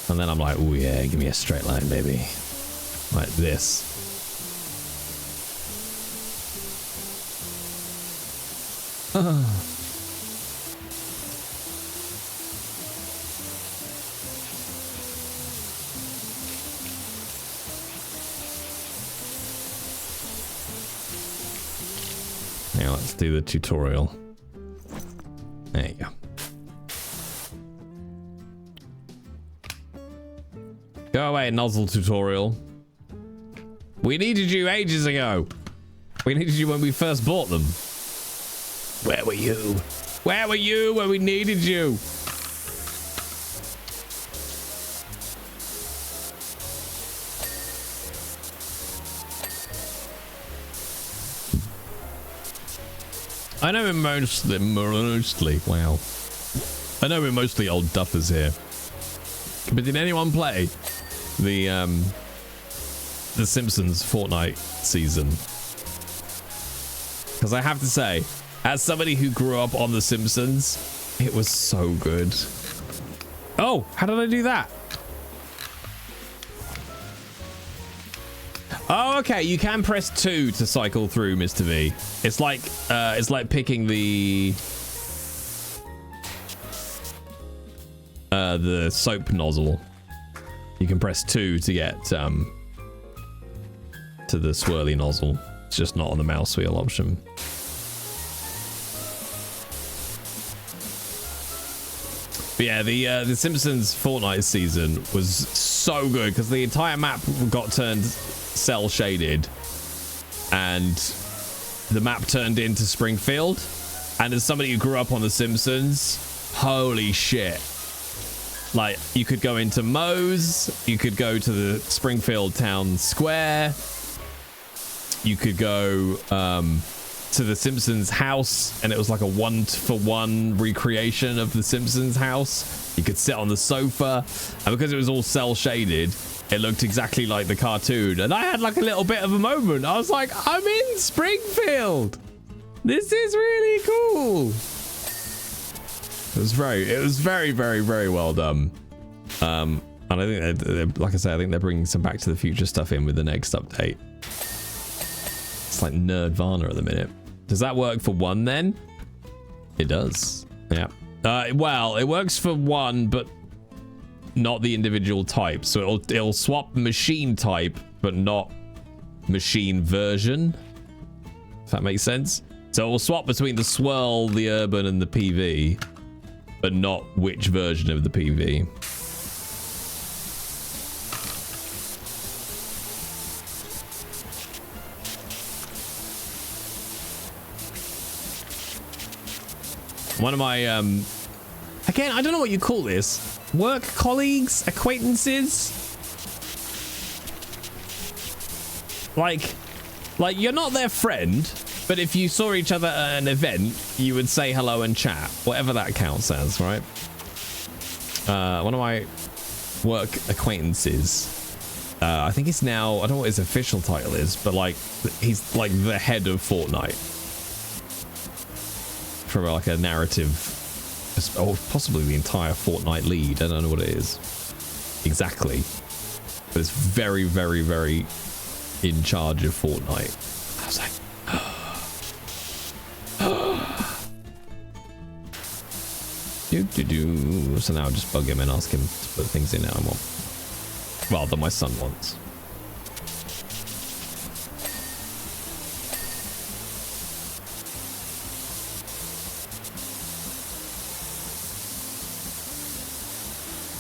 And then I'm like, oh yeah, give me a straight line, baby. Like this. Now let's do the tutorial. There you go. Go away, nozzle tutorial. We needed you ages ago. We needed you when we first bought them. Where were you? Where were you when we needed you? I know we're mostly, wow. I know we're mostly old duffers here. But did anyone play the Simpsons Fortnite season? Because I have to say, as somebody who grew up on The Simpsons, it was so good. Oh, how did I do that? Oh, okay. You can press 2 to cycle through, Mr. V. It's like picking the soap nozzle. You can press 2 to get to the swirly nozzle. It's just not on the mouse wheel option. But yeah, the Simpsons Fortnite season was so good because the entire map got turned cell shaded and the map turned into Springfield. And as somebody who grew up on The Simpsons, holy shit. Like, you could go into Moe's, you could go to the Springfield Town Square, you could go to the Simpsons house, and it was like a 1-for-1 recreation of the Simpsons house. You could sit on the sofa, and because it was all cell shaded, it looked exactly like the cartoon. And I had like a little bit of a moment. I was like, I'm in Springfield. This is really cool. It was very, very, very well done. And I think they're, like I say, I think they're bringing some Back to the Future stuff in with the next update. It's like Nerdvana at the minute. Does that work for 1 then? It does. Yeah. Well, it works for 1, but not the individual type. So it'll swap machine type, but not machine version. If that makes sense. So we'll swap between the swirl, the urban, and the PV, but not which version of the PV. One of my, again, I don't know what you call this. Work colleagues, acquaintances. Like you're not their friend, but if you saw each other at an event, you would say hello and chat, whatever that counts as, right? One of my work acquaintances, I think it's now, I don't know what his official title is, but like, he's like the head of Fortnite. For like a narrative, or possibly the entire Fortnite lead. I don't know what it is exactly, but it's very, very, very in charge of Fortnite. I was like, so now I'll just bug him and ask him to put things in that I want, rather my son wants.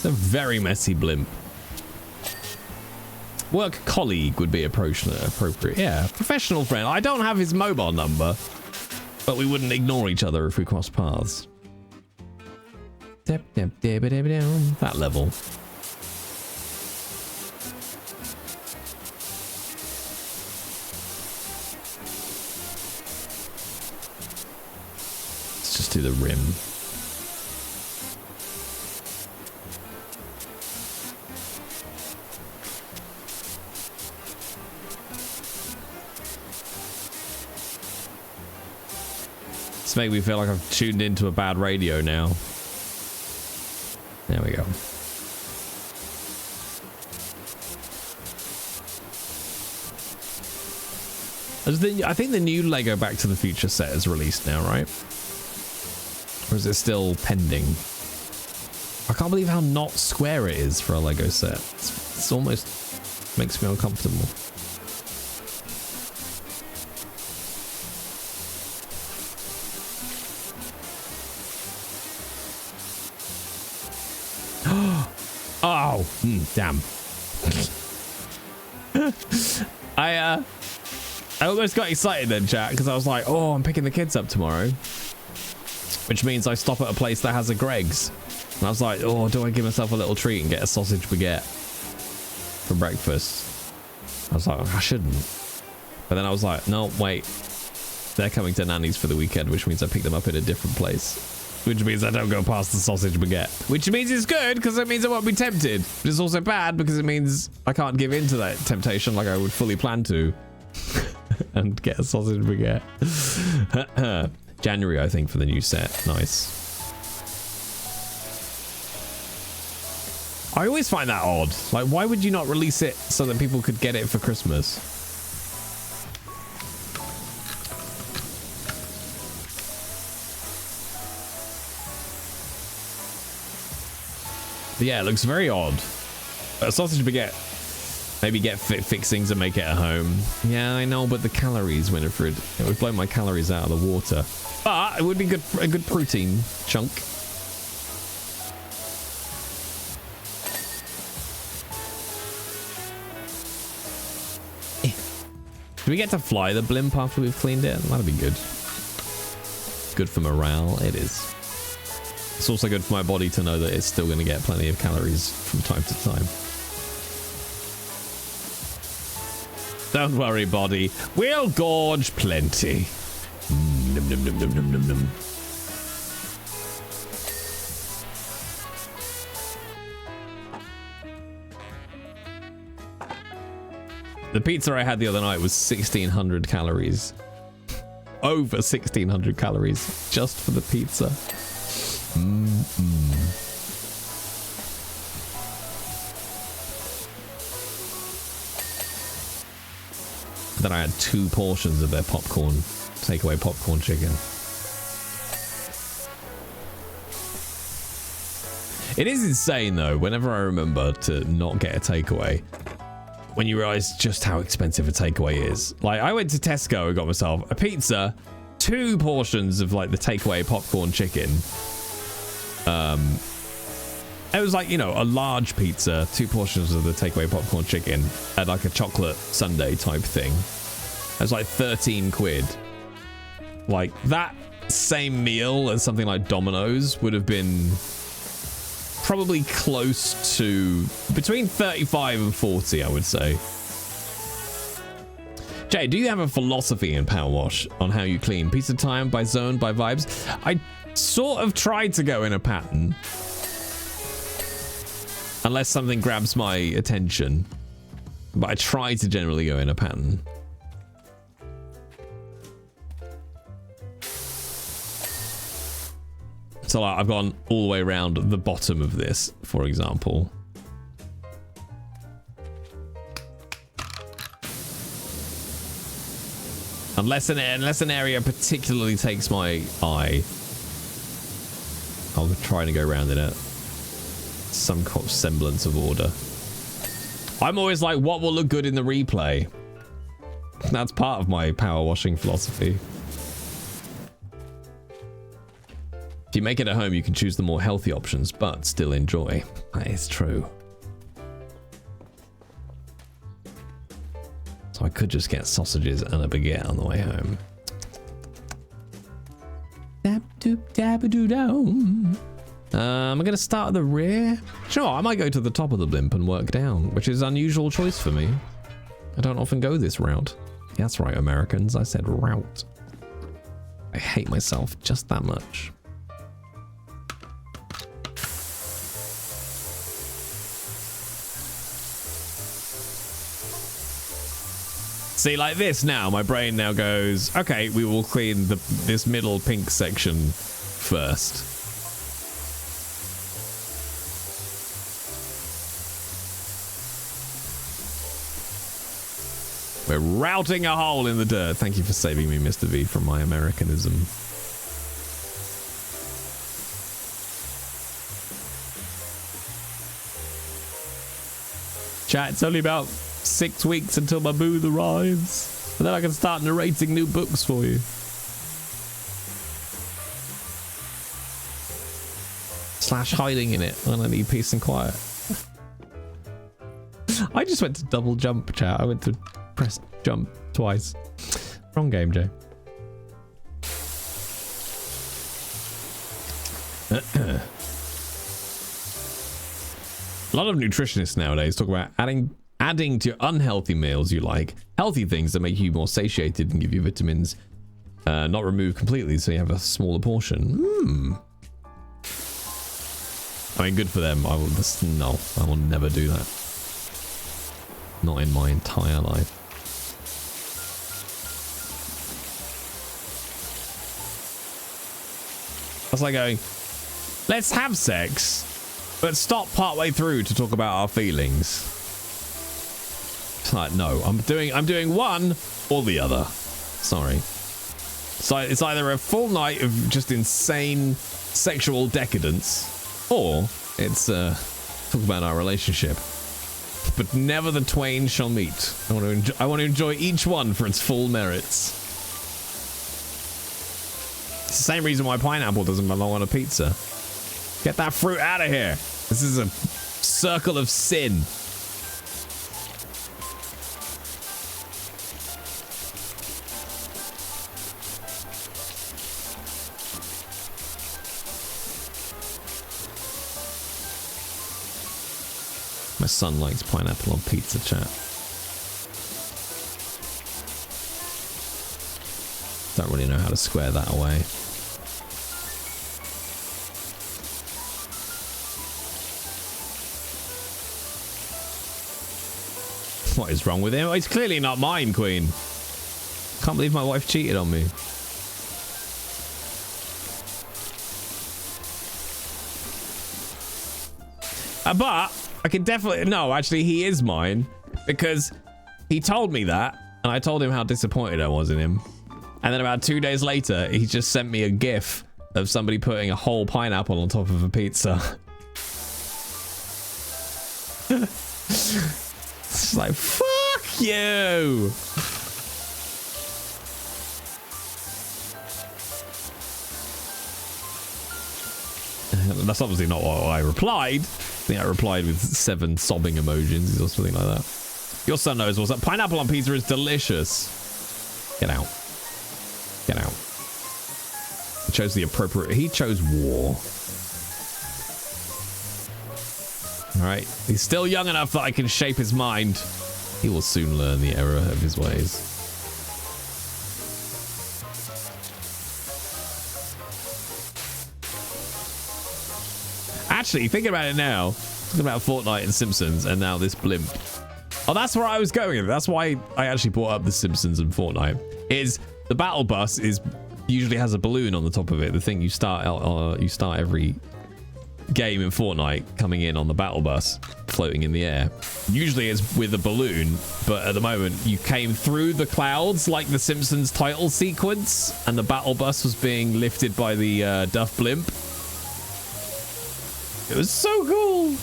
A very messy blimp. Work colleague would be appropriate. Yeah, professional friend. I don't have his mobile number, but we wouldn't ignore each other if we crossed paths. That level. Let's just do the rim. Make me feel like I've tuned into a bad radio now. There we go. I think the new Lego Back to the Future set is released now, right? Or is it still pending? I can't believe how not square it is for a Lego set. It's almost makes me uncomfortable. Oh, damn. I almost got excited then, chat, because I was like, oh, I'm picking the kids up tomorrow, which means I stop at a place that has a Greg's. And I was like, oh, do I give myself a little treat and get a sausage baguette for breakfast? I was like, I shouldn't. But then I was like, no, wait. They're coming to Nanny's for the weekend, which means I pick them up in a different place. Which means I don't go past the sausage baguette. Which means it's good, because it means I won't be tempted. But it's also bad, because it means I can't give in to that temptation like I would fully plan to. And get a sausage baguette. January, I think, for the new set. Nice. I always find that odd. Like, why would you not release it so that people could get it for Christmas? But yeah, it looks very odd. A sausage baguette. Maybe get fixings and make it at home. Yeah, I know, but the calories, Winifred. It would blow my calories out of the water. But it would be a good protein chunk. Do we get to fly the blimp after we've cleaned it? That'd be good. It's good for morale. It is. It's also good for my body to know that it's still going to get plenty of calories from time to time. Don't worry, body. We'll gorge plenty. Num, num, num, num, num, num, num. The pizza I had the other night was 1,600 calories. Over 1,600 calories just for the pizza. Then I had 2 portions of their popcorn, takeaway popcorn chicken. It is insane though, whenever I remember to not get a takeaway, when you realize just how expensive a takeaway is. Like, I went to Tesco and got myself a pizza, 2 portions of like the takeaway popcorn chicken. It was like, you know, a large pizza, 2 portions of the takeaway popcorn chicken, and like a chocolate sundae type thing. It was like 13 quid. Like, that same meal as something like Domino's would have been probably close to between 35 and 40, I would say. Jay, do you have a philosophy in Powerwash on how you clean? Piece of time, by zone, by vibes? I sort of tried to go in a pattern. Unless something grabs my attention. But I try to generally go in a pattern. So like, I've gone all the way around the bottom of this, for example. Unless an area particularly takes my eye, I'll try to go around in it. Some semblance of order. I'm always like, what will look good in the replay? That's part of my power washing philosophy. If you make it at home, you can choose the more healthy options, but still enjoy. That is true. So I could just get sausages and a baguette on the way home. I'm going to start at the rear. Sure, I might go to the top of the blimp and work down, which is an unusual choice for me. I don't often go this route. Yeah, that's right, Americans. I said route. I hate myself just that much. See, like this now, my brain now goes, okay, we will clean this middle pink section first. We're routing a hole in the dirt. Thank you for saving me, Mr. V, from my Americanism. Chat, it's only about 6 weeks until my booth arrives. And then I can start narrating new books for you. / hiding in it when I need peace and quiet. I just went to double jump, chat. I went to press jump twice. Wrong game, Jay. A lot of nutritionists nowadays talk about adding to unhealthy meals you like healthy things that make you more satiated and give you vitamins, not removed completely, so you have a smaller portion. I mean, good for them. I will never do that. Not in my entire life. That's like going, let's have sex, but stop partway through to talk about our feelings. It's like, no, I'm doing one or the other. Sorry. So it's either a full night of just insane sexual decadence, or it's talk about our relationship. But never the twain shall meet. I want to enjoy each one for its full merits. It's the same reason why pineapple doesn't belong on a pizza. Get that fruit out of here. This is a circle of sin. My son likes pineapple on pizza, chat. Don't really know how to square that away. What is wrong with him? It's clearly not mine, Queen. Can't believe my wife cheated on me. But I can definitely... No, actually, he is mine. Because he told me that. And I told him how disappointed I was in him. And then about 2 days later, he just sent me a GIF of somebody putting a whole pineapple on top of a pizza. It's like, fuck you. That's obviously not what I replied. I think I replied with 7 sobbing emojis or something like that. Your son knows what's up. Pineapple on pizza is delicious. Get out. Get out. He chose the appropriate... He chose war. Alright. He's still young enough that I can shape his mind. He will soon learn the error of his ways. Actually, thinking about it now, thinking about Fortnite and Simpsons, and now this blimp. Oh, that's where I was going. That's why I actually brought up the Simpsons and Fortnite. Is the battle bus usually has a balloon on the top of it. The thing you start every game in Fortnite coming in on the battle bus, floating in the air. Usually it's with a balloon, but at the moment you came through the clouds like the Simpsons title sequence, and the battle bus was being lifted by the Duff blimp. It was so cool.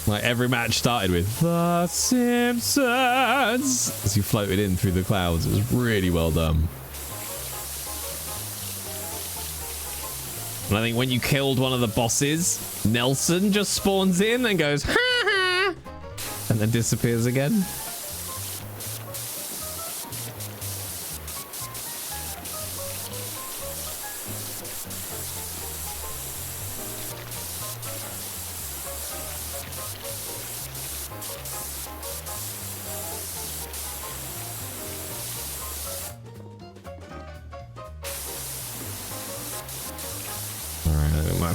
Like every match started with The Simpsons as you floated in through the clouds. It was really well done. And I think when you killed one of the bosses, Nelson just spawns in and goes, ha ha, and then disappears again.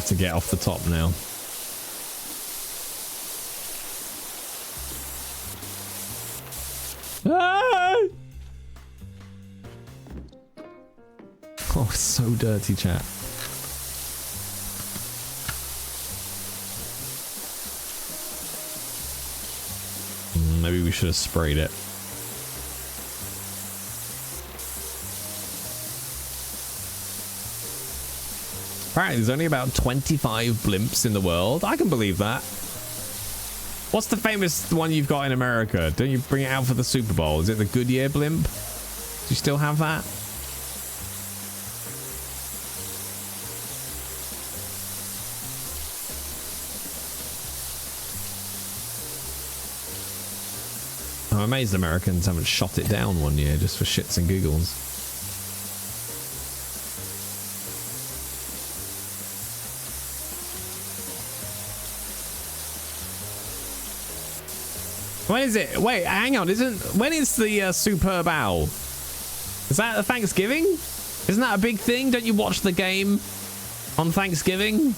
To get off the top now. Ah! Oh, it's so dirty, chat. Maybe we should have sprayed it. Apparently there's only about 25 blimps in the world. I can believe that. What's the famous one you've got in America? Don't you bring it out for the Super Bowl? Is it the Goodyear blimp? Do you still have that? I'm amazed Americans haven't shot it down one year just for shits and giggles. When is it? Wait, hang on. When is the Superb Owl? Is that a Thanksgiving? Isn't that a big thing? Don't you watch the game on Thanksgiving?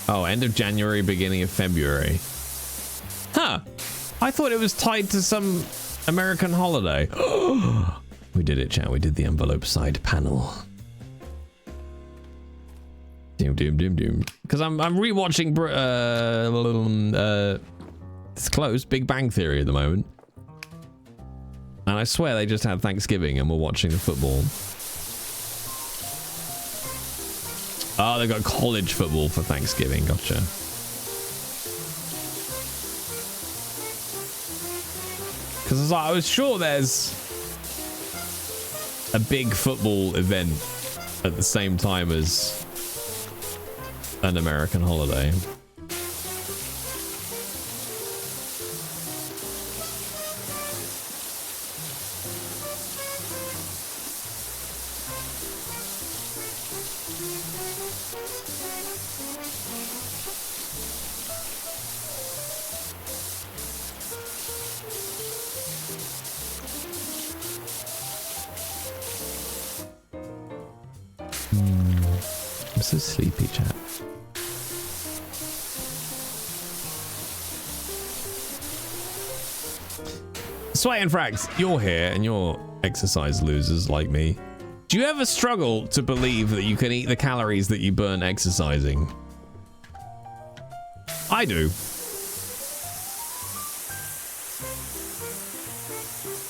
Oh, end of January, beginning of February. Huh. I thought it was tied to some American holiday. We did it, chat. We did the envelope side panel. Doom, doom, doom, doom. Because I'm rewatching it's close, Big Bang Theory at the moment. And I swear they just had Thanksgiving and we're watching the football. Oh, they got college football for Thanksgiving. Gotcha. Because I was sure there's a big football event at the same time as an American holiday. I'm so sleepy, chat. Sway and Frags, you're here and you're exercise losers like me. Do you ever struggle to believe that you can eat the calories that you burn exercising? I do.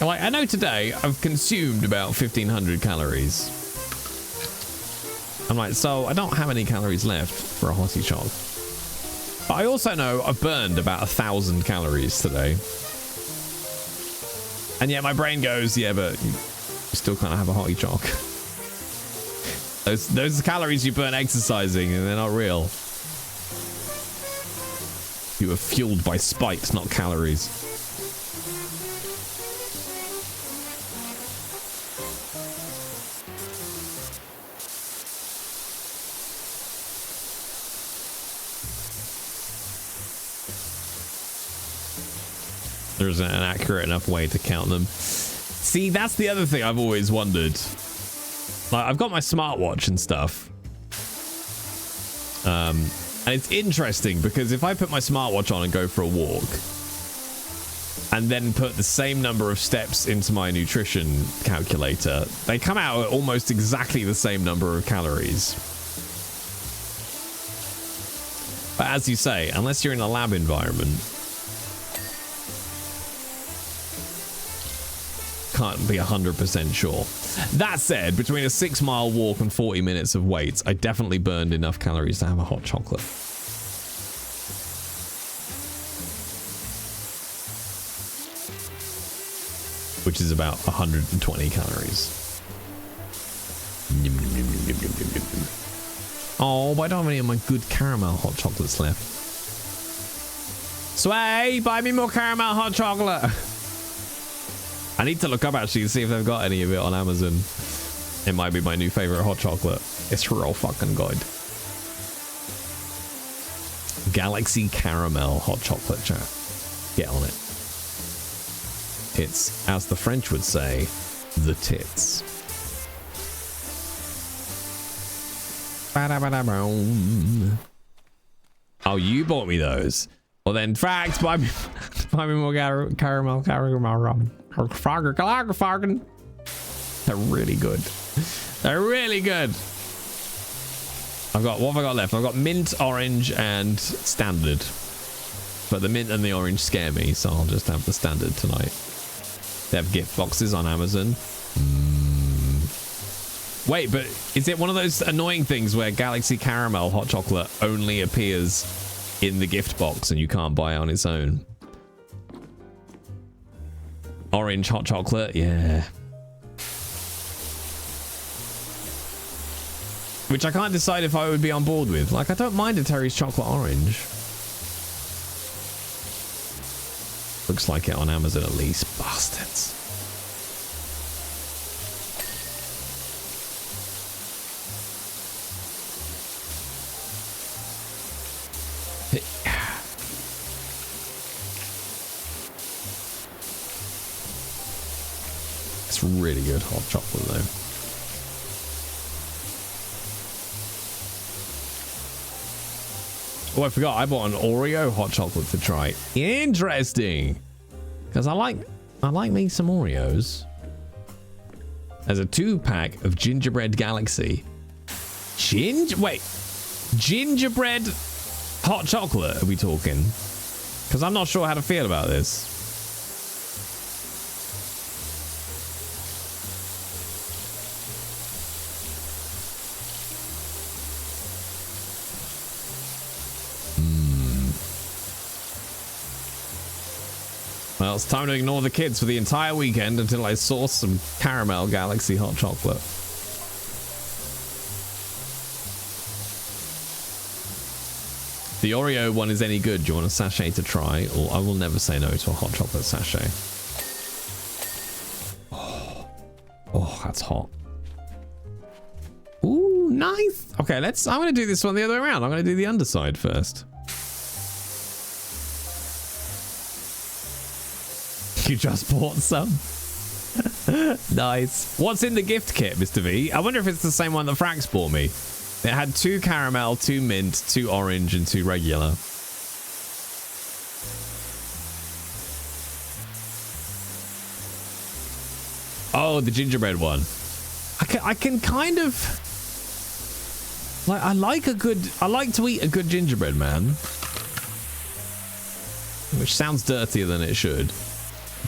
Like, I know today I've consumed about 1,500 calories. I'm like, so I don't have any calories left for a hottie chog. But I also know I've burned about 1,000 calories today. And yet my brain goes, yeah, but you still can't have a hottie chog. Those calories you burn exercising, and they're not real. You were fueled by spite, not calories. There's an accurate enough way to count them. See, that's the other thing I've always wondered. Like, I've got my smartwatch and stuff. And it's interesting because if I put my smartwatch on and go for a walk and then put the same number of steps into my nutrition calculator, they come out at almost exactly the same number of calories. But as you say, unless you're in a lab environment, can't be 100% sure. That said, between a 6-mile walk and 40 minutes of weights, I definitely burned enough calories to have a hot chocolate. Which is about 120 calories. Oh, but I don't have any of my good caramel hot chocolates left. Sway, buy me more caramel hot chocolate. I need to look up actually to see if they've got any of it on Amazon. It might be my new favorite hot chocolate. It's real fucking good. Galaxy caramel hot chocolate, chat. Get on it. It's, as the French would say, the tits. Oh, you bought me those. Well then, facts, buy me more caramel rum. They're really good. They're really good. What have I got left? I've got mint, orange, and standard. But the mint and the orange scare me, so I'll just have the standard tonight. They have gift boxes on Amazon. Wait, but is it one of those annoying things where Galaxy Caramel hot chocolate only appears in the gift box and you can't buy it on its own? Orange hot chocolate, yeah. Which I can't decide if I would be on board with. Like, I don't mind a Terry's chocolate orange. Looks like it on Amazon at least. Bastards. It's really good hot chocolate though. Oh, I forgot. I bought an Oreo hot chocolate to try. Interesting. Because I like me some Oreos. There's a 2-pack of Gingerbread Galaxy. Wait. Gingerbread hot chocolate, are we talking? Because I'm not sure how to feel about this. Well, it's time to ignore the kids for the entire weekend until I source some caramel Galaxy hot chocolate. The Oreo one is any good? Do you want a sachet to try? Or I will never say no to a hot chocolate sachet. Oh, that's hot. Ooh, nice. Okay, I'm going to do this one the other way around. I'm going to do the underside first. You just bought some. Nice. What's in the gift kit, Mr. V? I wonder if it's the same one that Frax bought me. It had 2 caramel, 2 mint, 2 orange, and 2 regular. Oh, the gingerbread one. I I can kind of like I like to eat a good gingerbread man, which sounds dirtier than it should,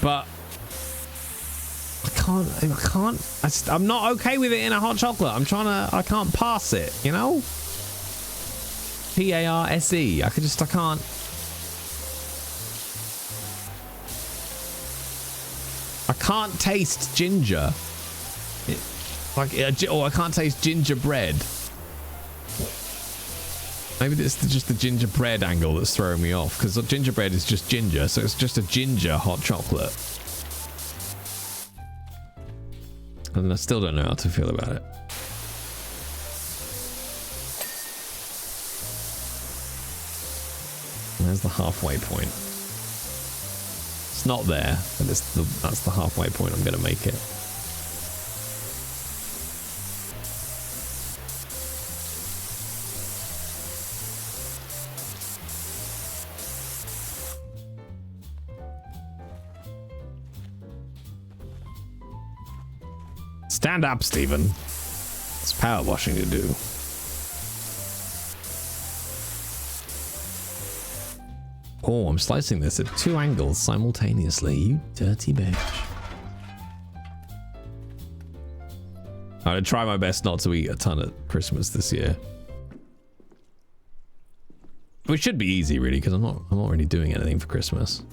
but I'm not okay with it in a hot chocolate. I can't pass it, you know? P-A-R-S-E. I can't. I can't taste ginger. Or I can't taste gingerbread. Maybe it's just the gingerbread angle that's throwing me off, because gingerbread is just ginger, so it's just a ginger hot chocolate. And I still don't know how to feel about it. There's the halfway point. It's not there, but that's the halfway point. I'm going to make it. Stand up, Stephen. It's power washing to do. Oh, I'm slicing this at 2 angles simultaneously. You dirty bitch. I'm gonna try my best not to eat a ton at Christmas this year. Which should be easy, really, because I'm not really doing anything for Christmas.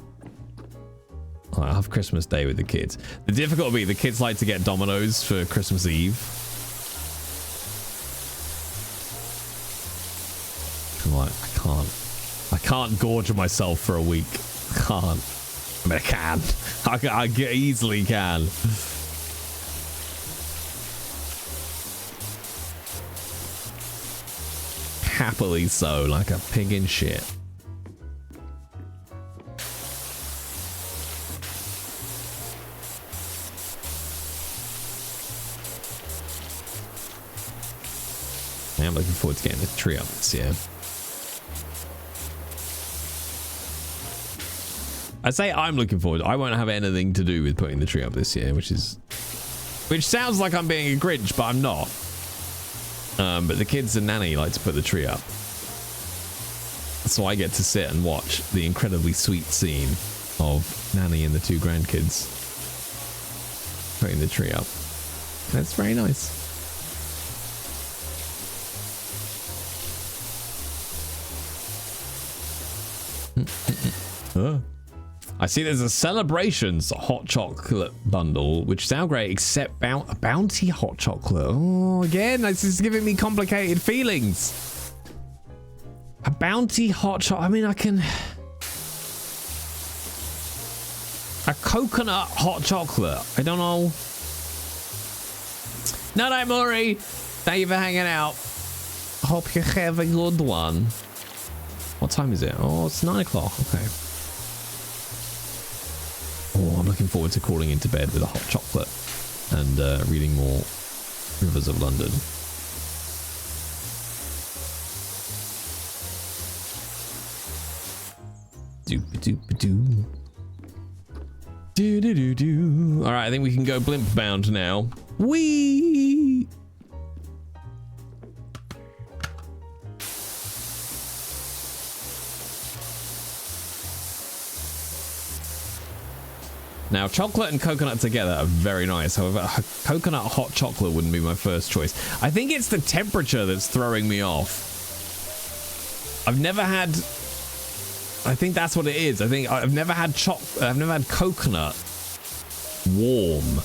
I'll have Christmas Day with the kids. The difficulty will be the kids like to get Domino's for Christmas Eve. I'm like, I can't gorge myself for a week. I can't. I mean, I can. I easily can. Happily so, like a pig in shit. I'm looking forward to getting the tree up this year. I say I'm looking forward. I won't have anything to do with putting the tree up this year, which sounds like I'm being a Grinch, but I'm not. But the kids and Nanny like to put the tree up, so I get to sit and watch the incredibly sweet scene of Nanny and the 2 grandkids putting the tree up. That's very nice. I see there's a Celebrations hot chocolate bundle, which sound great, except a Bounty hot chocolate. Oh, again, this is giving me complicated feelings. A Bounty hot chocolate. I mean, I can. A coconut hot chocolate. I don't know. Night, Maury. Thank you for hanging out. Hope you have a good one. What time is it? Oh, it's 9 o'clock. Okay. Oh, I'm looking forward to crawling into bed with a hot chocolate and reading more Rivers of London. Doop-a-doop-a-doo. Do-do-do-do. All right, I think we can go blimp bound now. Whee! Now, chocolate and coconut together are very nice. However, coconut hot chocolate wouldn't be my first choice. I think it's the temperature that's throwing me off. I've never had... I think that's what it is. I think I've never had coconut warm.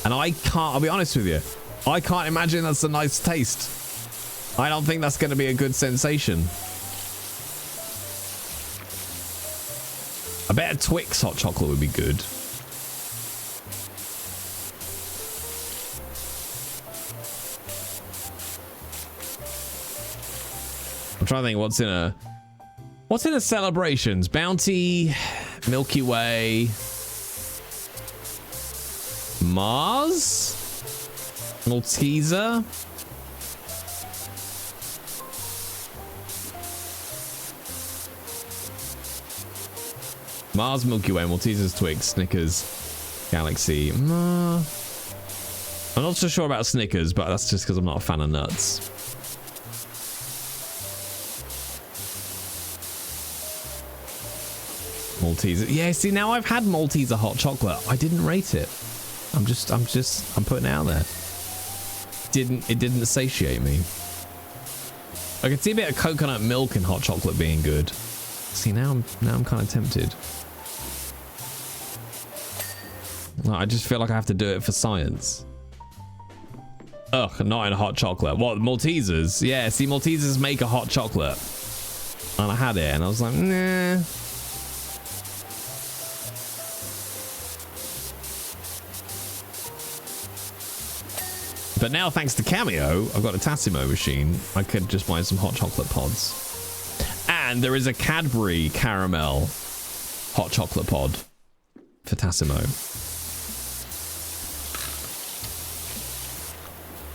And I can't... I'll be honest with you. I can't imagine that's a nice taste. I don't think that's going to be a good sensation. I bet a Twix hot chocolate would be good. I'm trying to think what's in a Celebrations. Bounty, Milky Way, Mars, Malteser, Mars, Milky Way, Maltesers, Twix, Snickers, Galaxy. I'm not so sure about Snickers, but that's just because I'm not a fan of nuts. Malteser. Yeah, see, now I've had Malteser hot chocolate. I didn't rate it. I'm putting it out there. It didn't satiate me. I could see a bit of coconut milk in hot chocolate being good. See, now I'm kind of tempted. I just feel like I have to do it for science. Ugh, not in hot chocolate. What, Maltesers? Yeah, see, Maltesers make a hot chocolate. And I had it, and I was like, nah. But now, thanks to Cameo, I've got a Tassimo machine. I could just buy some hot chocolate pods. And there is a Cadbury caramel hot chocolate pod for Tassimo.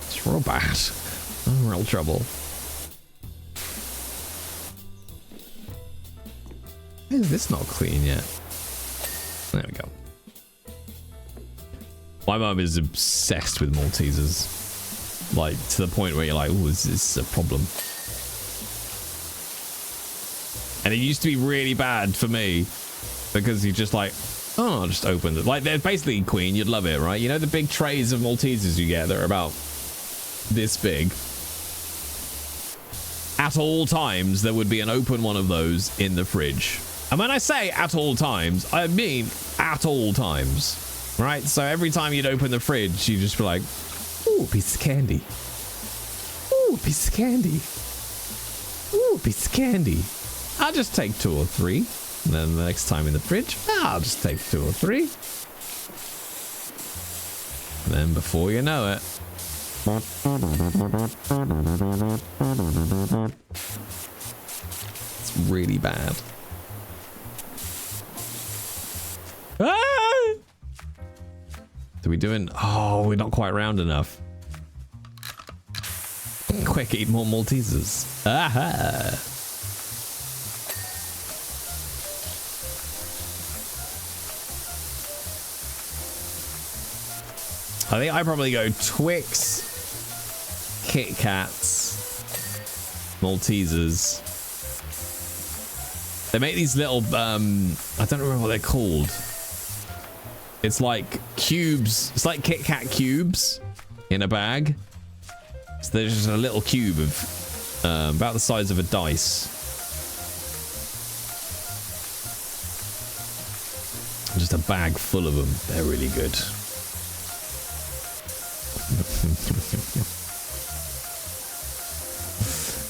It's real bad. I'm in real trouble. Why is this not clean yet? There we go. My mum is obsessed with Maltesers. Like, to the point where you're like, oh, is this a problem? And it used to be really bad for me because you just like, oh, I'll just open it. Like, they're basically Queen. You'd love it, right? You know the big trays of Maltesers you get that are about this big? At all times, there would be an open one of those in the fridge. And when I say at all times, I mean at all times. Right? So every time you'd open the fridge, you'd just be like, ooh, a piece of candy. Ooh, a piece of candy. Ooh, a piece of candy. I'll just take 2 or 3. And then the next time in the fridge, I'll just take 2 or 3. And then before you know it, it's really bad. Ah! Are we doing? Oh, we're not quite round enough. Quick, eat more Maltesers. Aha! I think I probably go Twix, Kit Kats, Maltesers. They make these little, I don't remember what they're called. It's like cubes. It's like Kit Kat cubes in a bag. So there's just a little cube of about the size of a dice. Just a bag full of them. They're really good.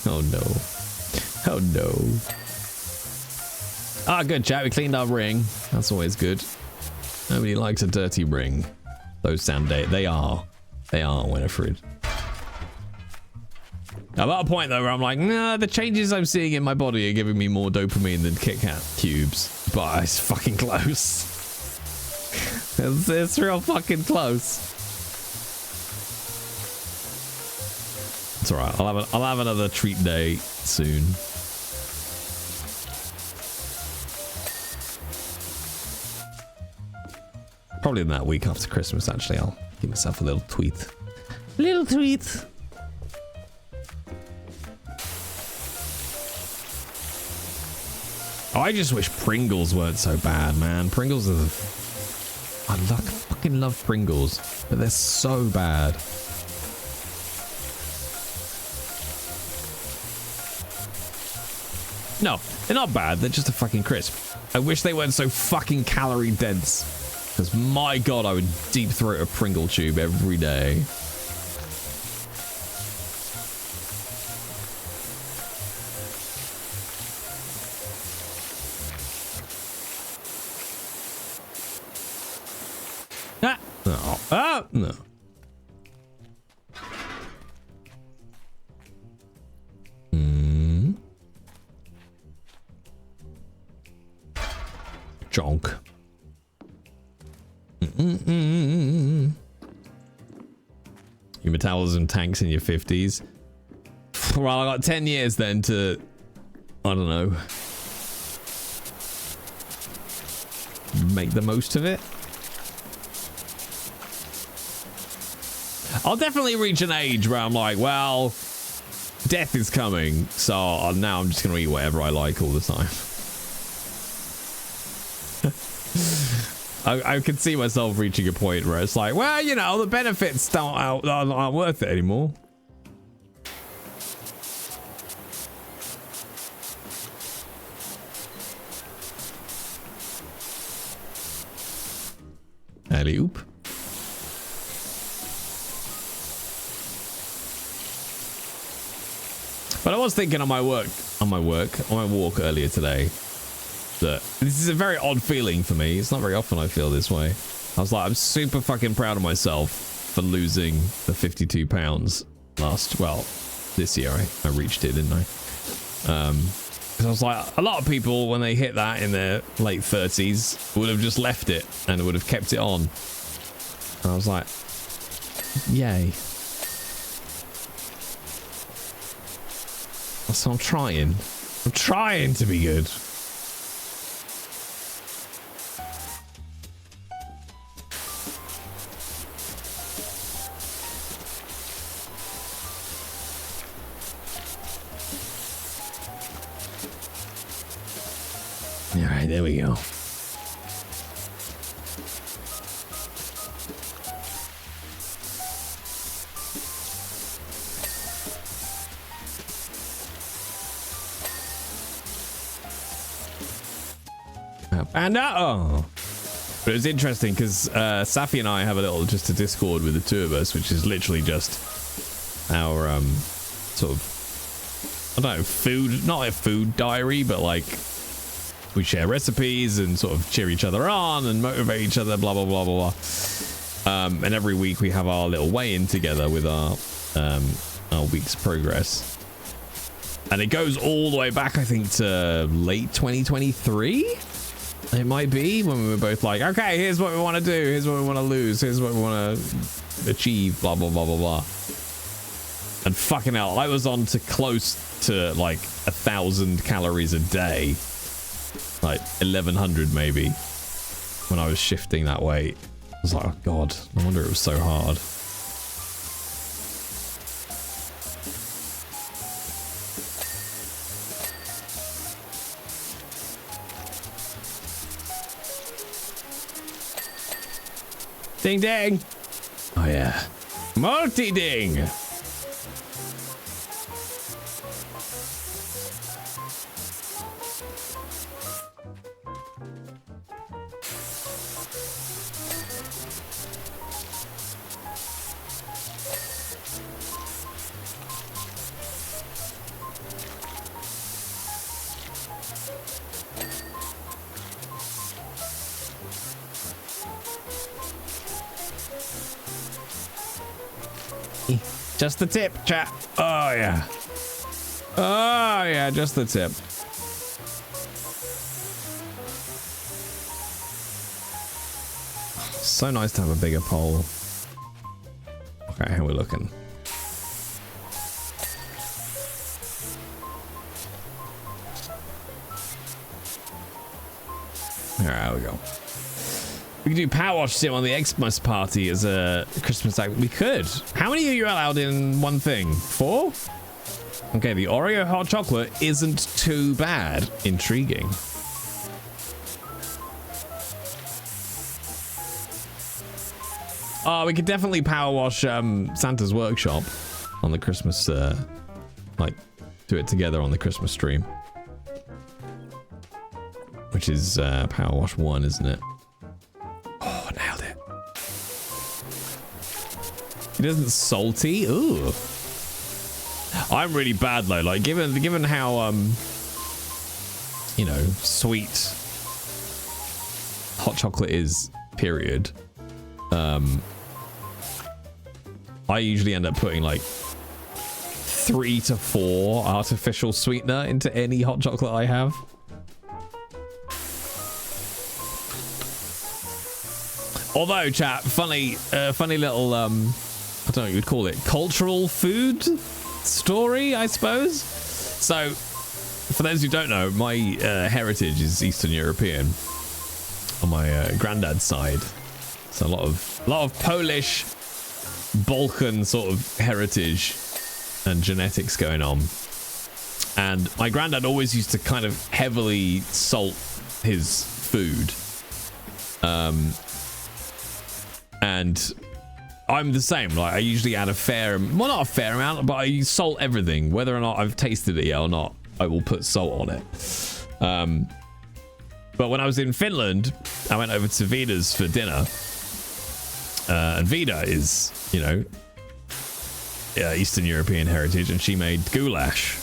Oh no. Oh no. Ah, good chat. We cleaned our ring. That's always good. Nobody likes a dirty ring. Those sound they are. They are, Winifred. I'm at a point though where I'm like, nah, the changes I'm seeing in my body are giving me more dopamine than Kit Kat cubes. But it's fucking close. It's real fucking close. It's alright. I'll have another treat day soon. Probably in that week after Christmas, actually. I'll give myself a little tweet. Little tweet. Oh, I just wish Pringles weren't so bad, man. Pringles are the... I fucking love Pringles, but they're so bad. No, they're not bad. They're just a fucking crisp. I wish they weren't so fucking calorie dense. Because my god, I would deep throat a Pringle tube every day. Ah, no. Ah, no. Jonk. Your metabolism tanks in your 50s. Well, I got 10 years then to, I don't know, make the most of it. I'll definitely reach an age where I'm like, well, death is coming, so now I'm just going to eat whatever I like all the time. I can see myself reaching a point where it's like, well, you know, the benefits aren't worth it anymore. Alley-oop. But I was thinking on my walk earlier today that this is a very odd feeling for me. It's not very often I feel this way. I was like, I'm super fucking proud of myself for losing the 52 pounds this year. I reached it, didn't I? Because I was like, a lot of people, when they hit that in their late 30s, would have just left it and would have kept it on. And I was like, yay. So I'm trying to be good. All right, there we go. And but it was interesting because Safi and I have a Discord with the two of us, which is literally just our sort of, I don't know, food, not a food diary, but like we share recipes and sort of cheer each other on and motivate each other, blah blah blah blah blah. And every week we have our little weigh-in together with our week's progress, and it goes all the way back, I think, to late 2023. It might be when we were both like, okay, here's what we want to do, here's what we want to lose, here's what we want to achieve, blah blah blah blah blah. And fucking hell, I was on to close to like 1,000 calories a day, like 1,100 maybe, when I was shifting that weight. I was like, oh god, no wonder it was so hard. Ding ding. Oh yeah. Multi-ding. Just the tip, chat. Oh yeah. Oh yeah, just the tip. So nice to have a bigger pole. Okay, how are we looking? There we go. We could do Powerwash Sim on the Xmas party as a Christmas act. We could. How many are you allowed in one thing? 4? Okay, the Oreo hot chocolate isn't too bad. Intriguing. Oh, we could definitely Powerwash Santa's Workshop on the Christmas, like, do it together on the Christmas stream. Which is Powerwash 1, isn't it? Oh, nailed it. It isn't salty. Ooh. I'm really bad though. Like given how you know, sweet hot chocolate is, period. I usually end up putting like 3 to 4 artificial sweetener into any hot chocolate I have. Although, chat, funny little, I don't know what you'd call it, cultural food story, I suppose. So, for those who don't know, my heritage is Eastern European on my granddad's side. So a lot of Polish Balkan sort of heritage and genetics going on. And my granddad always used to kind of heavily salt his food. And I'm the same. Like, I usually add a fair, well, not a fair amount, but I salt everything. Whether or not I've tasted it yet or not, I will put salt on it. But when I was in Finland, I went over to Vida's for dinner. And Vida is, you know, Eastern European heritage, and she made goulash.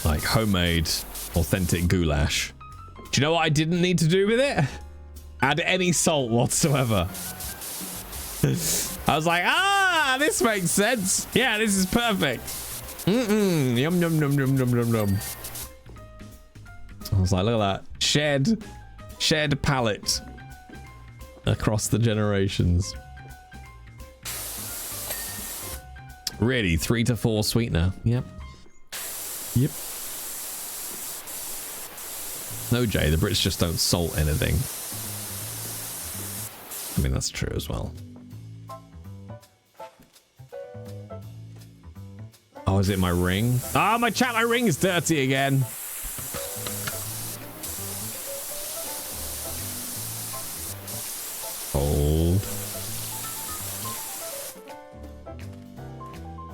Like homemade, authentic goulash. Do you know what I didn't need to do with it? Add any salt whatsoever. I was like, this makes sense. Yeah, this is perfect. Yum, yum, yum, yum, yum, yum, yum. I was like, look at that. Shared palate across the generations. Really, 3 to 4 sweetener. Yep. No, Jay, the Brits just don't salt anything. I mean, that's true as well. Oh, is it my ring? Oh, my ring is dirty again. Old.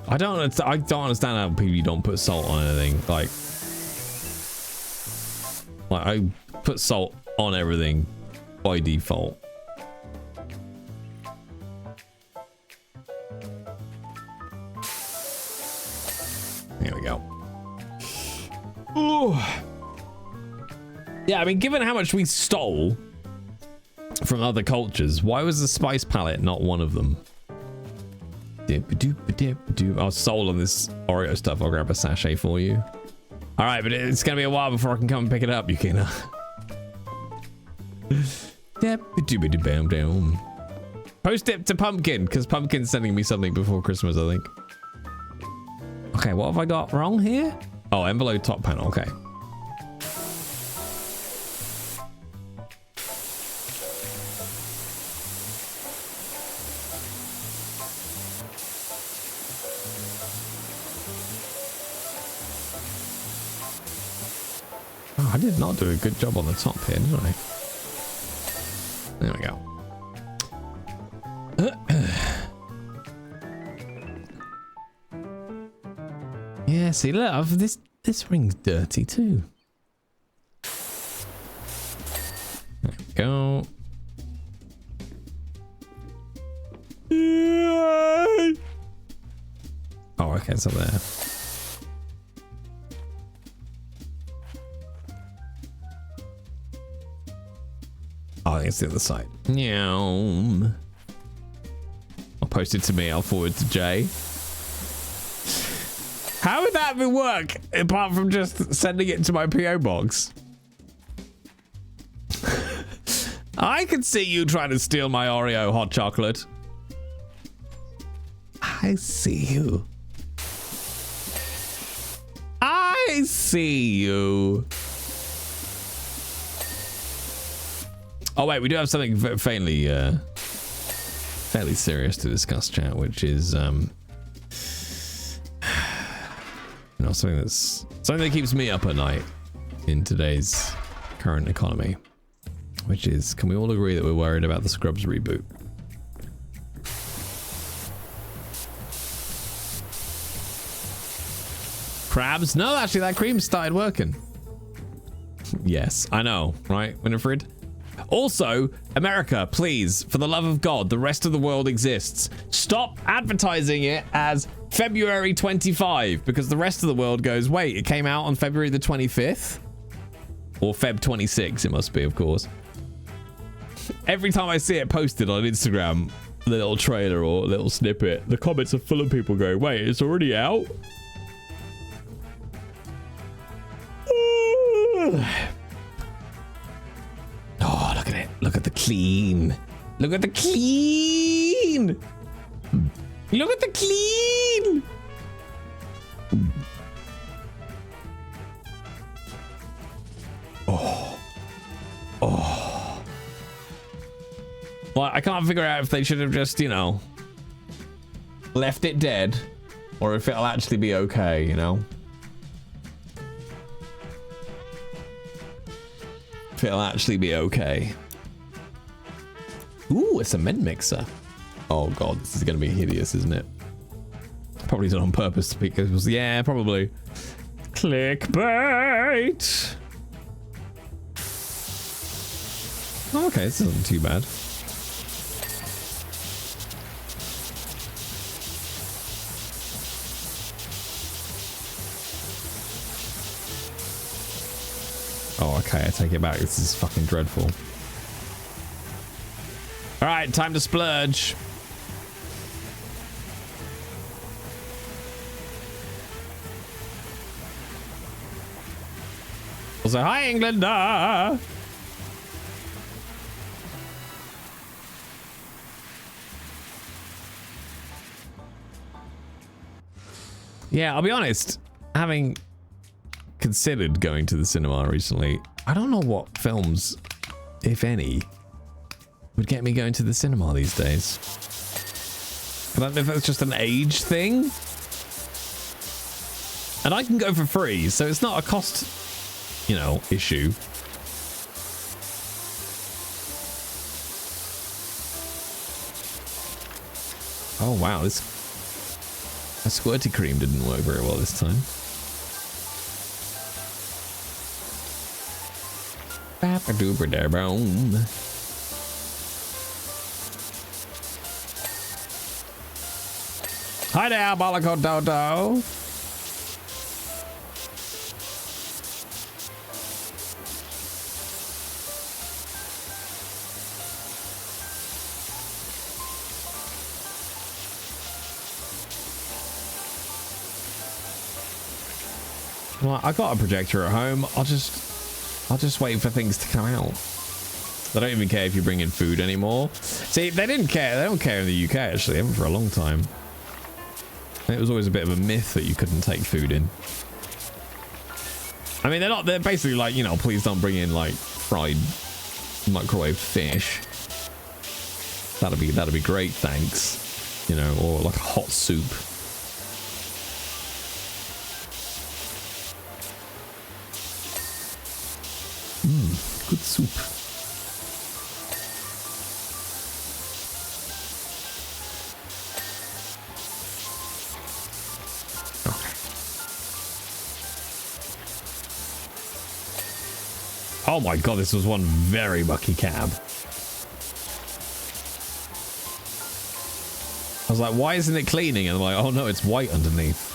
I don't understand how people don't put salt on anything. Like I put salt on everything by default. Here we go. Ooh. Yeah, I mean, given how much we stole from other cultures, why was the spice palette not one of them? I'll sold on this Oreo stuff. I'll grab a sachet for you. All right, but it's gonna be a while before I can come and pick it up, Yukina. Post it to Pumpkin, because Pumpkin's sending me something before Christmas, I think. Okay, what have I got wrong here? Oh, envelope top panel. Okay. Oh, I did not do a good job on the top here, did I? There we go. Yeah, see, look, this ring's dirty too. There we go. Oh, okay, it's up there. Oh, I think it's the other side. Meow. I'll post it to me. I'll forward to Jay. How would that work apart from just sending it to my PO box? I can see you trying to steal my Oreo hot chocolate. I see you. I see you. Oh wait, we do have something fairly serious to discuss, chat, which is you know, something that keeps me up at night in today's current economy, which is, can we all agree that we're worried about the Scrubs reboot? Crabs? No, actually, that cream started working. Yes, I know, right, Winifred? Also, America, please, for the love of God, the rest of the world exists. Stop advertising it as February 25, because the rest of the world goes, wait, it came out on February the 25th? Or Feb 26, it must be, of course. Every time I see it posted on Instagram, the little trailer or little snippet, the comments are full of people going, wait, it's already out? Oh, look at it. Look at the clean. Look at the clean. Look at the clean. Oh. Oh. Well, I can't figure out if they should have just, you know, left it dead or if it'll actually be okay, you know? If it'll actually be okay. Ooh, a cement mixer. Oh god, this is gonna be hideous, isn't it? Probably done on purpose because, yeah, probably. Clickbait! Oh, okay, this isn't too bad. Oh, okay, I take it back. This is fucking dreadful. Alright, time to splurge. Also, hi, Englander! Yeah, I'll be honest. Having considered going to the cinema recently, I don't know what films, if any, would get me going to the cinema these days. I don't know if that's just an age thing. And I can go for free, so it's not a cost, you know, issue. Oh wow, this squirty cream didn't work very well this time. Bap-a-doober-da-boom. Hi there, Bollico Dodo. Well, I got a projector at home. I'll just wait for things to come out. They don't even care if you bring in food anymore. See, they didn't care. They don't care in the UK, actually. They haven't for a long time. It was always a bit of a myth that you couldn't take food in. I mean, they're basically like, you know, please don't bring in like fried microwave fish. That'd be great, thanks. You know, or like a hot soup. Good soup. Okay. Oh my god, this was one very mucky cab. I was like, why isn't it cleaning? And I'm like, oh no, it's white underneath.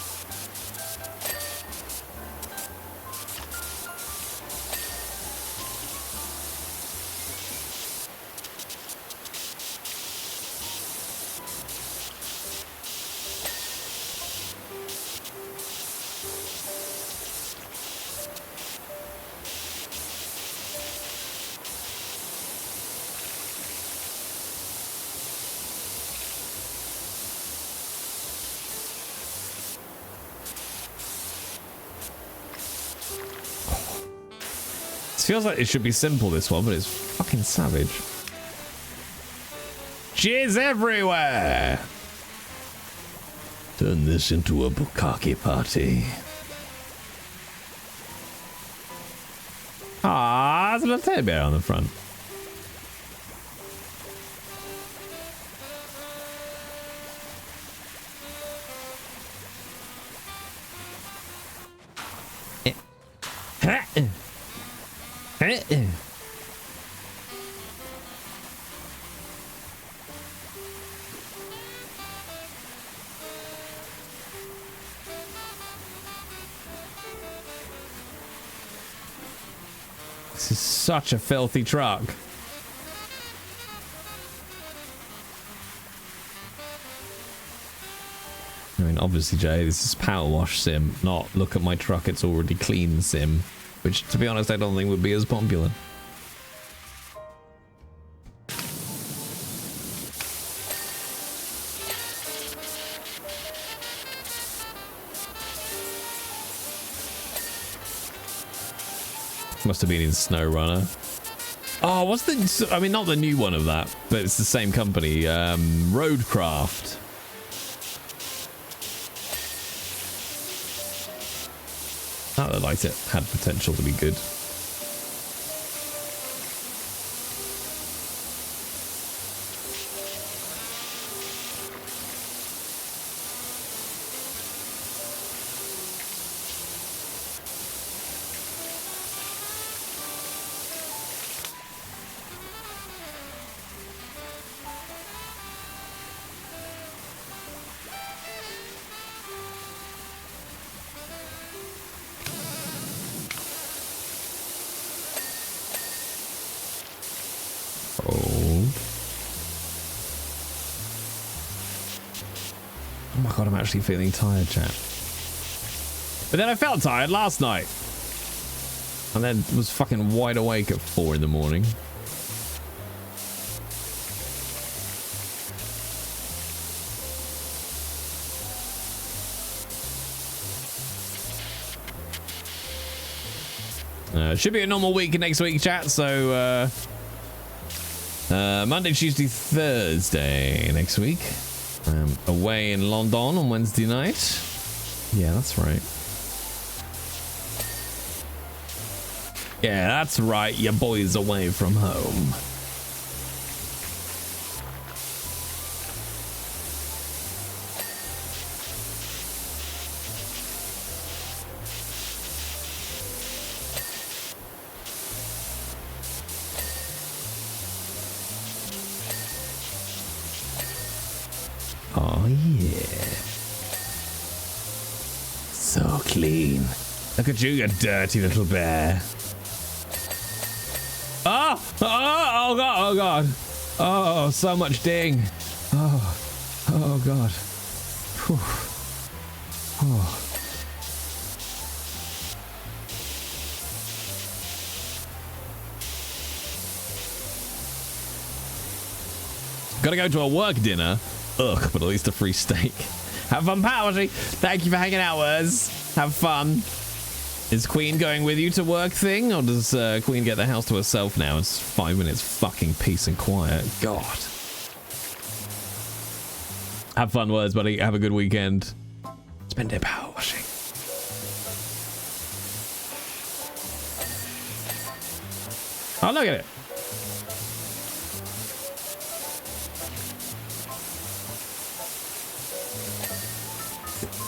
Feels like it should be simple, this one, but it's fucking savage. Jizz everywhere! Turn this into a bukkake party. Ah, there's a little teddy bear on the front. This is such a filthy truck. I mean, obviously, Jay, this is Powerwash sim, not look at my truck, it's already clean sim. Which, to be honest, I don't think would be as popular. Must have been in SnowRunner. Oh, what's the... I mean, not the new one of that, but it's the same company. Roadcraft. That looked like it had potential to be good. Oh my god, I'm actually feeling tired, chat. But then I felt tired last night. And then was fucking wide awake at 4 in the morning. It should be a normal week next week, chat. So, Monday, Tuesday, Thursday next week. Away in London on Wednesday night. Yeah, that's right. Yeah, that's right. Your boy's away from home. Oh, yeah. So clean. Look at you, you dirty little bear. Oh, oh, oh god, oh god. Oh, so much ding. Oh, oh god. Whew. Oh. Gotta go to a work dinner. Ugh, but at least a free steak. Have fun, Powerwash. Thank you for hanging out with us. Have fun. Is Queen going with you to work thing, or does Queen get the house to herself now? It's 5 minutes fucking peace and quiet. God. Have fun, words, buddy. Have a good weekend. Spend it power washing. Oh, look at it.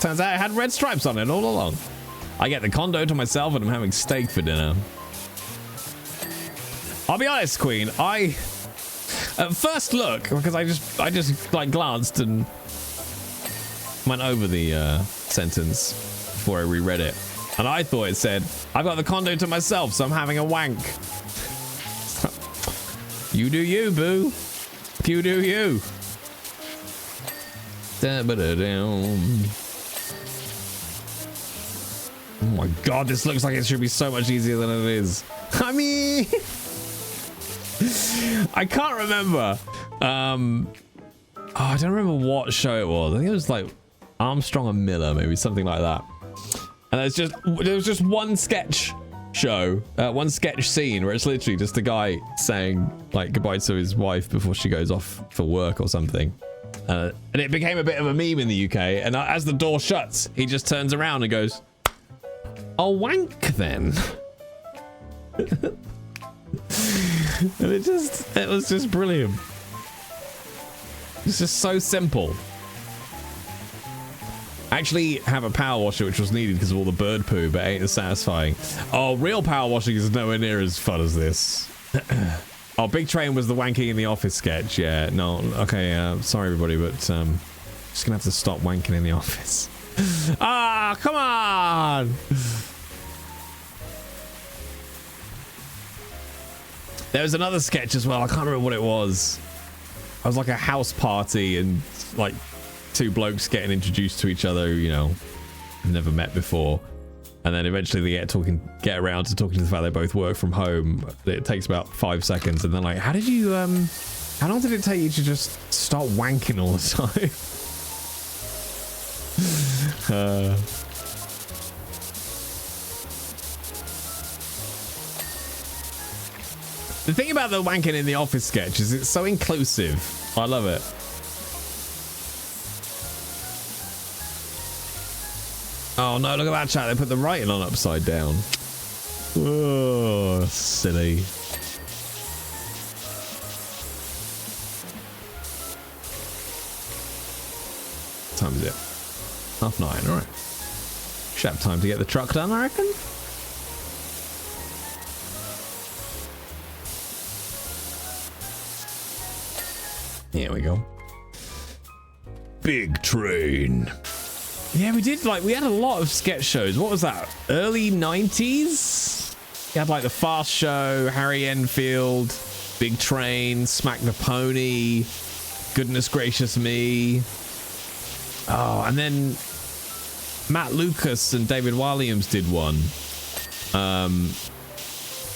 Turns out it had red stripes on it all along. I get the condo to myself and I'm having steak for dinner. I'll be honest, Queen. At first look, because I just like glanced and went over the sentence before I reread it, and I thought it said, "I've got the condo to myself, so I'm having a wank." You do you, boo. You do you. Da-ba-da-dum. Oh my god, this looks like it should be so much easier than it is. I mean, I can't remember. I don't remember what show it was. I think it was like Armstrong and Miller, maybe something like that. And there was just one sketch show, one sketch scene where it's literally just a guy saying like goodbye to his wife before she goes off for work or something. And it became a bit of a meme in the UK. And as the door shuts, he just turns around and goes, "I'll wank then." And it was just brilliant. It's just so simple. I actually have a power washer which was needed because of all the bird poo, but ain't as satisfying. Oh, real power washing is nowhere near as fun as this. Oh, Big Train was the wanking in the office sketch. Yeah, no, okay, sorry everybody, but just gonna have to stop wanking in the office. Ah, come on! There was another sketch as well. I can't remember what it was. I was like a house party and like two blokes getting introduced to each other, you know, never met before. And then eventually they get around to talking to the fact they both work from home. It takes about 5 seconds. And then like, how long did it take you to just start wanking all the time? The thing about the wanking in the office sketch is it's so inclusive. I love it. Oh no, look at that chat. They put the writing on upside down. Oh, silly. What time is it? 9:30. All right. Should have time to get the truck done, I reckon. Here we go. Big train. Yeah, we did, like, we had a lot of sketch shows. What was that? Early 90s? We had, like, The Fast Show, Harry Enfield, Big Train, Smack the Pony, Goodness Gracious Me. Oh, and then Matt Lucas and David Williams did one.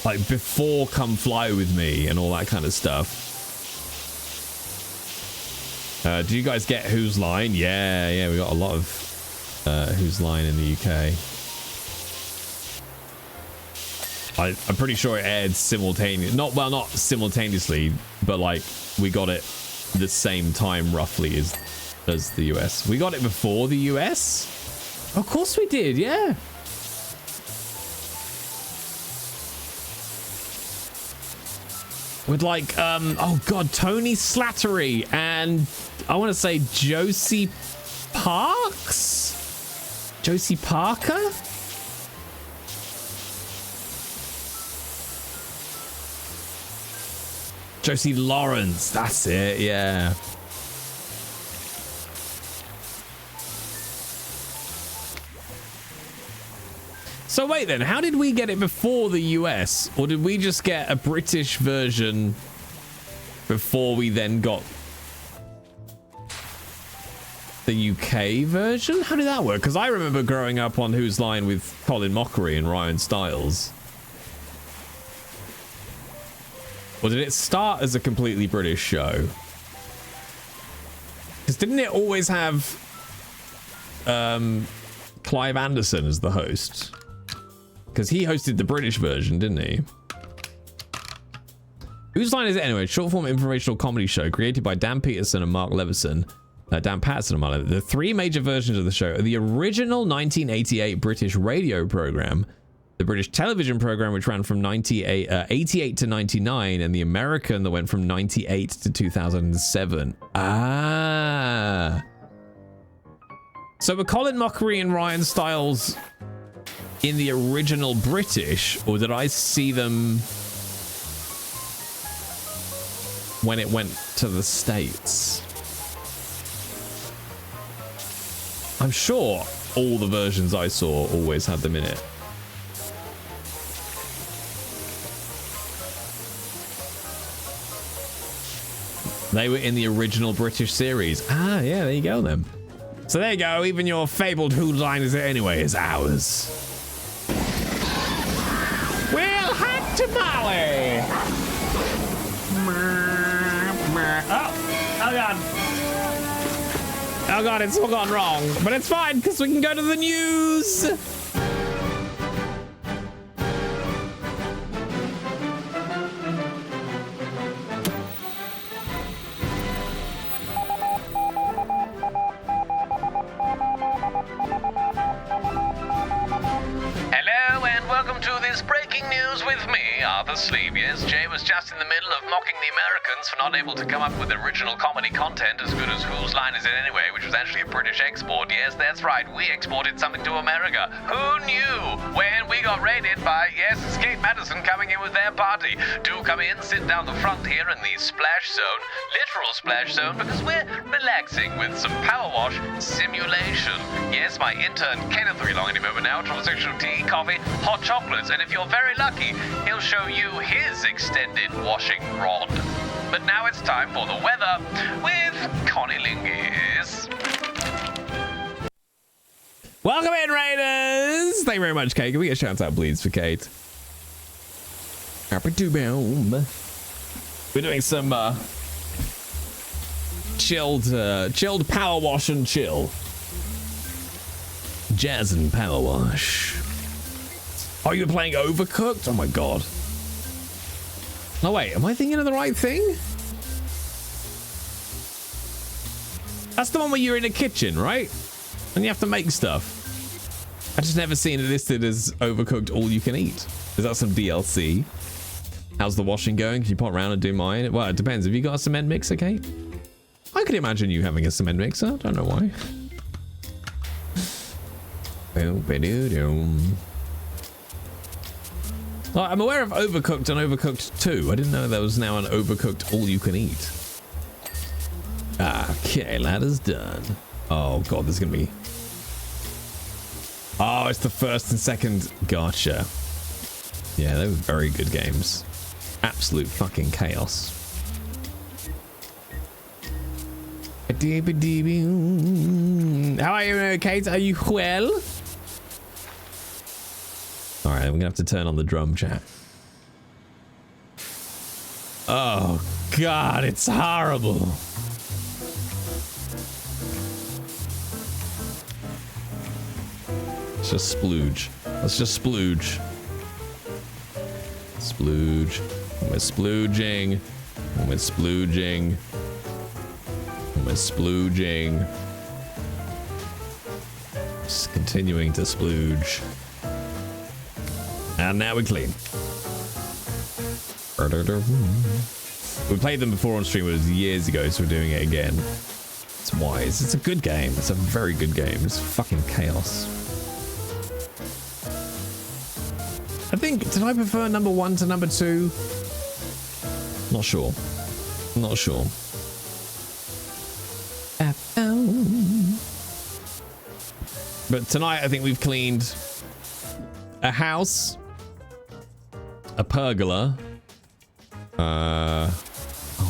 Like, before Come Fly With Me and all that kind of stuff. Do you guys get Whose Line? Yeah, we got a lot of Whose Line in the UK. I'm pretty sure it aired simultaneously. Not simultaneously, but like we got it the same time roughly as the US. We got it before the US? Of course we did, yeah. With like, oh god, Tony Slattery and I want to say Josie Parks? Josie Parker? Josie Lawrence, that's it, yeah. So wait then, how did we get it before the US? Or did we just get a British version before we then got the UK version? How did that work? Because I remember growing up on Whose Line with Colin Mockery and Ryan Stiles. Or did it start as a completely British show? Because didn't it always have Clive Anderson as the host? Because he hosted the British version, didn't he? Whose Line is it anyway? Short form informational comedy show created by Dan Patterson and Mark Leveson. The three major versions of the show are the original 1988 British radio program, the British television program, which ran from 88 to 99, and the American that went from 98 to 2007. Ah. So were Colin Mockery and Ryan Stiles in the original British, or did I see them when it went to the States? I'm sure all the versions I saw always had them in it. They were in the original British series. Ah, yeah, there you go then. So there you go, even your fabled Whose Line Is It Anyway is ours. We'll hot tamale! Oh god. Oh god, it's all gone wrong. But it's fine, because we can go to the news! Hello and welcome to this breaking news with me, Arthur Sleeve. Yes, Jay was just in the middle of mocking the Americans for not able to come up with original comedy content as good as Whose Line Is It Anyway, which was actually a British export. Yes, that's right, we exported something to America. Who knew? When we got raided by, yes, Escape Madison coming in with their party. Do come in, sit down the front here in the splash zone, literal splash zone, because we're relaxing with some Powerwash simulation. Yes, my intern Kenneth will be along any moment now, transsexual tea, coffee, hot chocolates, and if you're very lucky, he'll show you his extended washing rod. But now it's time for the weather with Connie Lingis. Welcome in, Raiders! Thank you very much, Kate. Can we get shout out, please, for Kate? We're doing some chilled power wash and chill. Jazz and power wash. Oh, you're playing Overcooked? Oh my god. No, wait, am I thinking of the right thing? That's the one where you're in a kitchen, right? And you have to make stuff. I just never seen it listed as Overcooked All You Can Eat. Is that some DLC? How's the washing going? Can you pop around and do mine? Well, it depends. Have you got a cement mixer, Kate? I could imagine you having a cement mixer. Don't know why. Well, I'm aware of Overcooked and Overcooked 2. I didn't know there was now an Overcooked All You Can Eat. Okay, ladder's done. Oh god, there's gonna be... Oh, it's the first and second. Gotcha. Yeah, they were very good games. Absolute fucking chaos. How are you, Kate? Are you well? Alright, we're gonna have to turn on the drum chat. Oh god, it's horrible. Let's just splooge. Let's just splooge. Splooge. We're splooging. We're splooging. We're splooging. Just continuing to splooge. And now we're clean. We played them before on stream. It was years ago, so we're doing it again. It's wise. It's a good game. It's a very good game. It's fucking chaos. I think, did I prefer number 1 to number 2? Not sure. Not sure. But tonight I think we've cleaned a house, a pergola. Oh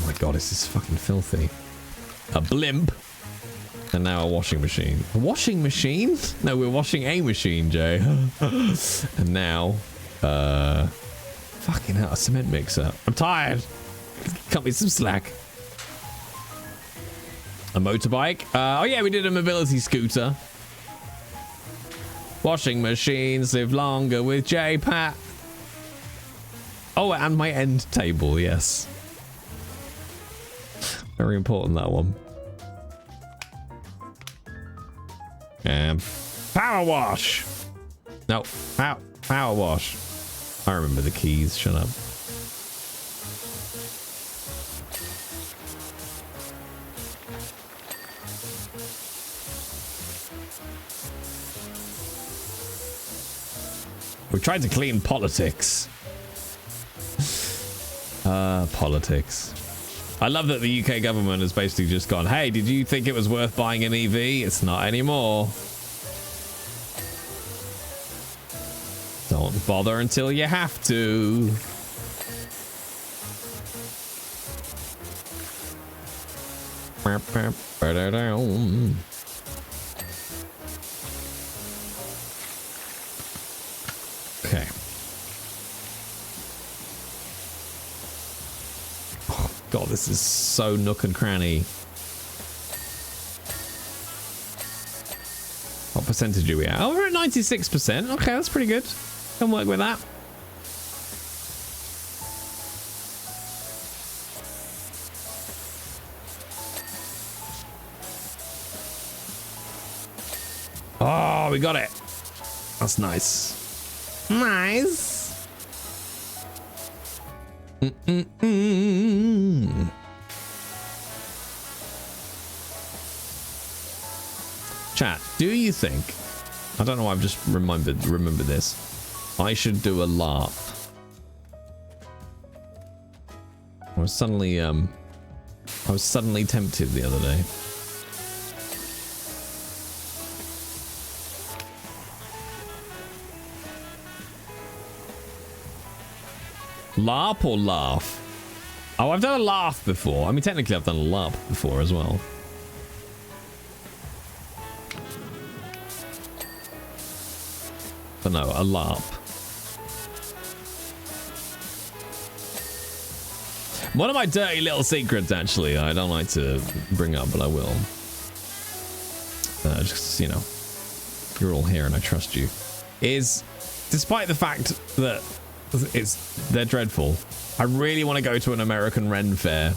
my god, this is fucking filthy. A blimp. And now a washing machine. A washing machine? No, we're washing a machine, Jay. And now, fucking hell, a cement mixer. I'm tired. Cut me some slack. A motorbike. Oh yeah, we did a mobility scooter. Washing machines live longer with J-Pat. Oh, and my end table, yes. Very important, that one. And Powerwash. No, Powerwash. I remember the keys, shut up. We tried to clean politics. Politics. I love that the UK government has basically just gone, hey, did you think it was worth buying an EV? It's not anymore. Don't bother until you have to. Okay. Oh, God, this is so nook and cranny. What percentage are we at? Oh, we're at 96%. Okay, that's pretty good. Can work with that. Oh, we got it. That's nice. Nice. Chat, do you think, I don't know, I've just remembered this, I should do a LARP? I was suddenly tempted the other day. LARP or laugh? Oh, I've done a laugh before. I mean, technically I've done a LARP before as well. But no, a LARP. One of my dirty little secrets, actually, I don't like to bring up, but I will. Just, you know, you're all here and I trust you. Is, despite the fact that they're dreadful, I really want to go to an American Ren Fair.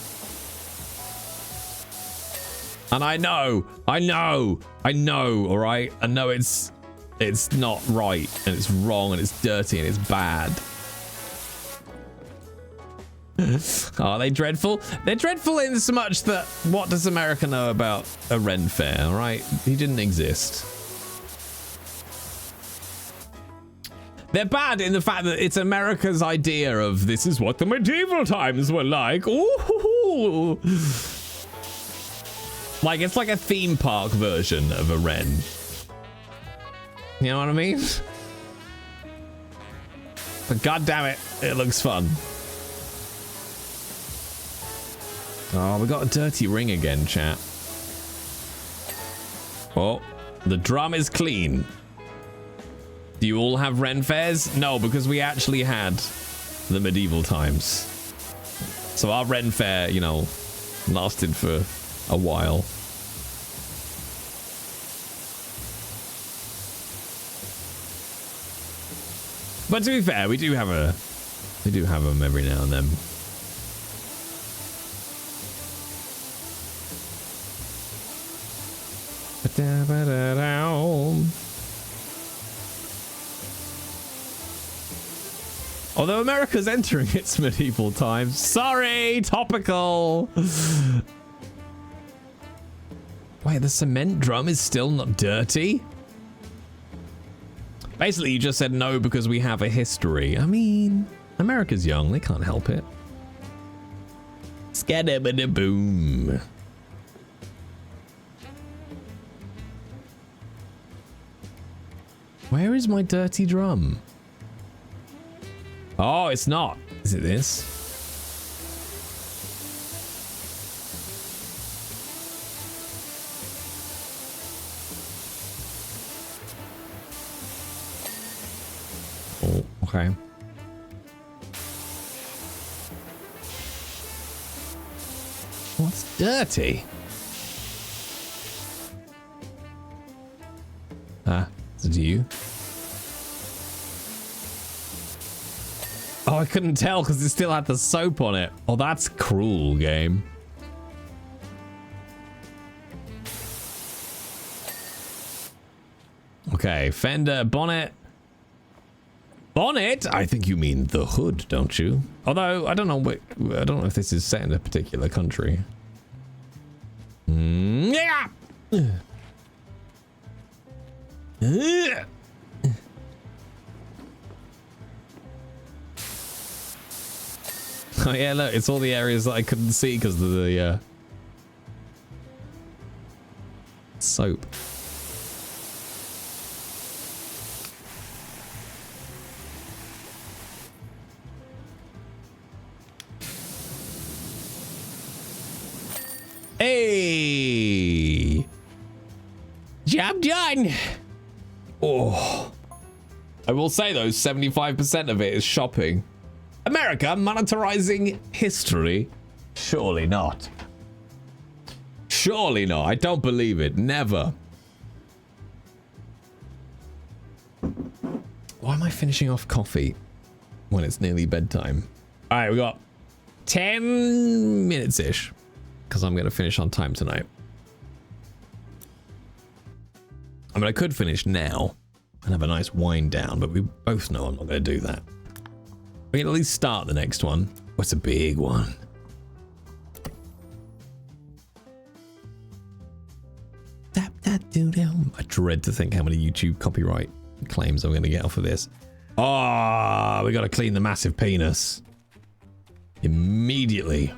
And I know, all right? I know it's it's not right, and it's wrong, and it's dirty, and it's bad. Are they dreadful? They're dreadful in so much that what does America know about a Ren Fair, right? He didn't exist. They're bad in the fact that it's America's idea of this is what the medieval times were like. Ooh. Like, it's like a theme park version of a Ren. You know what I mean? But god damn it, it looks fun. Oh, we got a dirty ring again, chat. Oh, the drum is clean. Do you all have Ren fairs? No, because we actually had the medieval times. So our Ren fair, you know, lasted for a while. But to be fair, we do have them every now and then. Although America's entering its medieval times. Sorry, topical. Wait, the cement drum is still not dirty? Basically, you just said no because we have a history. I mean, America's young. They can't help it. Skadabada-boom. Where is my dirty drum? Oh, it's not. Is it this? Oh, okay. What's dirty? Ah, is it you? Oh, I couldn't tell because it still had the soap on it. Oh, that's cruel, game. Okay, fender, bonnet. Bonnet? I think you mean the hood, don't you? Although I don't know if this is set in a particular country. Yeah. Oh yeah, look, it's all the areas that I couldn't see because of the soap. Hey! Job done! Oh. I will say though, 75% of it is shopping. America monetizing history? Surely not. Surely not. I don't believe it. Never. Why am I finishing off coffee when it's nearly bedtime? All right, we got 10 minutes-ish because I'm going to finish on time tonight. I mean, I could finish now and have a nice wind down, but we both know I'm not going to do that. We can at least start the next one. What's a big one? I dread to think how many YouTube copyright claims I'm going to get off of this. Oh, we got to clean the massive penis. Immediately.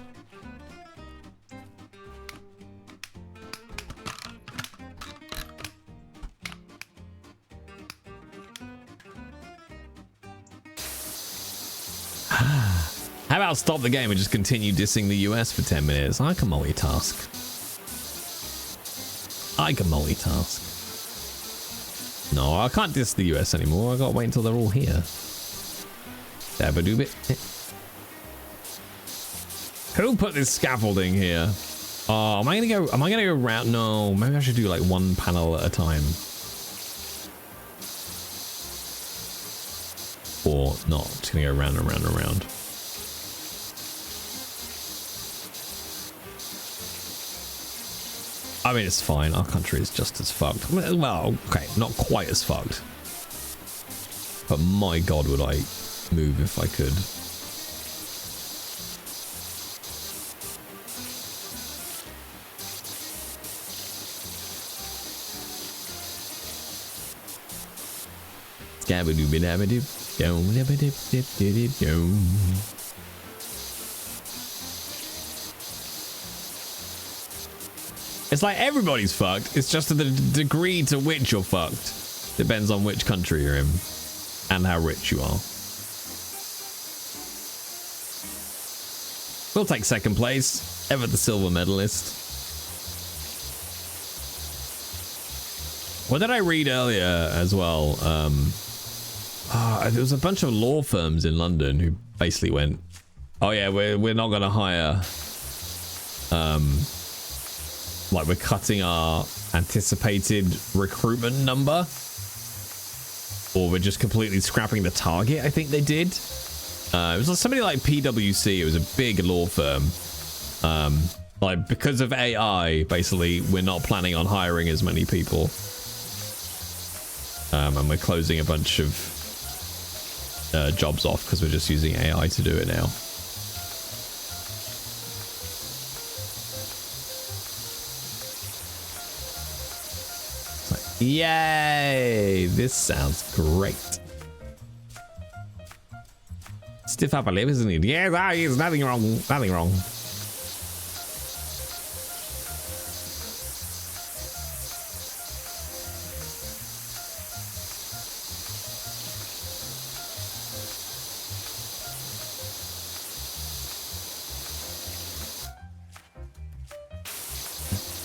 How about stop the game and just continue dissing the US for 10 minutes? I can multitask. I can multitask. No, I can't diss the US anymore. I gotta wait until they're all here. Dabba-doobit. Who put this scaffolding here? Oh, am I gonna go around? No, maybe I should do like one panel at a time. Or not. Just gonna go round and round and round. I mean, it's fine. Our country is just as fucked. Well, okay, not quite as fucked. But my God, would I move if I could. It's like everybody's fucked. It's just the degree to which you're fucked. Depends on which country you're in and how rich you are. We'll take second place. Ever the silver medalist. What did I read earlier as well? There was a bunch of law firms in London who basically went, oh yeah, we're not going to hire, like we're cutting our anticipated recruitment number, or we're just completely scrapping the target. I think they did. It was somebody like PwC. It was a big law firm. Like because of AI, basically, we're not planning on hiring as many people. And we're closing a bunch of jobs off because we're just using AI to do it now. It's like, yay! This sounds great. Stiff upper lip, isn't it? Yeah, that is nothing wrong. Nothing wrong.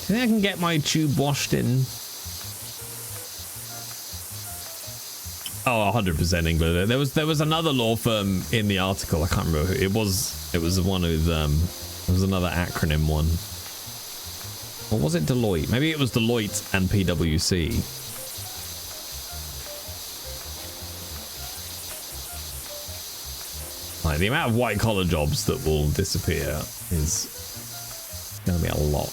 Do you think I can get my tube washed in? Oh, 100% England. There was another law firm in the article. I can't remember who it was. It was one with it was another acronym one. Or was it Deloitte? Maybe it was Deloitte and PwC. Like the amount of white collar jobs that will disappear is going to be a lot.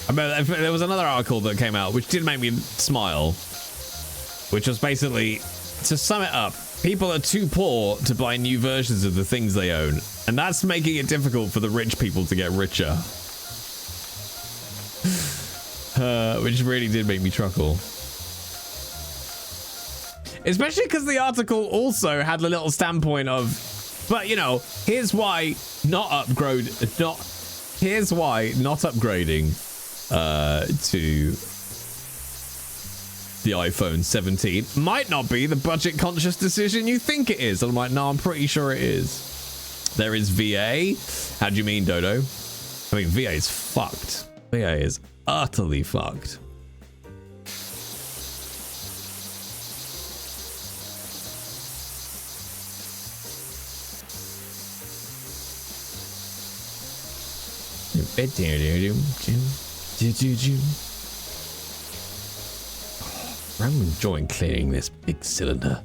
I mean, there was another article that came out which did make me smile, which was basically, to sum it up, people are too poor to buy new versions of the things they own, and that's making it difficult for the rich people to get richer. Which really did make me chuckle. Especially because the article also had the little standpoint of, but you know, here's why not upgrading to the iPhone 17 might not be the budget conscious decision you think it is. And I'm like, no, I'm pretty sure it is. There is VA. How do you mean, Dodo? I mean, VA is fucked. VA is utterly fucked. I'm enjoying cleaning this big cylinder.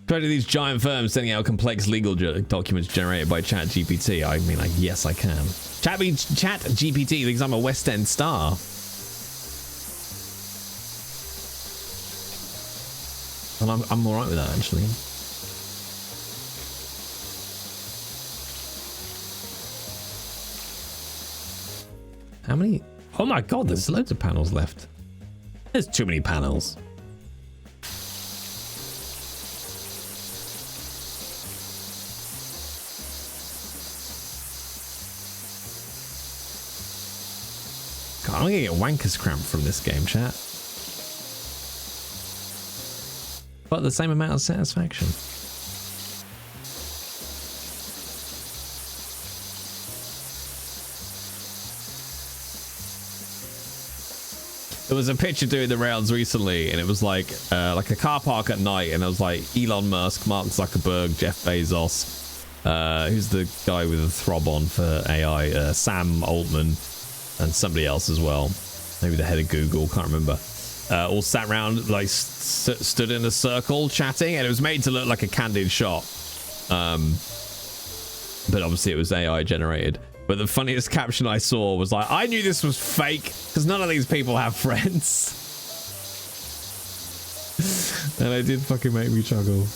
Compared to these giant firms sending out complex legal documents generated by ChatGPT, I mean, yes, I can. ChatGPT thinks I'm a West End star. And I'm all right with that, actually. How many? Oh my God, there's loads of panels left. There's too many panels. God, I'm gonna get wanker's cramp from this game, chat. But the same amount of satisfaction. There was a picture doing the rounds recently, and it was like a car park at night, and it was like Elon Musk, Mark Zuckerberg, Jeff Bezos, who's the guy with the throb on for AI, Sam Altman, and somebody else as well, maybe the head of Google, can't remember. all sat around, like stood in a circle chatting, and it was made to look like a candid shot. But obviously it was AI generated. But the funniest caption I saw was like, I knew this was fake because none of these people have friends. And it did fucking make me chuckle.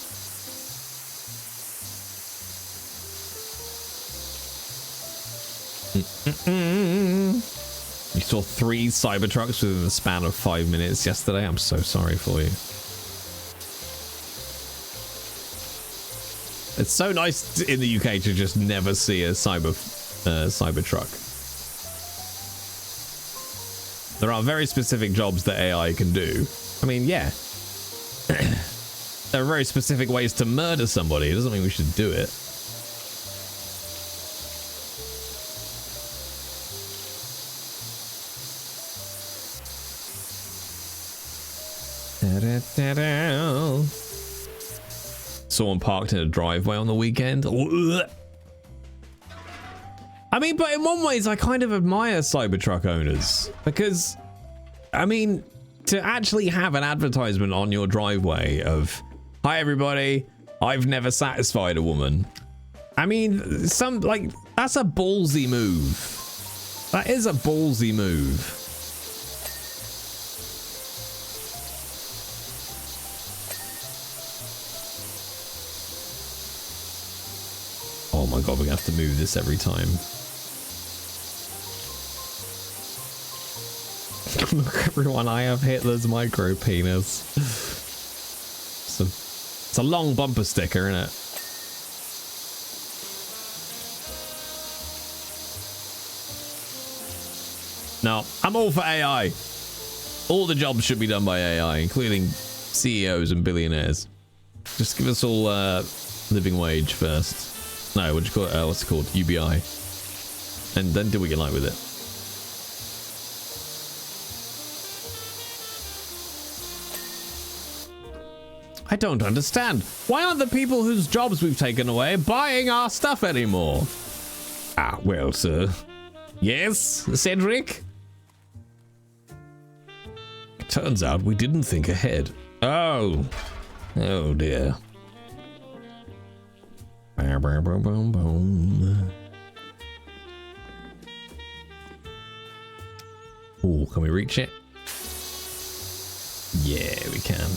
You saw 3 Cybertrucks within the span of 5 minutes yesterday. I'm so sorry for you. It's so nice in the UK to just never see a Cybertruck. There are very specific jobs that AI can do. I mean, yeah. There are very specific ways to murder somebody. It doesn't mean we should do it. Someone parked in a driveway on the weekend. I mean, but in one ways, I kind of admire Cybertruck owners because, I mean, to actually have an advertisement on your driveway of, "Hi everybody, I've never satisfied a woman." I mean, that's a ballsy move. That is a ballsy move. Oh my god, we're gonna have to move this every time. Look, everyone, I have Hitler's micro penis. It's a long bumper sticker, isn't it? No, I'm all for AI. All the jobs should be done by AI, including CEOs and billionaires. Just give us all living wage first. No, what do you call it? What's it called? UBI. And then do what you like with it. I don't understand. Why aren't the people whose jobs we've taken away buying our stuff anymore? Ah, well, sir. Yes, Cedric? It turns out we didn't think ahead. Oh. Oh, dear. Oh, can we reach it? Yeah, we can.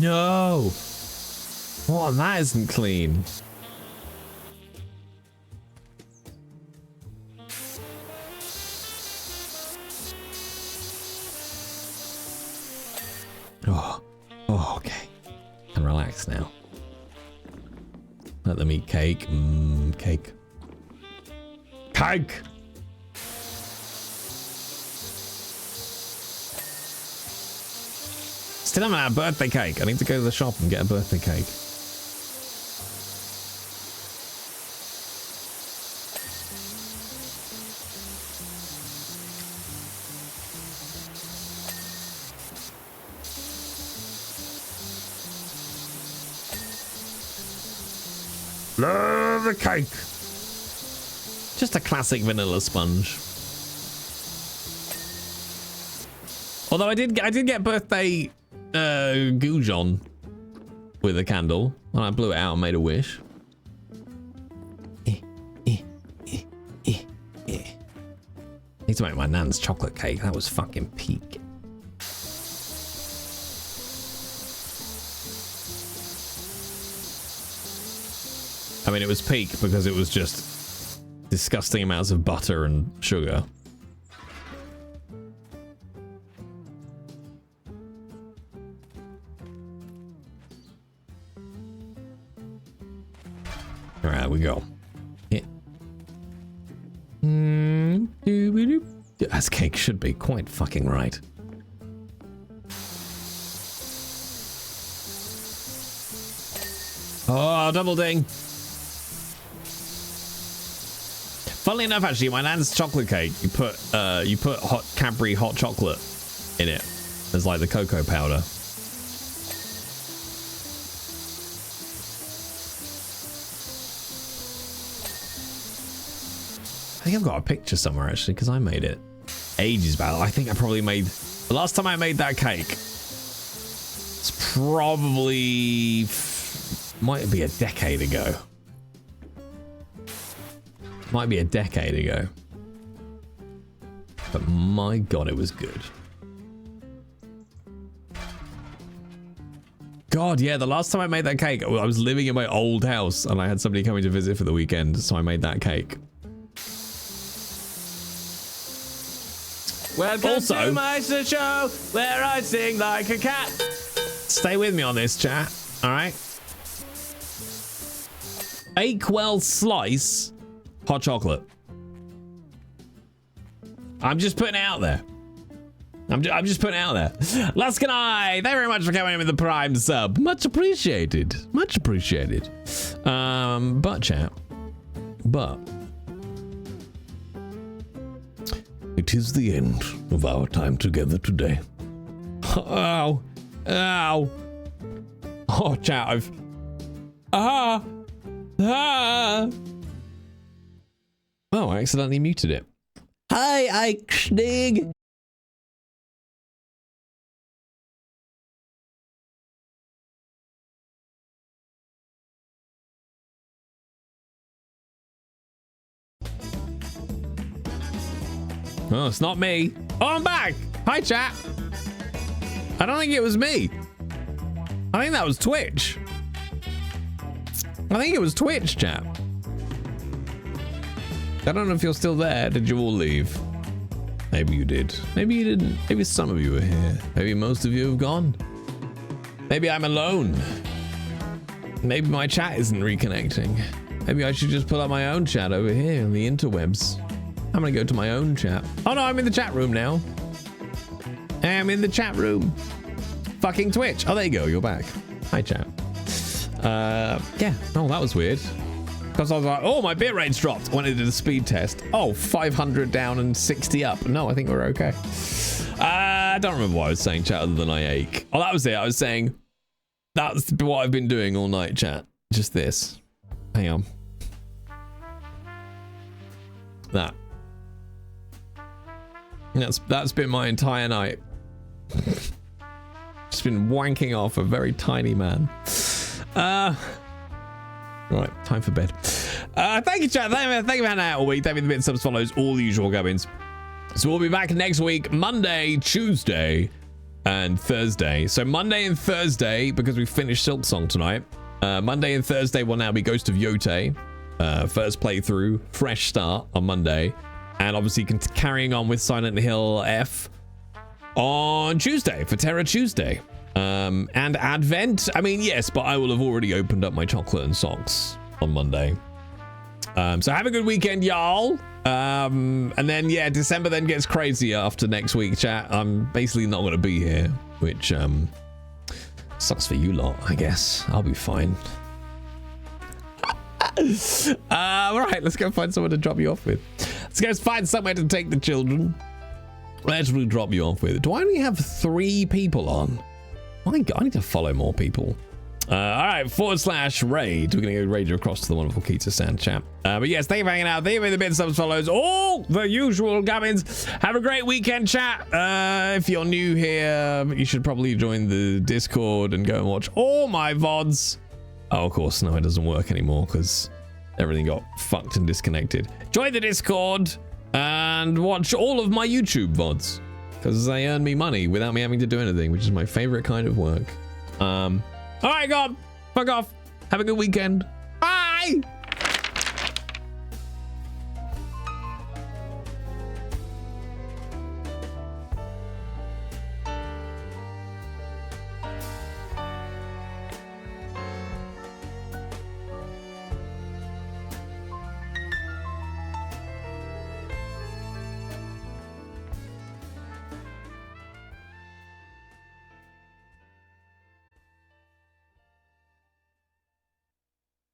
No! Oh, that isn't clean. Oh, okay. Can relax now. Let them eat cake. Cake. Cake! Still haven't had a birthday cake. I need to go to the shop and get a birthday cake. Love the cake. Just a classic vanilla sponge. Although I did get birthday goujon with a candle, and I blew it out and made a wish. Need to make my nan's chocolate cake. That was fucking peak. I mean, it was peak because it was just disgusting amounts of butter and sugar. All right, we go. Yeah. As cake should be, quite fucking right. Oh, double ding. Funnily enough, actually, my nan's chocolate cake, you put hot Cadbury hot chocolate in it as like the cocoa powder. think I've got a picture somewhere actually because I made it ages back. I think I probably made the last time I made that cake. It's probably might be a decade ago. Might be a decade ago. But my God, it was good. God, yeah, the last time I made that cake, I was living in my old house and I had somebody coming to visit for the weekend, so I made that cake. Welcome Also, to my show where I sing like a cat. Stay with me on this, chat. All right. Bakewell slice hot chocolate. I'm just putting it out there. I'm just putting it out there. Laskanai, thank you very much for coming in with the Prime sub. Much appreciated. Much appreciated. But chat. But it is the end of our time together today. Ow. Ow. Oh, chat, I've... Ah. Oh, I accidentally muted it. Hi, Ike Schnig. Oh, it's not me. Oh, I'm back. Hi, chat. I don't think it was me. I think that was Twitch. I think it was Twitch, chat. I don't know if you're still there. Did you all leave? Maybe you did. Maybe you didn't. Maybe some of you are here. Maybe most of you have gone. Maybe I'm alone. Maybe my chat isn't reconnecting. Maybe I should just pull up my own chat over here in the interwebs. I'm gonna go to my own chat. Oh no, I'm in the chat room now. I'm in the chat room. Fucking Twitch. Oh, there you go. You're back. Hi, chat. Yeah. Oh, that was weird. Because I was like, oh, my bit rate's dropped when I did a speed test. Oh, 500 down and 60 up. No, I think we're okay. I don't remember what I was saying, chat, other than I ache. Oh, that was it. I was saying that's what I've been doing all night, chat. Just this. Hang on. That. That's been my entire night. Just been wanking off a very tiny man. Right, time for bed. Thank you, chat. Thank you for hanging out all week. Thank you for the bit subs, follows, all the usual gubbins. So we'll be back next week, Monday, Tuesday, and Thursday. So Monday and Thursday, because we finished Silksong tonight, Monday and Thursday will now be Ghost of Yote. First playthrough, fresh start on Monday. And obviously carrying on with Silent Hill F on Tuesday for Terror Tuesday. And Advent, I mean, yes, but I will have already opened up my chocolate and socks on Monday. So have a good weekend, y'all. And then, yeah, December then gets crazier after next week, chat. I'm basically not going to be here, which sucks for you lot, I guess. I'll be fine. All right, let's go find someone to drop you off with. Let's go find somewhere to take the children. Where should we drop you off with? Do I only have 3 people on? My God, I need to follow more people. All right, /raid. We're going to go raid you across to the wonderful Keita Sand chat. But yes, thank you for hanging out. Thank you for the bits, subs, follows, all the usual gubbins. Have a great weekend, chat. If you're new here, you should probably join the Discord and go and watch all my VODs. Oh, of course, no, it doesn't work anymore because everything got fucked and disconnected. Join the Discord and watch all of my YouTube VODs because they earn me money without me having to do anything, which is my favorite kind of work. All right, God, fuck off. Have a good weekend. Bye.